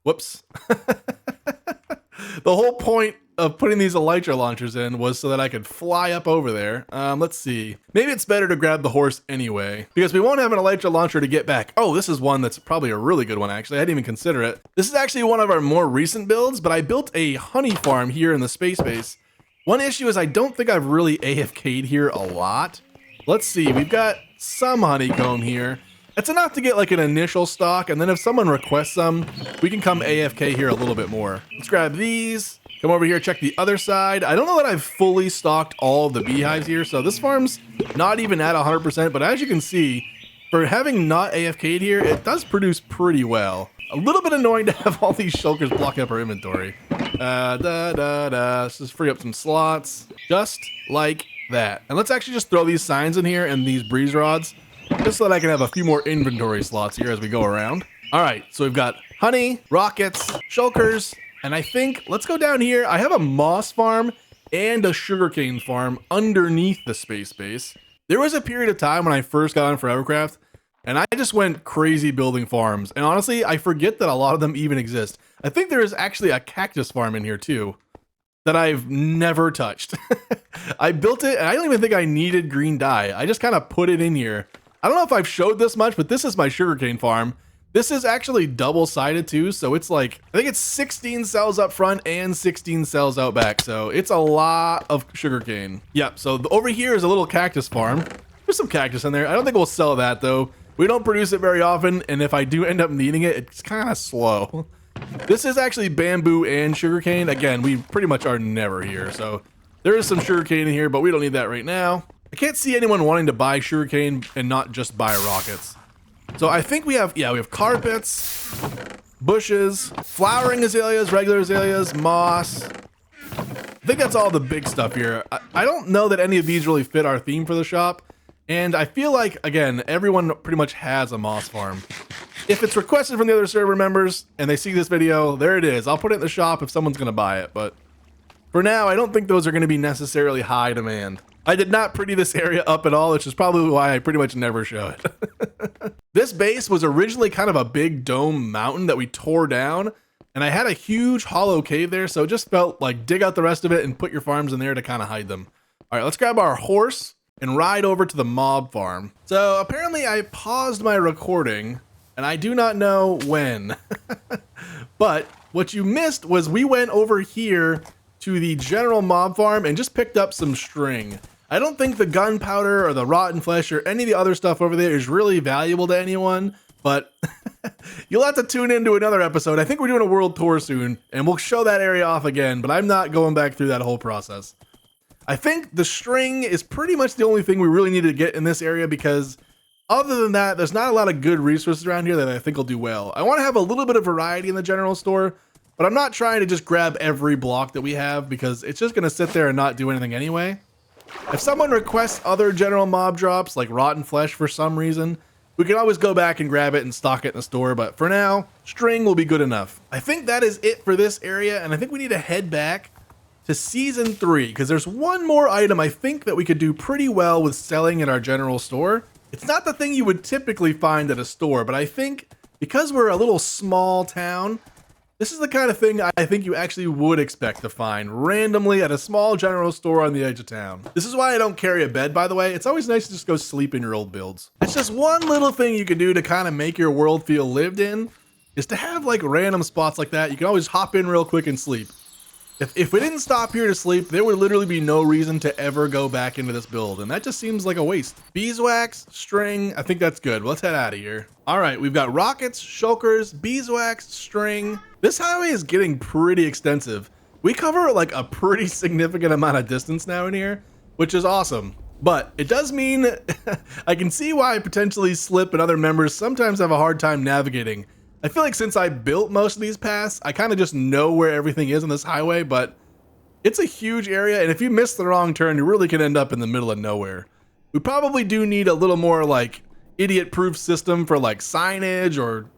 Whoops. The whole point of putting these Elytra launchers in was so that I could fly up over there. Let's see. Maybe it's better to grab the horse anyway, because we won't have an Elytra launcher to get back. Oh, this is one that's probably a really good one, actually. I didn't even consider it. This is actually one of our more recent builds, but I built a honey farm here in the space base. One issue is I don't think I've really AFK'd here a lot. Let's see. We've got some honeycomb here. It's enough to get like an initial stock, and then if someone requests some, we can come AFK here a little bit more. Let's grab these, come over here, check the other side. I don't know that I've fully stocked all of the beehives here, so this farm's not even at 100%, but as you can see, for having not AFK'd here, it does produce pretty well. A little bit annoying to have all these shulkers blocking up our inventory. Let's just free up some slots, just like that. And let's actually just throw these signs in here and these breeze rods, just so that I can have a few more inventory slots here as we go around. All right, so we've got honey, rockets, shulkers, and I think, let's go down here. I have a moss farm and a sugarcane farm underneath the space base. There was a period of time when I first got on ForeverCraft, and I just went crazy building farms. And honestly, I forget that a lot of them even exist. I think there is actually a cactus farm in here too that I've never touched. I built it, and I don't even think I needed green dye. I just kind of put it in here. I don't know if I've showed this much, but this is my sugarcane farm. This is actually double-sided too, so it's like, I think it's 16 cells up front and 16 cells out back, so it's a lot of sugarcane. Yep, so over here is a little cactus farm. There's some cactus in there. I don't think we'll sell that though. We don't produce it very often, and if I do end up needing it, it's kind of slow. This is actually bamboo and sugarcane. Again, we pretty much are never here, so there is some sugarcane in here, but we don't need that right now. I can't see anyone wanting to buy sugarcane and not just buy rockets. So I think we have carpets, bushes, flowering azaleas, regular azaleas, moss. I think that's all the big stuff here. I don't know that any of these really fit our theme for the shop. And I feel like, again, everyone pretty much has a moss farm. If it's requested from the other server members and they see this video, there it is. I'll put it in the shop if someone's going to buy it. But for now, I don't think those are going to be necessarily high demand. I did not pretty this area up at all, which is probably why I pretty much never show it. This base was originally kind of a big dome mountain that we tore down, and I had a huge hollow cave there, so it just felt like dig out the rest of it and put your farms in there to kind of hide them. All right, let's grab our horse and ride over to the mob farm. So apparently I paused my recording, and I do not know when. But what you missed was we went over here to the general mob farm and just picked up some string. I don't think the gunpowder or the rotten flesh or any of the other stuff over there is really valuable to anyone, but you'll have to tune into another episode. I think we're doing a world tour soon, and we'll show that area off again, but I'm not going back through that whole process. I think the string is pretty much the only thing we really need to get in this area, because other than that, there's not a lot of good resources around here that I think will do well. I want to have a little bit of variety in the general store, but I'm not trying to just grab every block that we have, because it's just going to sit there and not do anything anyway. If someone requests other general mob drops, like rotten flesh for some reason, we can always go back and grab it and stock it in the store, but for now, string will be good enough. I think that is it for this area, and I think we need to head back to Season 3, because there's one more item I think that we could do pretty well with selling in our general store. It's not the thing you would typically find at a store, but I think because we're a little small town, this is the kind of thing I think you actually would expect to find randomly at a small general store on the edge of town. This is why I don't carry a bed, by the way. It's always nice to just go sleep in your old builds. It's just one little thing you can do to kind of make your world feel lived in, is to have like random spots like that. You can always hop in real quick and sleep. If we didn't stop here to sleep, there would literally be no reason to ever go back into this build, and that just seems like a waste. Beeswax, string, I think that's good. Let's head out of here. All right, we've got rockets, shulkers, beeswax, string. This highway is getting pretty extensive. We cover like a pretty significant amount of distance now in here, which is awesome. But it does mean I can see why potentially Slip and other members sometimes have a hard time navigating. I feel like since I built most of these paths, I kind of just know where everything is on this highway, but it's a huge area, and if you miss the wrong turn, you really can end up in the middle of nowhere. We probably do need a little more like idiot-proof system for like signage, or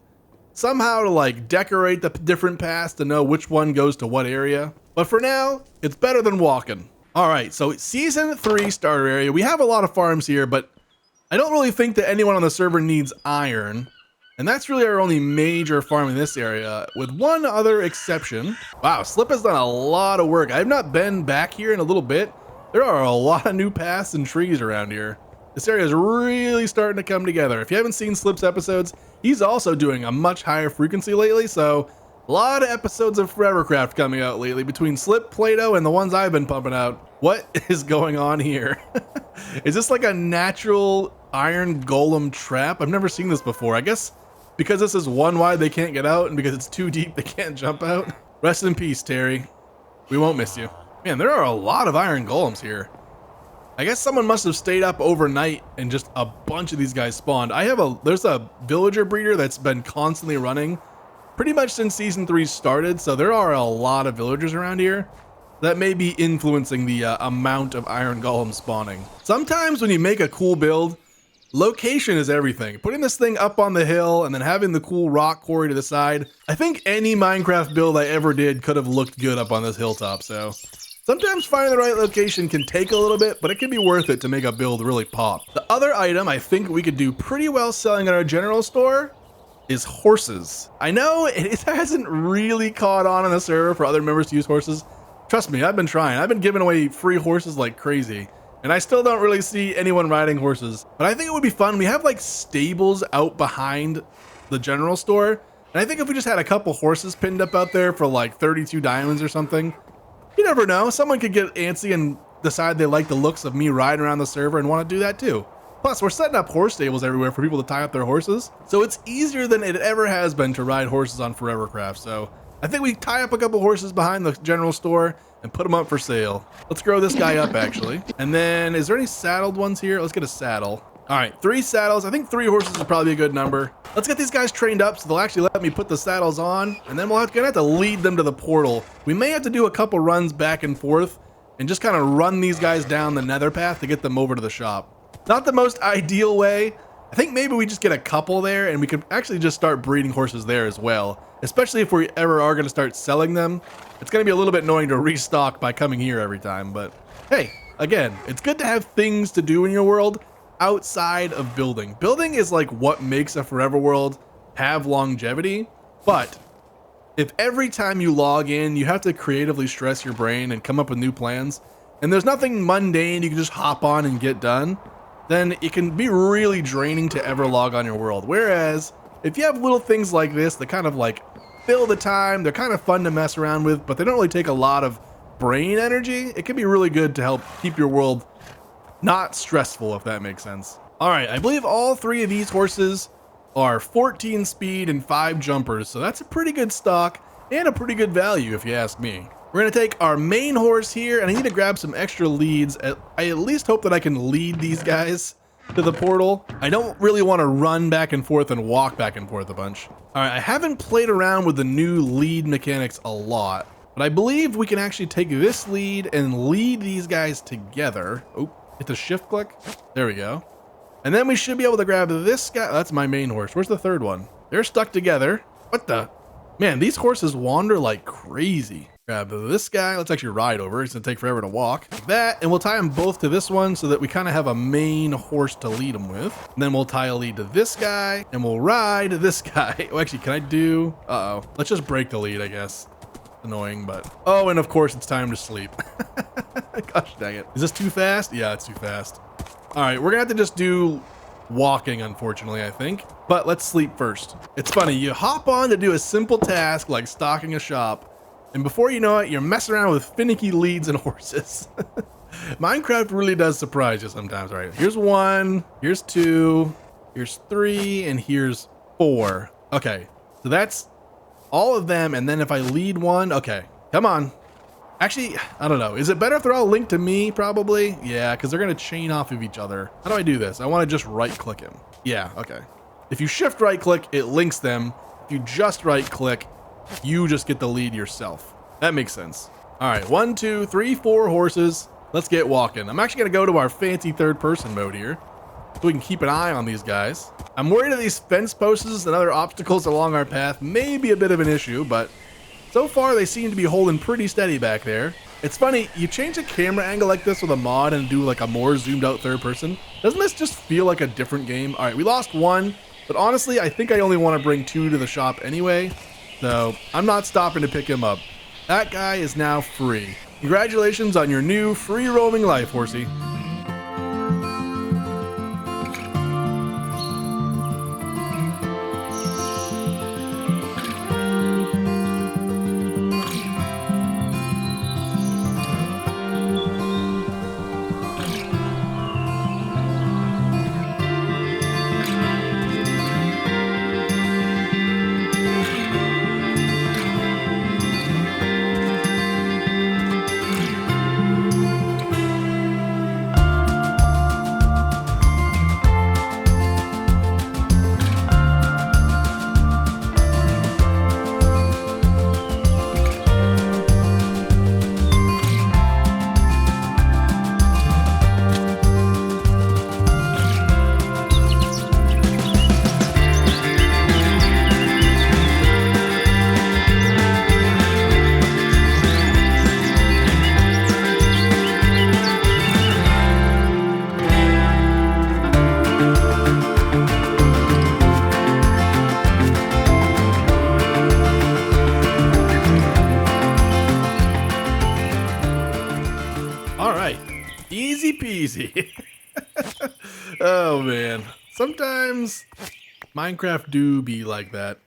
somehow to like decorate the different paths to know which one goes to what area. But for now, it's better than walking. All right, so Season 3 starter area. We have a lot of farms here, but I don't really think that anyone on the server needs iron, and that's really our only major farm in this area, with one other exception. Wow, Slip has done a lot of work. I've not been back here in a little bit. There are a lot of new paths and trees around here. This area is really starting to come together. If you haven't seen Slip's episodes, he's also doing a much higher frequency lately, so a lot of episodes of ForeverCraft coming out lately between Slip, Play-Doh, and the ones I've been pumping out. What is going on here? Is this like a natural iron golem trap? I've never seen this before. I guess because this is one wide they can't get out, and because it's too deep they can't jump out. Rest in peace, Terry. We won't miss you. Man, there are a lot of iron golems here. I guess someone must have stayed up overnight and just a bunch of these guys spawned. There's a villager breeder that's been constantly running pretty much since season 3 started, so there are a lot of villagers around here that may be influencing the amount of iron golems spawning. Sometimes when you make a cool build, location is everything. Putting this thing up on the hill and then having the cool rock quarry to the side, I think any Minecraft build I ever did could have looked good up on this hilltop, so sometimes finding the right location can take a little bit, but it can be worth it to make a build really pop. The other item I think we could do pretty well selling at our general store is horses. I know it hasn't really caught on in the server for other members to use horses. Trust me, I've been trying. I've been giving away free horses like crazy, and I still don't really see anyone riding horses. But I think it would be fun. We have like stables out behind the general store, and I think if we just had a couple horses pinned up out there for like 32 diamonds or something, you never know, someone could get antsy and decide they like the looks of me riding around the server and want to do that too. Plus, we're setting up horse stables everywhere for people to tie up their horses, so it's easier than it ever has been to ride horses on ForeverCraft. So I think we tie up a couple horses behind the general store and put them up for sale. Let's grow this guy up actually. And then, is there any saddled ones here? Let's get a saddle. All right, 3 saddles. I think 3 horses is probably a good number. Let's get these guys trained up so they'll actually let me put the saddles on, and then we're gonna have to lead them to the portal. We may have to do a couple runs back and forth and just kind of run these guys down the nether path to get them over to the shop. Not the most ideal way. I think maybe we just get a couple there and we could actually just start breeding horses there as well, especially if we ever are gonna start selling them. It's gonna be a little bit annoying to restock by coming here every time, but hey, again, it's good to have things to do in your world outside of building. Building is like what makes a forever world have longevity, but if every time you log in you have to creatively stress your brain and come up with new plans, and there's nothing mundane you can just hop on and get done, then it can be really draining to ever log on your world. Whereas if you have little things like this that kind of like fill the time, they're kind of fun to mess around with, but they don't really take a lot of brain energy, it can be really good to help keep your world not stressful, if that makes sense. All right, I believe all 3 of these horses are 14 speed and 5 jumpers, so that's a pretty good stock and a pretty good value if you ask me. We're gonna take our main horse here, and I need to grab some extra leads. I at least hope that I can lead these guys to the portal. I don't really want to run back and forth and walk back and forth a bunch. All right, I haven't played around with the new lead mechanics a lot, but I believe we can actually take this lead and lead these guys together. Oh. Hit the shift click. There we go. And then we should be able to grab this guy. That's my main horse. Where's the third one? They're stuck together. What the? Man, these horses wander like crazy. Grab this guy. Let's actually ride over. It's gonna take forever to walk. Like that, and we'll tie them both to this one so that we kind of have a main horse to lead them with. And then we'll tie a lead to this guy, and we'll ride this guy. Oh, actually, can I do? Uh-oh. Let's just break the lead, I guess. Annoying, but oh, and of course it's time to sleep. Gosh dang it. Is this too fast? Yeah, it's too fast. All right, we're gonna have to just do walking, unfortunately, I think, but let's sleep first. It's funny, you hop on to do a simple task like stocking a shop, and before you know it, you're messing around with finicky leads and horses. Minecraft really does surprise you sometimes. All right, here's 1, here's 2, here's 3, and here's 4. Okay, so that's all of them, and then if I lead one, okay, come on. Actually, I don't know. Is it better if they're all linked to me? Probably. Yeah, because they're going to chain off of each other. How do I do this? I want to just right-click him. Yeah, okay. If you shift right-click, it links them. If you just right-click, you just get the lead yourself. That makes sense. All right, 1, 2, 3, 4 horses. Let's get walking. I'm actually going to go to our fancy third-person mode here, so we can keep an eye on these guys. I'm worried that these fence posts and other obstacles along our path may be a bit of an issue, but so far they seem to be holding pretty steady back there. It's funny, you change a camera angle like this with a mod and do like a more zoomed out third person. Doesn't this just feel like a different game? All right, we lost one, but honestly, I think I only want to bring 2 to the shop anyway. So I'm not stopping to pick him up. That guy is now free. Congratulations on your new free roaming life, horsey. Easy peasy. Oh man, sometimes Minecraft do be like that.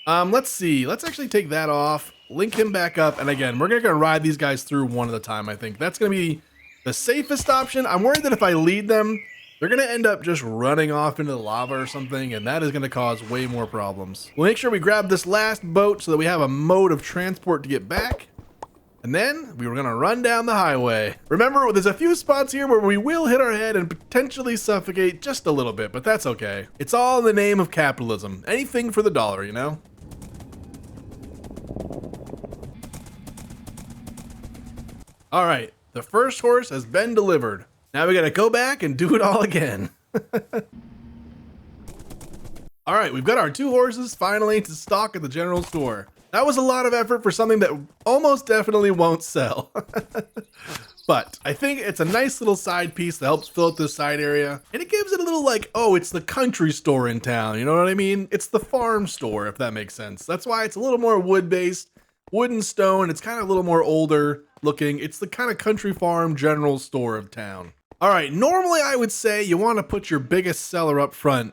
Let's see, let's actually take that off, link him back up, and again, we're gonna ride these guys through one at a time. I think that's gonna be the safest option. I'm worried that if I lead them, they're gonna end up just running off into the lava or something, and that is gonna cause way more problems. We'll make sure we grab this last boat so that we have a mode of transport to get back. And then we were gonna run down the highway. Remember, there's a few spots here where we will hit our head and potentially suffocate just a little bit, but that's okay. It's all in the name of capitalism. Anything for the dollar, you know? All right, the first horse has been delivered. Now we gotta go back and do it all again. All right, we've got our 2 horses finally to stock at the general store. That was a lot of effort for something that almost definitely won't sell. But I think it's a nice little side piece that helps fill out this side area. And it gives it a little like, oh, it's the country store in town. You know what I mean? It's the farm store, if that makes sense. That's why it's a little more wood-based, wood and stone. It's kind of a little more older looking. It's the kind of country farm general store of town. All right, normally I would say you want to put your biggest seller up front,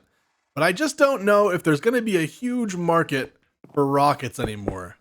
but I just don't know if there's going to be a huge market for rockets anymore.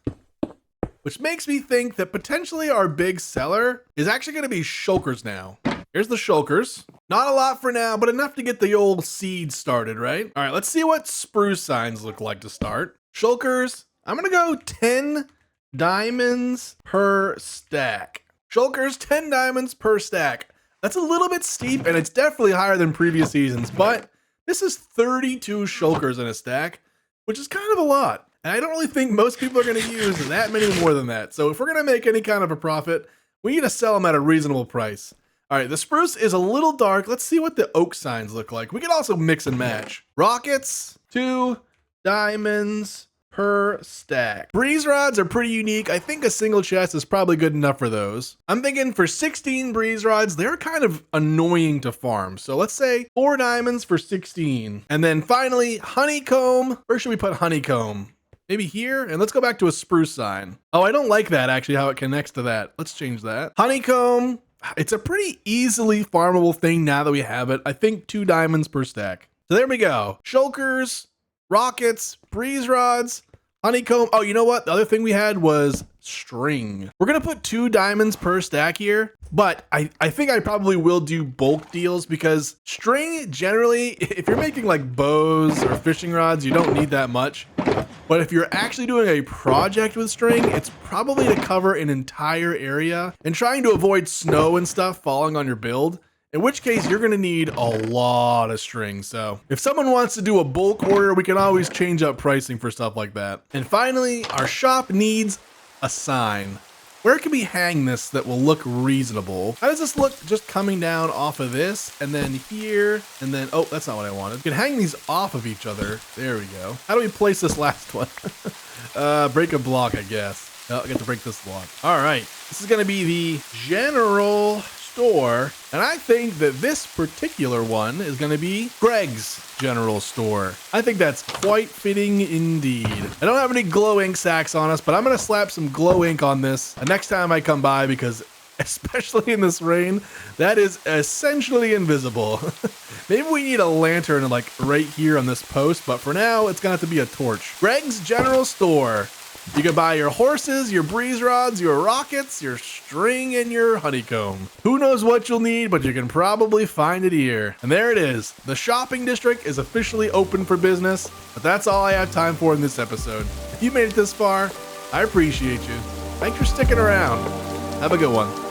Which makes me think that potentially our big seller is actually going to be shulkers now. Here's the shulkers. Not a lot for now, but enough to get the old seed started, right? All right, let's see what spruce signs look like to start. Shulkers, I'm going to go 10 diamonds per stack. Shulkers, 10 diamonds per stack. That's a little bit steep, and it's definitely higher than previous seasons, but this is 32 shulkers in a stack, which is kind of a lot. And I don't really think most people are going to use that many more than that. So if we're going to make any kind of a profit, we need to sell them at a reasonable price. All right, the spruce is a little dark. Let's see what the oak signs look like. We can also mix and match. Rockets, 2 diamonds per stack. Breeze rods are pretty unique. I think a single chest is probably good enough for those. I'm thinking for 16 breeze rods, they're kind of annoying to farm. So let's say 4 diamonds for 16. And then finally, honeycomb. Where should we put honeycomb? Maybe here, and let's go back to a spruce sign. Oh, I don't like that actually, how it connects to that. Let's change that. Honeycomb, it's a pretty easily farmable thing now that we have it. I think 2 diamonds per stack. So there we go. Shulkers, rockets, breeze rods, honeycomb. Oh, you know what? The other thing we had was string. We're gonna put 2 diamonds per stack here, but I think I probably will do bulk deals because string generally, if you're making like bows or fishing rods, you don't need that much. But if you're actually doing a project with string, it's probably to cover an entire area and trying to avoid snow and stuff falling on your build, in which case you're gonna need a lot of string. So if someone wants to do a bulk order, we can always change up pricing for stuff like that. And finally, our shop needs a sign. Where can we hang this that will look reasonable? How does this look just coming down off of this and then here and then, oh, that's not what I wanted. We can hang these off of each other. There we go. How do we place this last one? Break a block, I guess. Oh, I get to break this lock. All right. This is going to be the general store. And I think that this particular one is going to be Greg's general store. I think that's quite fitting indeed. I don't have any glow ink sacks on us, but I'm going to slap some glow ink on this next time I come by because especially in this rain, that is essentially invisible. Maybe we need a lantern like right here on this post, but for now, it's gonna have to be a torch. Greg's General Store. You can buy your horses, your breeze rods, your rockets, your string, and your honeycomb. Who knows what you'll need, but you can probably find it here. And there it is. The shopping district is officially open for business, but that's all I have time for in this episode. If you made it this far, I appreciate you. Thanks for sticking around. Have a good one.